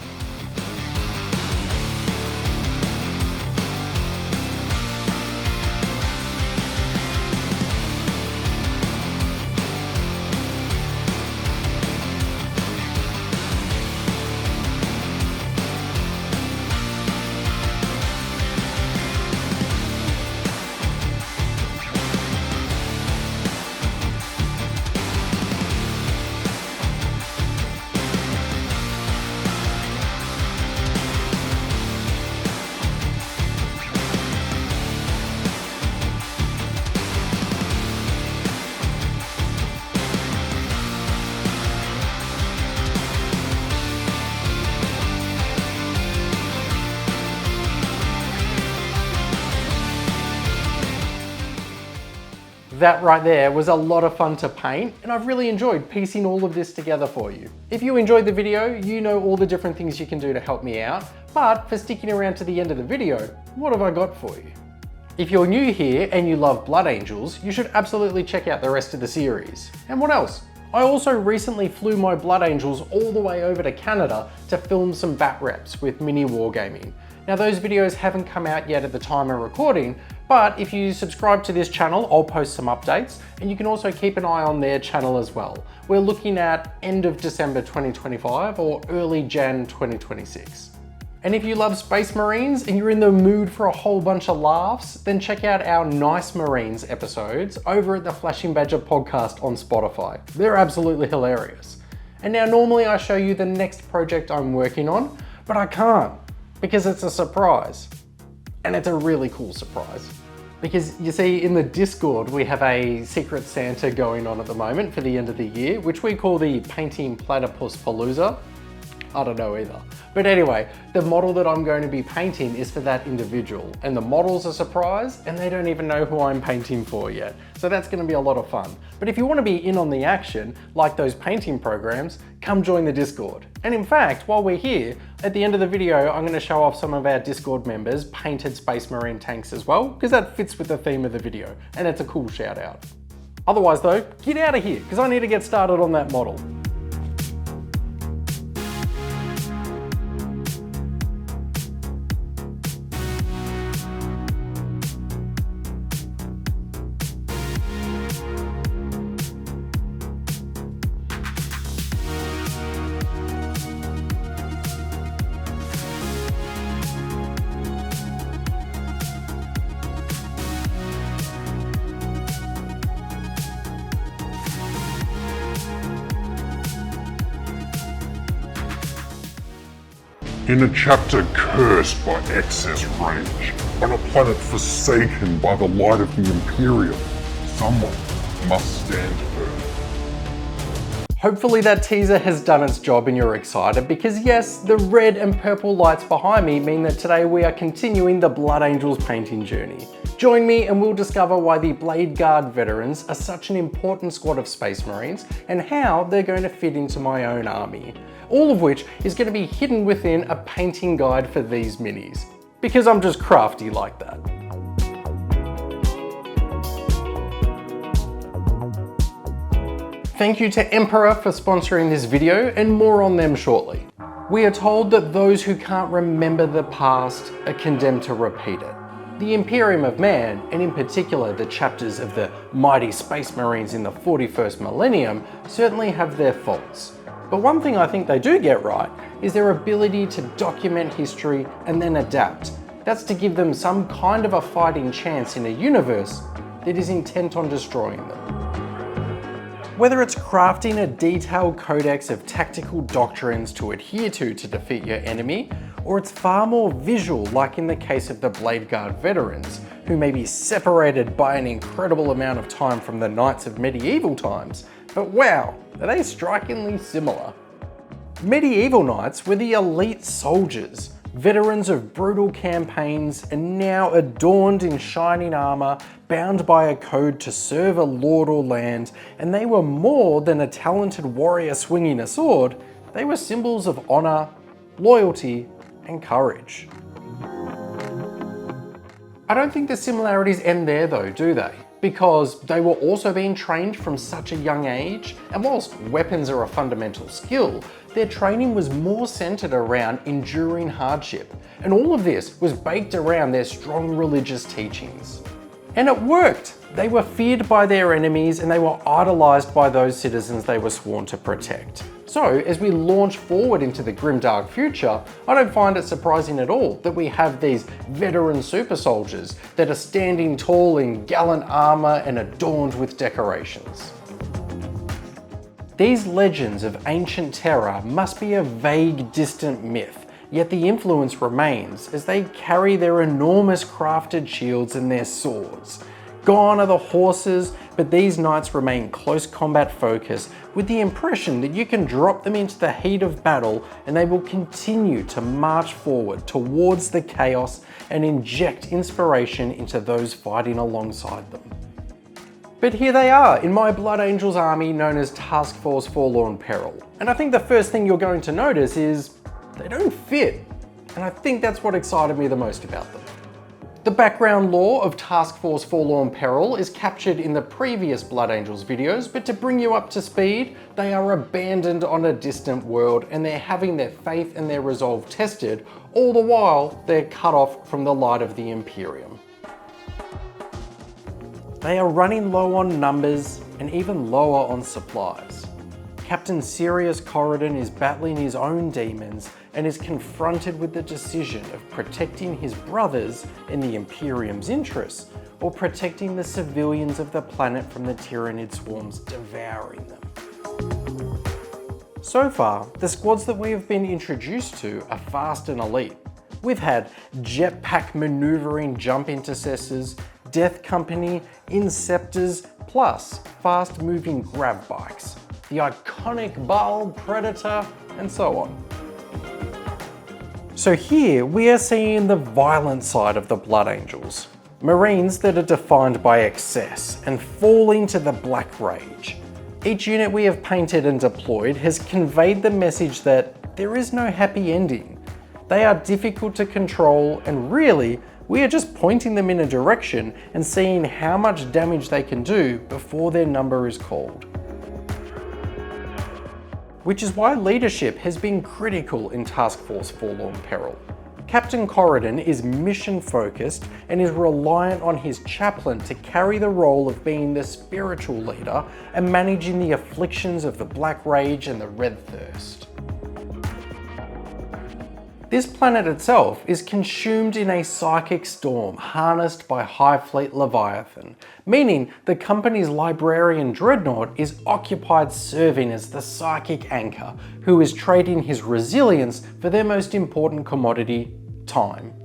That right there was a lot of fun to paint, and I've really enjoyed piecing all of this together for you. If you enjoyed the video, you know all the different things you can do to help me out, but for sticking around to the end of the video, what have I got for you? If you're new here and you love Blood Angels, you should absolutely check out the rest of the series. And what else? I also recently flew my Blood Angels all the way over to Canada to film some bat reps with mini wargaming. Now those videos haven't come out yet at the time of recording, but if you subscribe to this channel, I'll post some updates, and you can also keep an eye on their channel as well. We're looking at end of December 2025 or early Jan 2026. And if you love Space Marines and you're in the mood for a whole bunch of laughs, then check out our Nice Marines episodes over at the Flashing Badger podcast on Spotify. They're absolutely hilarious. And now normally I show you the next project I'm working on, but I can't because it's a surprise. And it's a really cool surprise. Because you see, in the Discord, we have a Secret Santa going on at the moment for the end of the year, which we call the Painting Platypus Palooza. I don't know either. But anyway, the model that I'm going to be painting is for that individual, and the model's a surprise, and they don't even know who I'm painting for yet. So that's going to be a lot of fun. But if you want to be in on the action, like those painting programs, come join the Discord. And in fact, while we're here, at the end of the video, I'm going to show off some of our Discord members' painted Space Marine tanks as well, because that fits with the theme of the video, and it's a cool shout out. Otherwise though, get out of here, because I need to get started on that model. In a chapter cursed by excess rage, on a planet forsaken by the light of the Imperium, someone must stand firm. Hopefully that teaser has done its job and you're excited, because yes, the red and purple lights behind me mean that today we are continuing the Blood Angels painting journey. Join me and we'll discover why the Bladeguard veterans are such an important squad of Space Marines and how they're going to fit into my own army. All of which is going to be hidden within a painting guide for these minis, because I'm just crafty like that. Thank you to Emperor for sponsoring this video, and more on them shortly. We are told that those who can't remember the past are condemned to repeat it. The Imperium of Man, and in particular the chapters of the mighty Space Marines in the 41st millennium, certainly have their faults. But one thing I think they do get right is their ability to document history and then adapt. That's to give them some kind of a fighting chance in a universe that is intent on destroying them. Whether it's crafting a detailed codex of tactical doctrines to adhere to defeat your enemy, or it's far more visual, like in the case of the Bladeguard veterans, who may be separated by an incredible amount of time from the knights of medieval times, but wow, are they strikingly similar. Medieval knights were the elite soldiers, veterans of brutal campaigns, and now adorned in shining armor, bound by a code to serve a lord or land, and they were more than a talented warrior swinging a sword. They were symbols of honor, loyalty, and courage. I don't think the similarities end there though, do they? Because they were also being trained from such a young age, and whilst weapons are a fundamental skill, their training was more centered around enduring hardship, and all of this was baked around their strong religious teachings. And it worked! They were feared by their enemies, and they were idolized by those citizens they were sworn to protect. So, as we launch forward into the grimdark future, I don't find it surprising at all that we have these veteran super soldiers that are standing tall in gallant armor and adorned with decorations. These legends of ancient terror must be a vague, distant myth, yet the influence remains as they carry their enormous crafted shields and their swords. Gone are the horses, but these knights remain close combat focused, with the impression that you can drop them into the heat of battle and they will continue to march forward towards the chaos and inject inspiration into those fighting alongside them. But here they are in my Blood Angels army known as Task Force Forlorn Peril. And I think the first thing you're going to notice is they don't fit. And I think that's what excited me the most about them. The background lore of Task Force Forlorn Peril is captured in the previous Blood Angels videos, but to bring you up to speed, they are abandoned on a distant world and they're having their faith and their resolve tested, all the while they're cut off from the light of the Imperium. They are running low on numbers and even lower on supplies. Captain Sirius Corridin is battling his own demons and is confronted with the decision of protecting his brothers in the Imperium's interests or protecting the civilians of the planet from the Tyranid swarms devouring them. So far, the squads that we have been introduced to are fast and elite. We've had jetpack maneuvering jump intercessors, Death Company, Inceptors, plus fast-moving grav bikes, the iconic Baal Predator, and so on. So here we are seeing the violent side of the Blood Angels. Marines that are defined by excess and fall into the black rage. Each unit we have painted and deployed has conveyed the message that there is no happy ending. They are difficult to control and really, we are just pointing them in a direction and seeing how much damage they can do before their number is called. Which is why leadership has been critical in Task Force Forlorn Peril. Captain Corridin is mission focused and is reliant on his chaplain to carry the role of being the spiritual leader and managing the afflictions of the Black Rage and the Red Thirst. This planet itself is consumed in a psychic storm harnessed by Hive Fleet Leviathan, meaning the company's Librarian Dreadnought is occupied serving as the psychic anchor, who is trading his resilience for their most important commodity, time.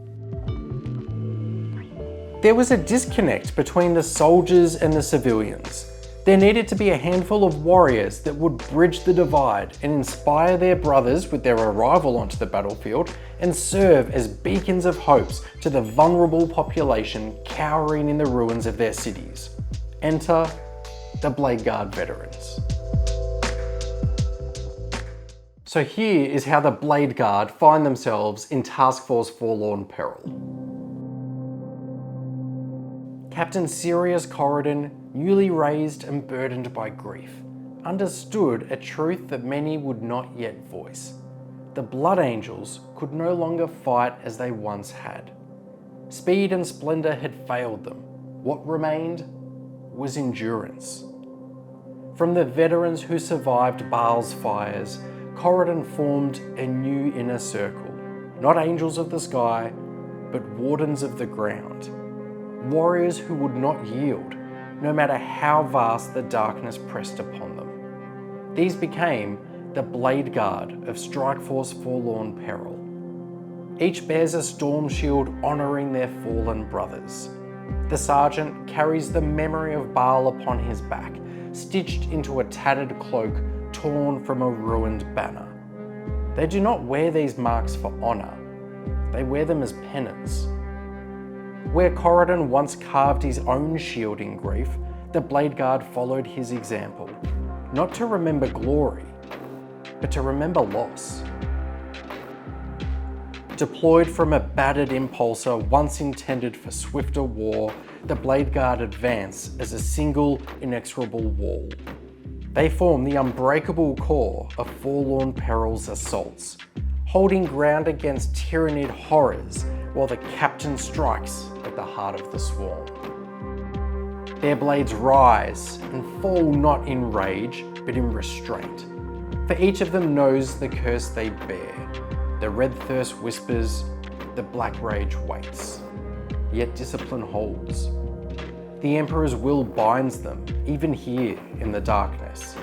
There was a disconnect between the soldiers and the civilians. There needed to be a handful of warriors that would bridge the divide and inspire their brothers with their arrival onto the battlefield and serve as beacons of hopes to the vulnerable population cowering in the ruins of their cities. Enter the Bladeguard veterans. So here is how the Bladeguard find themselves in Task Force Forlorn Peril. Captain Sirius Corridin, newly raised and burdened by grief, understood a truth that many would not yet voice. The Blood Angels could no longer fight as they once had. Speed and splendor had failed them. What remained was endurance. From the veterans who survived Baal's fires, Corridin formed a new inner circle. Not angels of the sky, but wardens of the ground. Warriors who would not yield, no matter how vast the darkness pressed upon them. These became the Bladeguard of Strikeforce Forlorn Peril. Each bears a storm shield honouring their fallen brothers. The sergeant carries the memory of Baal upon his back, stitched into a tattered cloak torn from a ruined banner. They do not wear these marks for honour, they wear them as penance. Where Corridin once carved his own shield in grief, the Bladeguard followed his example, not to remember glory, but to remember loss. Deployed from a battered impulsor once intended for swifter war, the Bladeguard advance as a single, inexorable wall. They form the unbreakable core of Forlorn Peril's assaults, holding ground against Tyranid horrors while the captain strikes at the heart of the swarm. Their blades rise and fall not in rage, but in restraint. For each of them knows the curse they bear. The red thirst whispers, the black rage waits. Yet discipline holds. The Emperor's will binds them, even here in the darkness.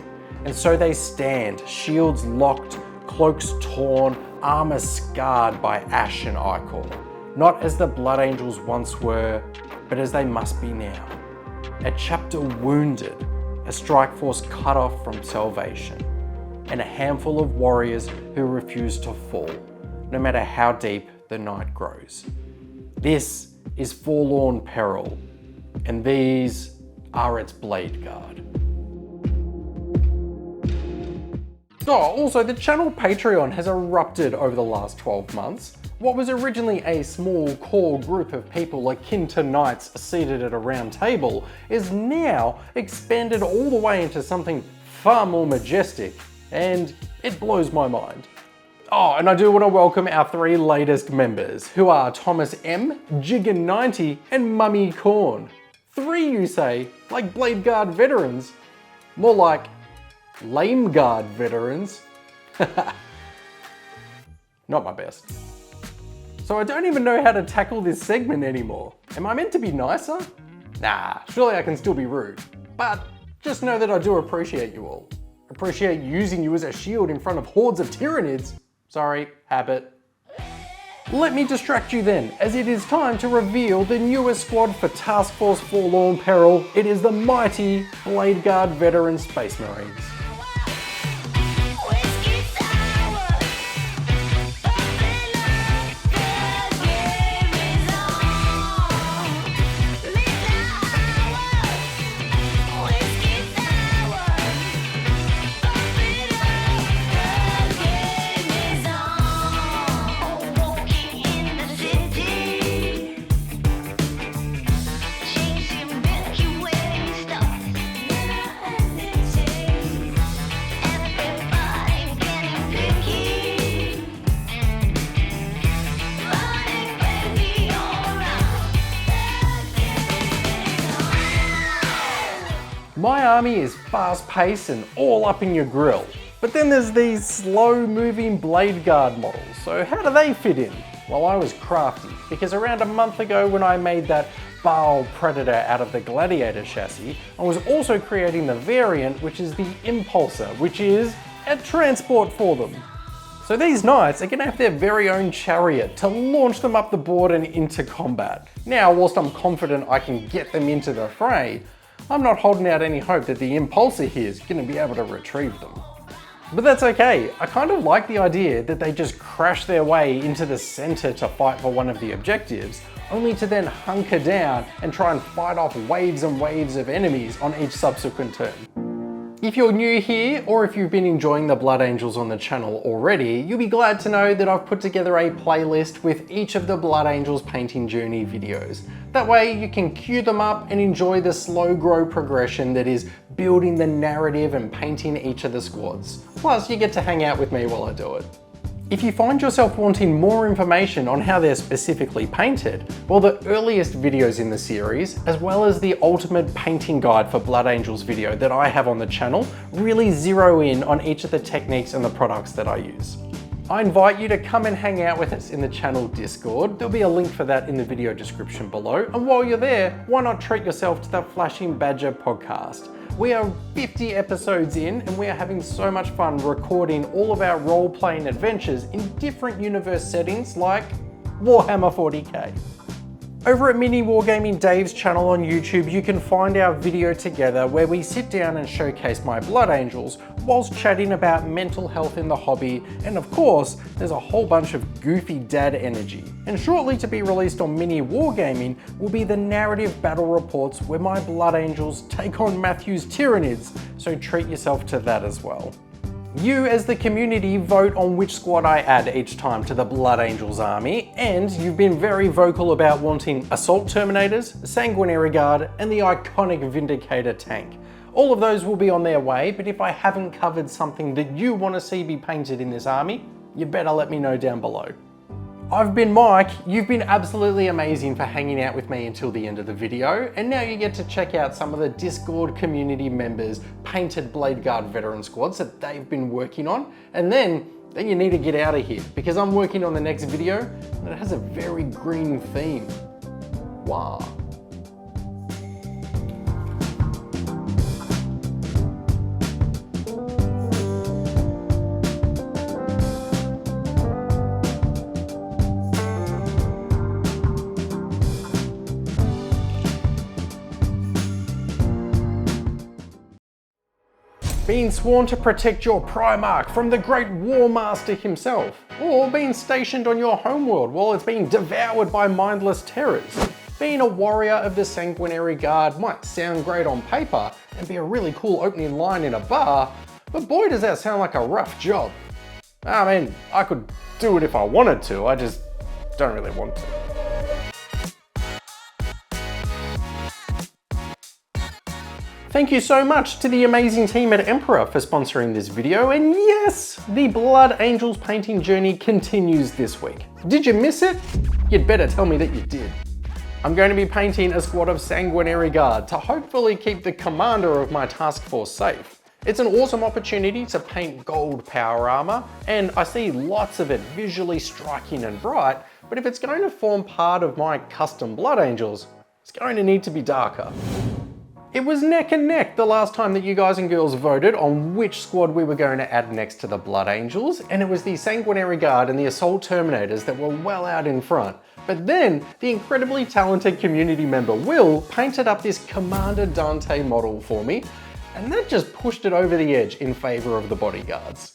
And so they stand, shields locked, cloaks torn, armor scarred by ash and ichor. Not as the Blood Angels once were, but as they must be now. A chapter wounded, a strike force cut off from salvation, and a handful of warriors who refuse to fall, no matter how deep the night grows. This is Forlorn Peril, and these are its Bladeguard. Oh, also the channel Patreon has erupted over the last 12 months. What was originally a small core group of people akin to knights seated at a round table is now expanded all the way into something far more majestic, and it blows my mind. Oh, and I do want to welcome our 3 latest members, who are Thomas M, Jiggin90, and Mummy Corn. 3, you say, like Bladeguard veterans. More like Lame Guard veterans. Not my best. So I don't even know how to tackle this segment anymore. Am I meant to be nicer? Nah, surely I can still be rude. But just know that I do appreciate you all. Appreciate using you as a shield in front of hordes of Terminators. Sorry, habit. Let me distract you then, as it is time to reveal the newest squad for Task Force Forlorn Peril. It is the mighty Bladeguard veteran Space Marines. My army is fast-paced and all up in your grill. But then there's these slow-moving Bladeguard models, so how do they fit in? Well, I was crafty, because around a month ago when I made that Baal Predator out of the Gladiator chassis, I was also creating the variant, which is the Impulsor, which is a transport for them. So these knights are going to have their very own chariot to launch them up the board and into combat. Now, whilst I'm confident I can get them into the fray, I'm not holding out any hope that the Impulsor here is going to be able to retrieve them. But that's okay. I kind of like the idea that they just crash their way into the center to fight for one of the objectives, only to then hunker down and try and fight off waves and waves of enemies on each subsequent turn. If you're new here, or if you've been enjoying the Blood Angels on the channel already, you'll be glad to know that I've put together a playlist with each of the Blood Angels painting journey videos. That way you can queue them up and enjoy the slow grow progression that is building the narrative and painting each of the squads. Plus you get to hang out with me while I do it. If you find yourself wanting more information on how they're specifically painted, well, the earliest videos in the series, as well as the ultimate painting guide for Blood Angels video that I have on the channel, really zero in on each of the techniques and the products that I use. I invite you to come and hang out with us in the channel Discord. There'll be a link for that in the video description below. And while you're there, why not treat yourself to the Flashing Badger podcast? We are 50 episodes in and we are having so much fun recording all of our role-playing adventures in different universe settings like Warhammer 40K. Over at Mini Wargaming Dave's channel on YouTube, you can find our video together where we sit down and showcase my Blood Angels whilst chatting about mental health in the hobby, and of course, there's a whole bunch of goofy dad energy. And shortly to be released on Mini Wargaming will be the narrative battle reports where my Blood Angels take on Matthew's Tyranids, so treat yourself to that as well. You as the community vote on which squad I add each time to the Blood Angels army, and you've been very vocal about wanting Assault Terminators, Sanguinary Guard, and the iconic Vindicator tank. All of those will be on their way, but if I haven't covered something that you want to see be painted in this army, you better let me know down below. I've been Mike, you've been absolutely amazing for hanging out with me until the end of the video, and now you get to check out some of the Discord community members' painted Bladeguard veteran squads that they've been working on, and then you need to get out of here, because I'm working on the next video, and it has a very green theme. Wow. Being sworn to protect your Primarch from the great War Master himself, or being stationed on your homeworld while it's being devoured by mindless terrors. Being a warrior of the Sanguinary Guard might sound great on paper and be a really cool opening line in a bar, but boy does that sound like a rough job. I mean, I could do it if I wanted to, I just don't really want to. Thank you so much to the amazing team at Emperor for sponsoring this video, and yes, the Blood Angels painting journey continues this week. Did you miss it? You'd better tell me that you did. I'm going to be painting a squad of Sanguinary Guard to hopefully keep the commander of my task force safe. It's an awesome opportunity to paint gold power armor, and I see lots of it visually striking and bright, but if it's going to form part of my custom Blood Angels, it's going to need to be darker. It was neck and neck the last time that you guys and girls voted on which squad we were going to add next to the Blood Angels, and it was the Sanguinary Guard and the Assault Terminators that were well out in front. But then, the incredibly talented community member Will painted up this Commander Dante model for me, and that just pushed it over the edge in favour of the bodyguards.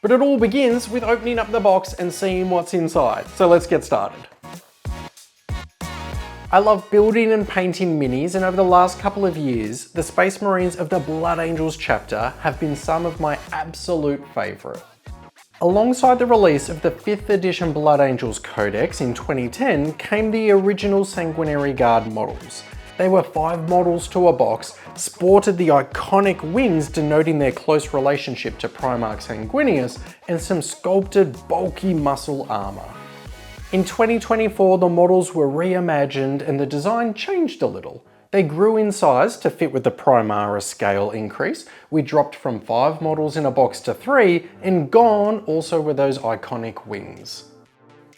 But it all begins with opening up the box and seeing what's inside, so let's get started. I love building and painting minis, and over the last couple of years, the Space Marines of the Blood Angels chapter have been some of my absolute favourite. Alongside the release of the 5th edition Blood Angels Codex in 2010 came the original Sanguinary Guard models. They were 5 models to a box, sported the iconic wings denoting their close relationship to Primarch Sanguinius, and some sculpted bulky muscle armour. In 2024, the models were reimagined and the design changed a little. They grew in size to fit with the Primaris scale increase. We dropped from 5 models in a box to 3, and gone also were those iconic wings.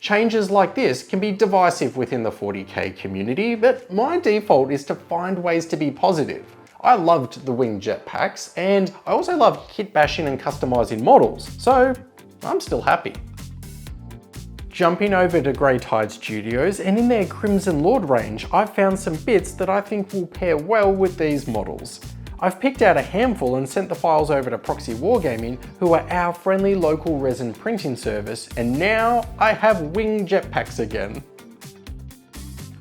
Changes like this can be divisive within the 40k community, but my default is to find ways to be positive. I loved the wing jetpacks, and I also love kit bashing and customizing models, so I'm still happy. Jumping over to Grey Tide Studios, and in their Crimson Lord range, I've found some bits that I think will pair well with these models. I've picked out a handful and sent the files over to Proxy Wargaming, who are our friendly local resin printing service, and now I have wing jetpacks again.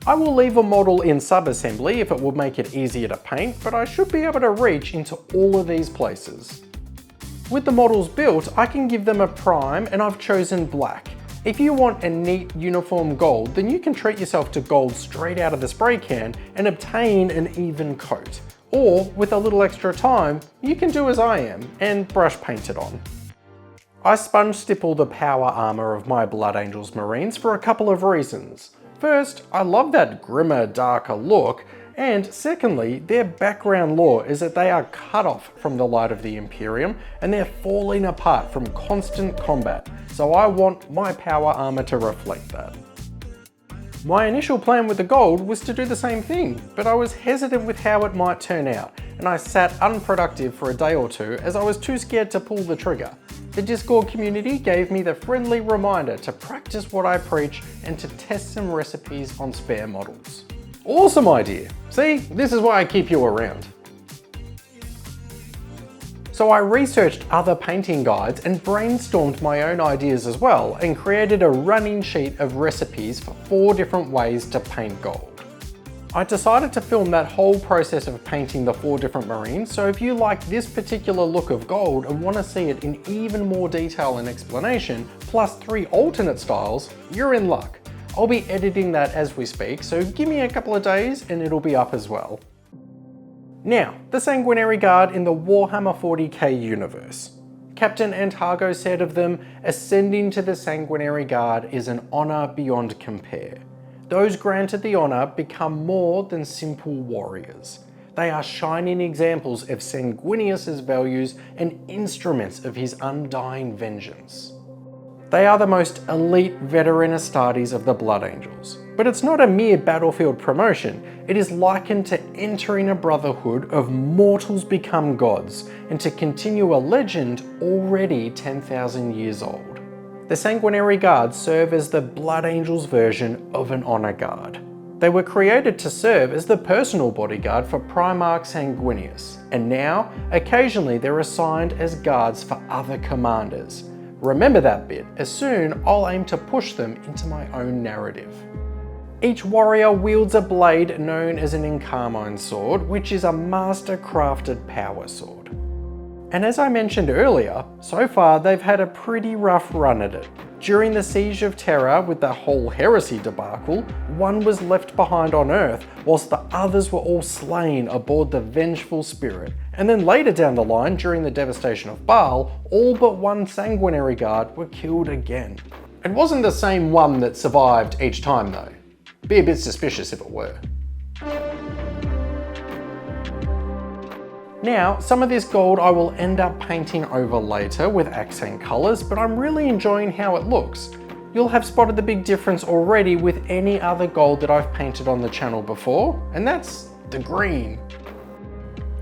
I will leave a model in sub-assembly if it will make it easier to paint, but I should be able to reach into all of these places. With the models built, I can give them a prime, and I've chosen black. If you want a neat uniform gold, then you can treat yourself to gold straight out of the spray can and obtain an even coat. Or, with a little extra time, you can do as I am and brush paint it on. I sponge stipple the power armour of my Blood Angels Marines for a couple of reasons. First, I love that grimmer, darker look, and secondly, their background lore is that they are cut off from the light of the Imperium and they're falling apart from constant combat, so I want my power armour to reflect that. My initial plan with the gold was to do the same thing, but I was hesitant with how it might turn out, and I sat unproductive for a day or two as I was too scared to pull the trigger. The Discord community gave me the friendly reminder to practice what I preach and to test some recipes on spare models. Awesome idea! See, this is why I keep you around. So I researched other painting guides and brainstormed my own ideas as well, and created a running sheet of recipes for 4 different ways to paint gold. I decided to film that whole process of painting the 4 different Marines, so if you like this particular look of gold and want to see it in even more detail and explanation, plus 3 alternate styles, you're in luck. I'll be editing that as we speak, so give me a couple of days and it'll be up as well. Now, the Sanguinary Guard in the Warhammer 40k universe. Captain Antargo said of them, "Ascending to the Sanguinary Guard is an honour beyond compare. Those granted the honour become more than simple warriors. They are shining examples of Sanguinius's values and instruments of his undying vengeance." They are the most elite veteran Astartes of the Blood Angels. But it's not a mere battlefield promotion, it is likened to entering a brotherhood of mortals become gods, and to continue a legend already 10,000 years old. The Sanguinary Guard serve as the Blood Angels version of an honour guard. They were created to serve as the personal bodyguard for Primarch Sanguinius, and now, occasionally they're assigned as guards for other commanders. Remember that bit, as soon I'll aim to push them into my own narrative. Each warrior wields a blade known as an Encarmine sword, which is a master crafted power sword. And as I mentioned earlier, so far they've had a pretty rough run at it. During the Siege of Terror with the whole heresy debacle, one was left behind on Earth whilst the others were all slain aboard the Vengeful Spirit. And then later down the line, during the devastation of Baal, all but one Sanguinary Guard were killed again. It wasn't the same one that survived each time though. Be a bit suspicious if it were. Now, some of this gold I will end up painting over later with accent colours, but I'm really enjoying how it looks. You'll have spotted the big difference already with any other gold that I've painted on the channel before, and that's the green.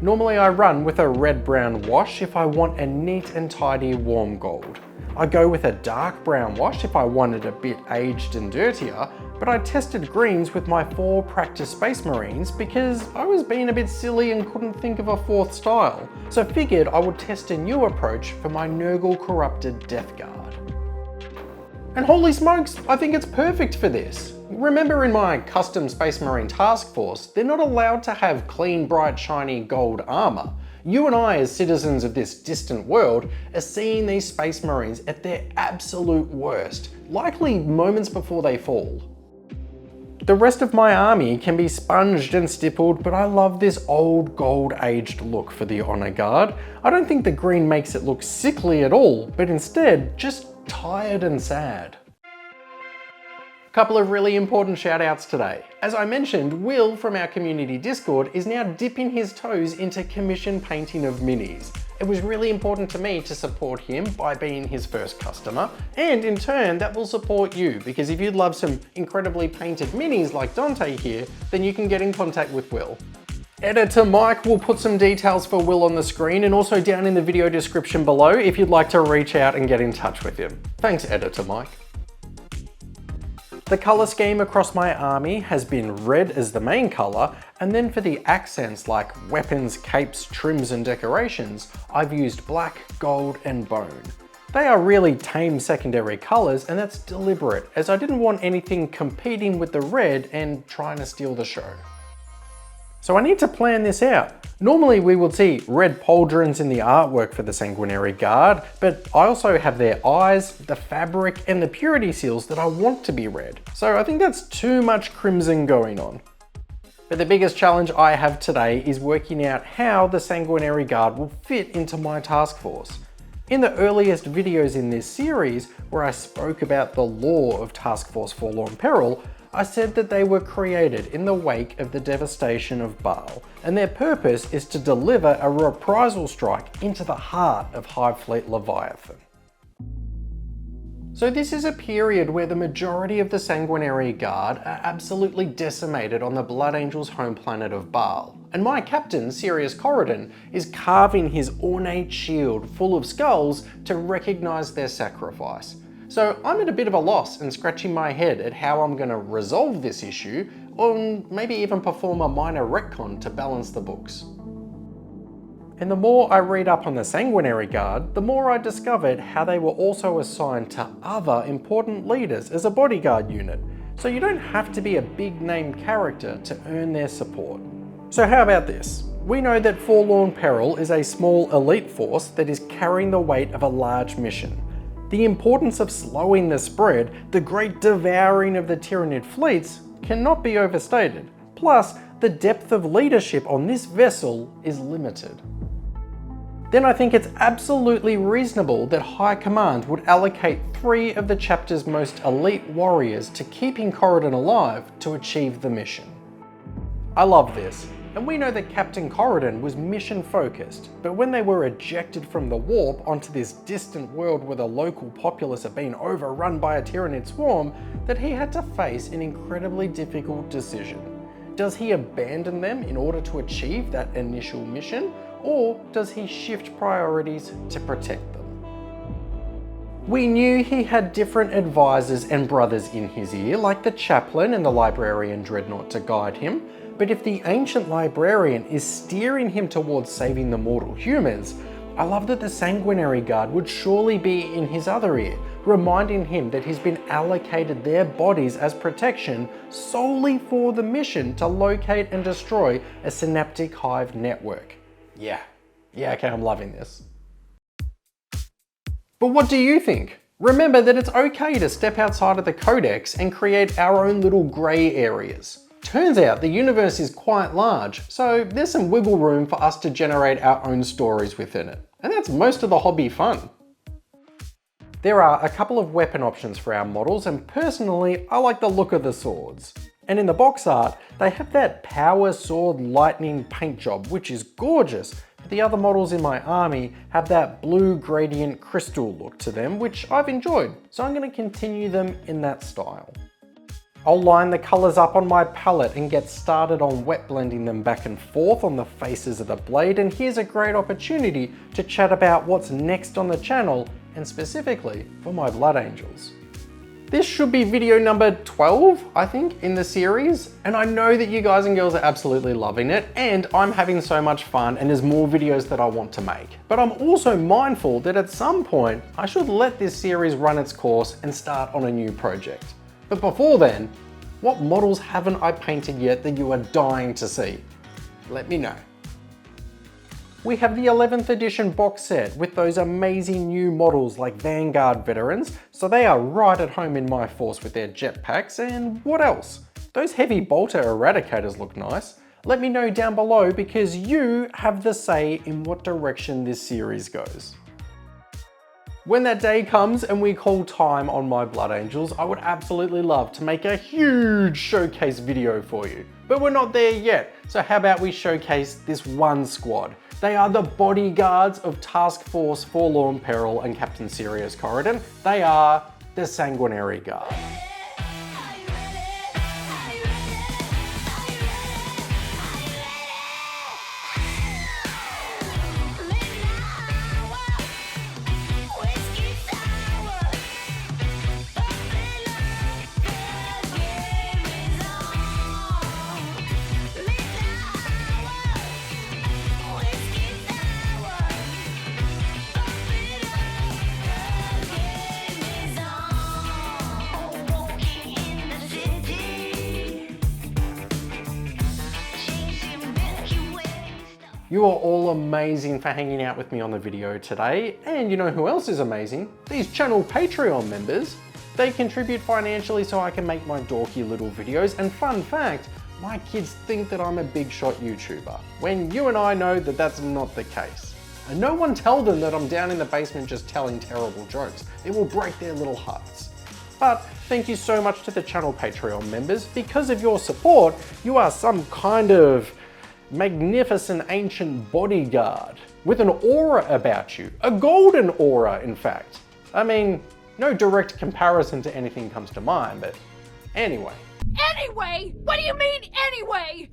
Normally I run with a red-brown wash if I want a neat and tidy warm gold. I go with a dark brown wash if I wanted a bit aged and dirtier, but I tested greens with my 4 practice Space Marines because I was being a bit silly and couldn't think of a 4th style, so figured I would test a new approach for my Nurgle Corrupted Death Guard. And holy smokes, I think it's perfect for this. Remember in my custom Space Marine task force, they're not allowed to have clean, bright, shiny gold armor. You and I, as citizens of this distant world, are seeing these Space Marines at their absolute worst, likely moments before they fall. The rest of my army can be sponged and stippled, but I love this old gold-aged look for the Honor Guard. I don't think the green makes it look sickly at all, but instead just tired and sad. Couple of really important shout outs today. As I mentioned, Will from our community Discord is now dipping his toes into commission painting of minis. It was really important to me to support him by being his first customer, and in turn that will support you, because if you'd love some incredibly painted minis like Dante here, then you can get in contact with Will. Editor Mike will put some details for Will on the screen and also down in the video description below if you'd like to reach out and get in touch with him. Thanks, Editor Mike. The colour scheme across my army has been red as the main colour, and then for the accents like weapons, capes, trims and decorations, I've used black, gold and bone. They are really tame secondary colours, and that's deliberate, as I didn't want anything competing with the red and trying to steal the show. So I need to plan this out. Normally we would see red pauldrons in the artwork for the Sanguinary Guard, but I also have their eyes, the fabric and the purity seals that I want to be red. So I think that's too much crimson going on. But the biggest challenge I have today is working out how the Sanguinary Guard will fit into my task force. In the earliest videos in this series, where I spoke about the lore of Task Force Forlorn Peril, I said that they were created in the wake of the devastation of Baal, and their purpose is to deliver a reprisal strike into the heart of Hive Fleet Leviathan. So this is a period where the majority of the Sanguinary Guard are absolutely decimated on the Blood Angels home planet of Baal, and my captain, Sirius Corridin, is carving his ornate shield full of skulls to recognise their sacrifice. So I'm at a bit of a loss and scratching my head at how I'm going to resolve this issue, or maybe even perform a minor retcon to balance the books. And the more I read up on the Sanguinary Guard, the more I discovered how they were also assigned to other important leaders as a bodyguard unit, so you don't have to be a big name character to earn their support. So how about this? We know that Forlorn Peril is a small elite force that is carrying the weight of a large mission. The importance of slowing the spread, the great devouring of the Tyranid fleets, cannot be overstated. Plus, the depth of leadership on this vessel is limited. Then I think it's absolutely reasonable that High Command would allocate 3 of the chapter's most elite warriors to keeping Corridin alive to achieve the mission. I love this. And we know that Captain Corridin was mission focused, but when they were ejected from the warp onto this distant world where the local populace are being overrun by a Tyranid swarm, that he had to face an incredibly difficult decision. Does he abandon them in order to achieve that initial mission, or does he shift priorities to protect them? We knew he had different advisors and brothers in his ear, like the Chaplain and the Librarian Dreadnought to guide him, but if the ancient librarian is steering him towards saving the mortal humans, I love that the Sanguinary Guard would surely be in his other ear, reminding him that he's been allocated their bodies as protection solely for the mission to locate and destroy a synaptic hive network. Yeah, okay, I'm loving this. But what do you think? Remember that it's okay to step outside of the codex and create our own little grey areas. Turns out the universe is quite large, so there's some wiggle room for us to generate our own stories within it. And that's most of the hobby fun. There are a couple of weapon options for our models, and personally, I like the look of the swords. And in the box art, they have that power sword lightning paint job, which is gorgeous. But the other models in my army have that blue gradient crystal look to them, which I've enjoyed, so I'm going to continue them in that style. I'll line the colours up on my palette and get started on wet blending them back and forth on the faces of the blade, and here's a great opportunity to chat about what's next on the channel, and specifically for my Blood Angels. This should be video number 12, I think, in the series, and I know that you guys and girls are absolutely loving it, and I'm having so much fun, and there's more videos that I want to make. But I'm also mindful that at some point, I should let this series run its course and start on a new project. But before then, what models haven't I painted yet that you are dying to see? Let me know. We have the 11th edition box set with those amazing new models like Vanguard veterans, so they are right at home in my force with their jetpacks, and what else? Those heavy bolter eradicators look nice. Let me know down below because you have the say in what direction this series goes. When that day comes and we call time on my Blood Angels, I would absolutely love to make a huge showcase video for you. But we're not there yet, so how about we showcase this one squad? They are the bodyguards of Task Force Forlorn Peril and Captain Sirius Corridin. They are the Sanguinary Guard. You are all amazing for hanging out with me on the video today, and you know who else is amazing? These channel Patreon members. They contribute financially so I can make my dorky little videos, and fun fact, my kids think that I'm a big shot YouTuber, when you and I know that that's not the case. And no one tell them that I'm down in the basement just telling terrible jokes. It will break their little hearts. But thank you so much to the channel Patreon members. Because of your support, you are some kind of magnificent ancient bodyguard with an aura about you, a golden aura in fact. I mean, no direct comparison to anything comes to mind, but anyway. Anyway? What do you mean anyway?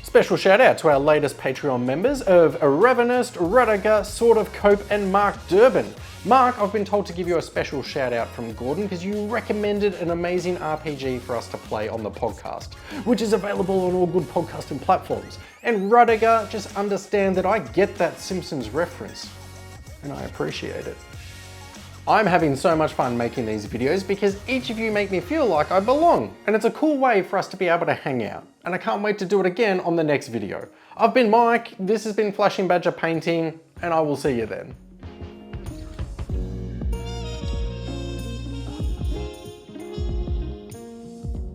Special shout out to our latest Patreon members of Ravenist, Rudiger, Sort of Cope and Mark Durbin. Mark, I've been told to give you a special shout out from Gordon because you recommended an amazing RPG for us to play on the podcast, which is available on all good podcasting platforms. And Rudiger, just understand that I get that Simpsons reference, and I appreciate it. I'm having so much fun making these videos because each of you make me feel like I belong, and it's a cool way for us to be able to hang out. And I can't wait to do it again on the next video. I've been Mike, this has been Flashing Badger Painting, and I will see you then.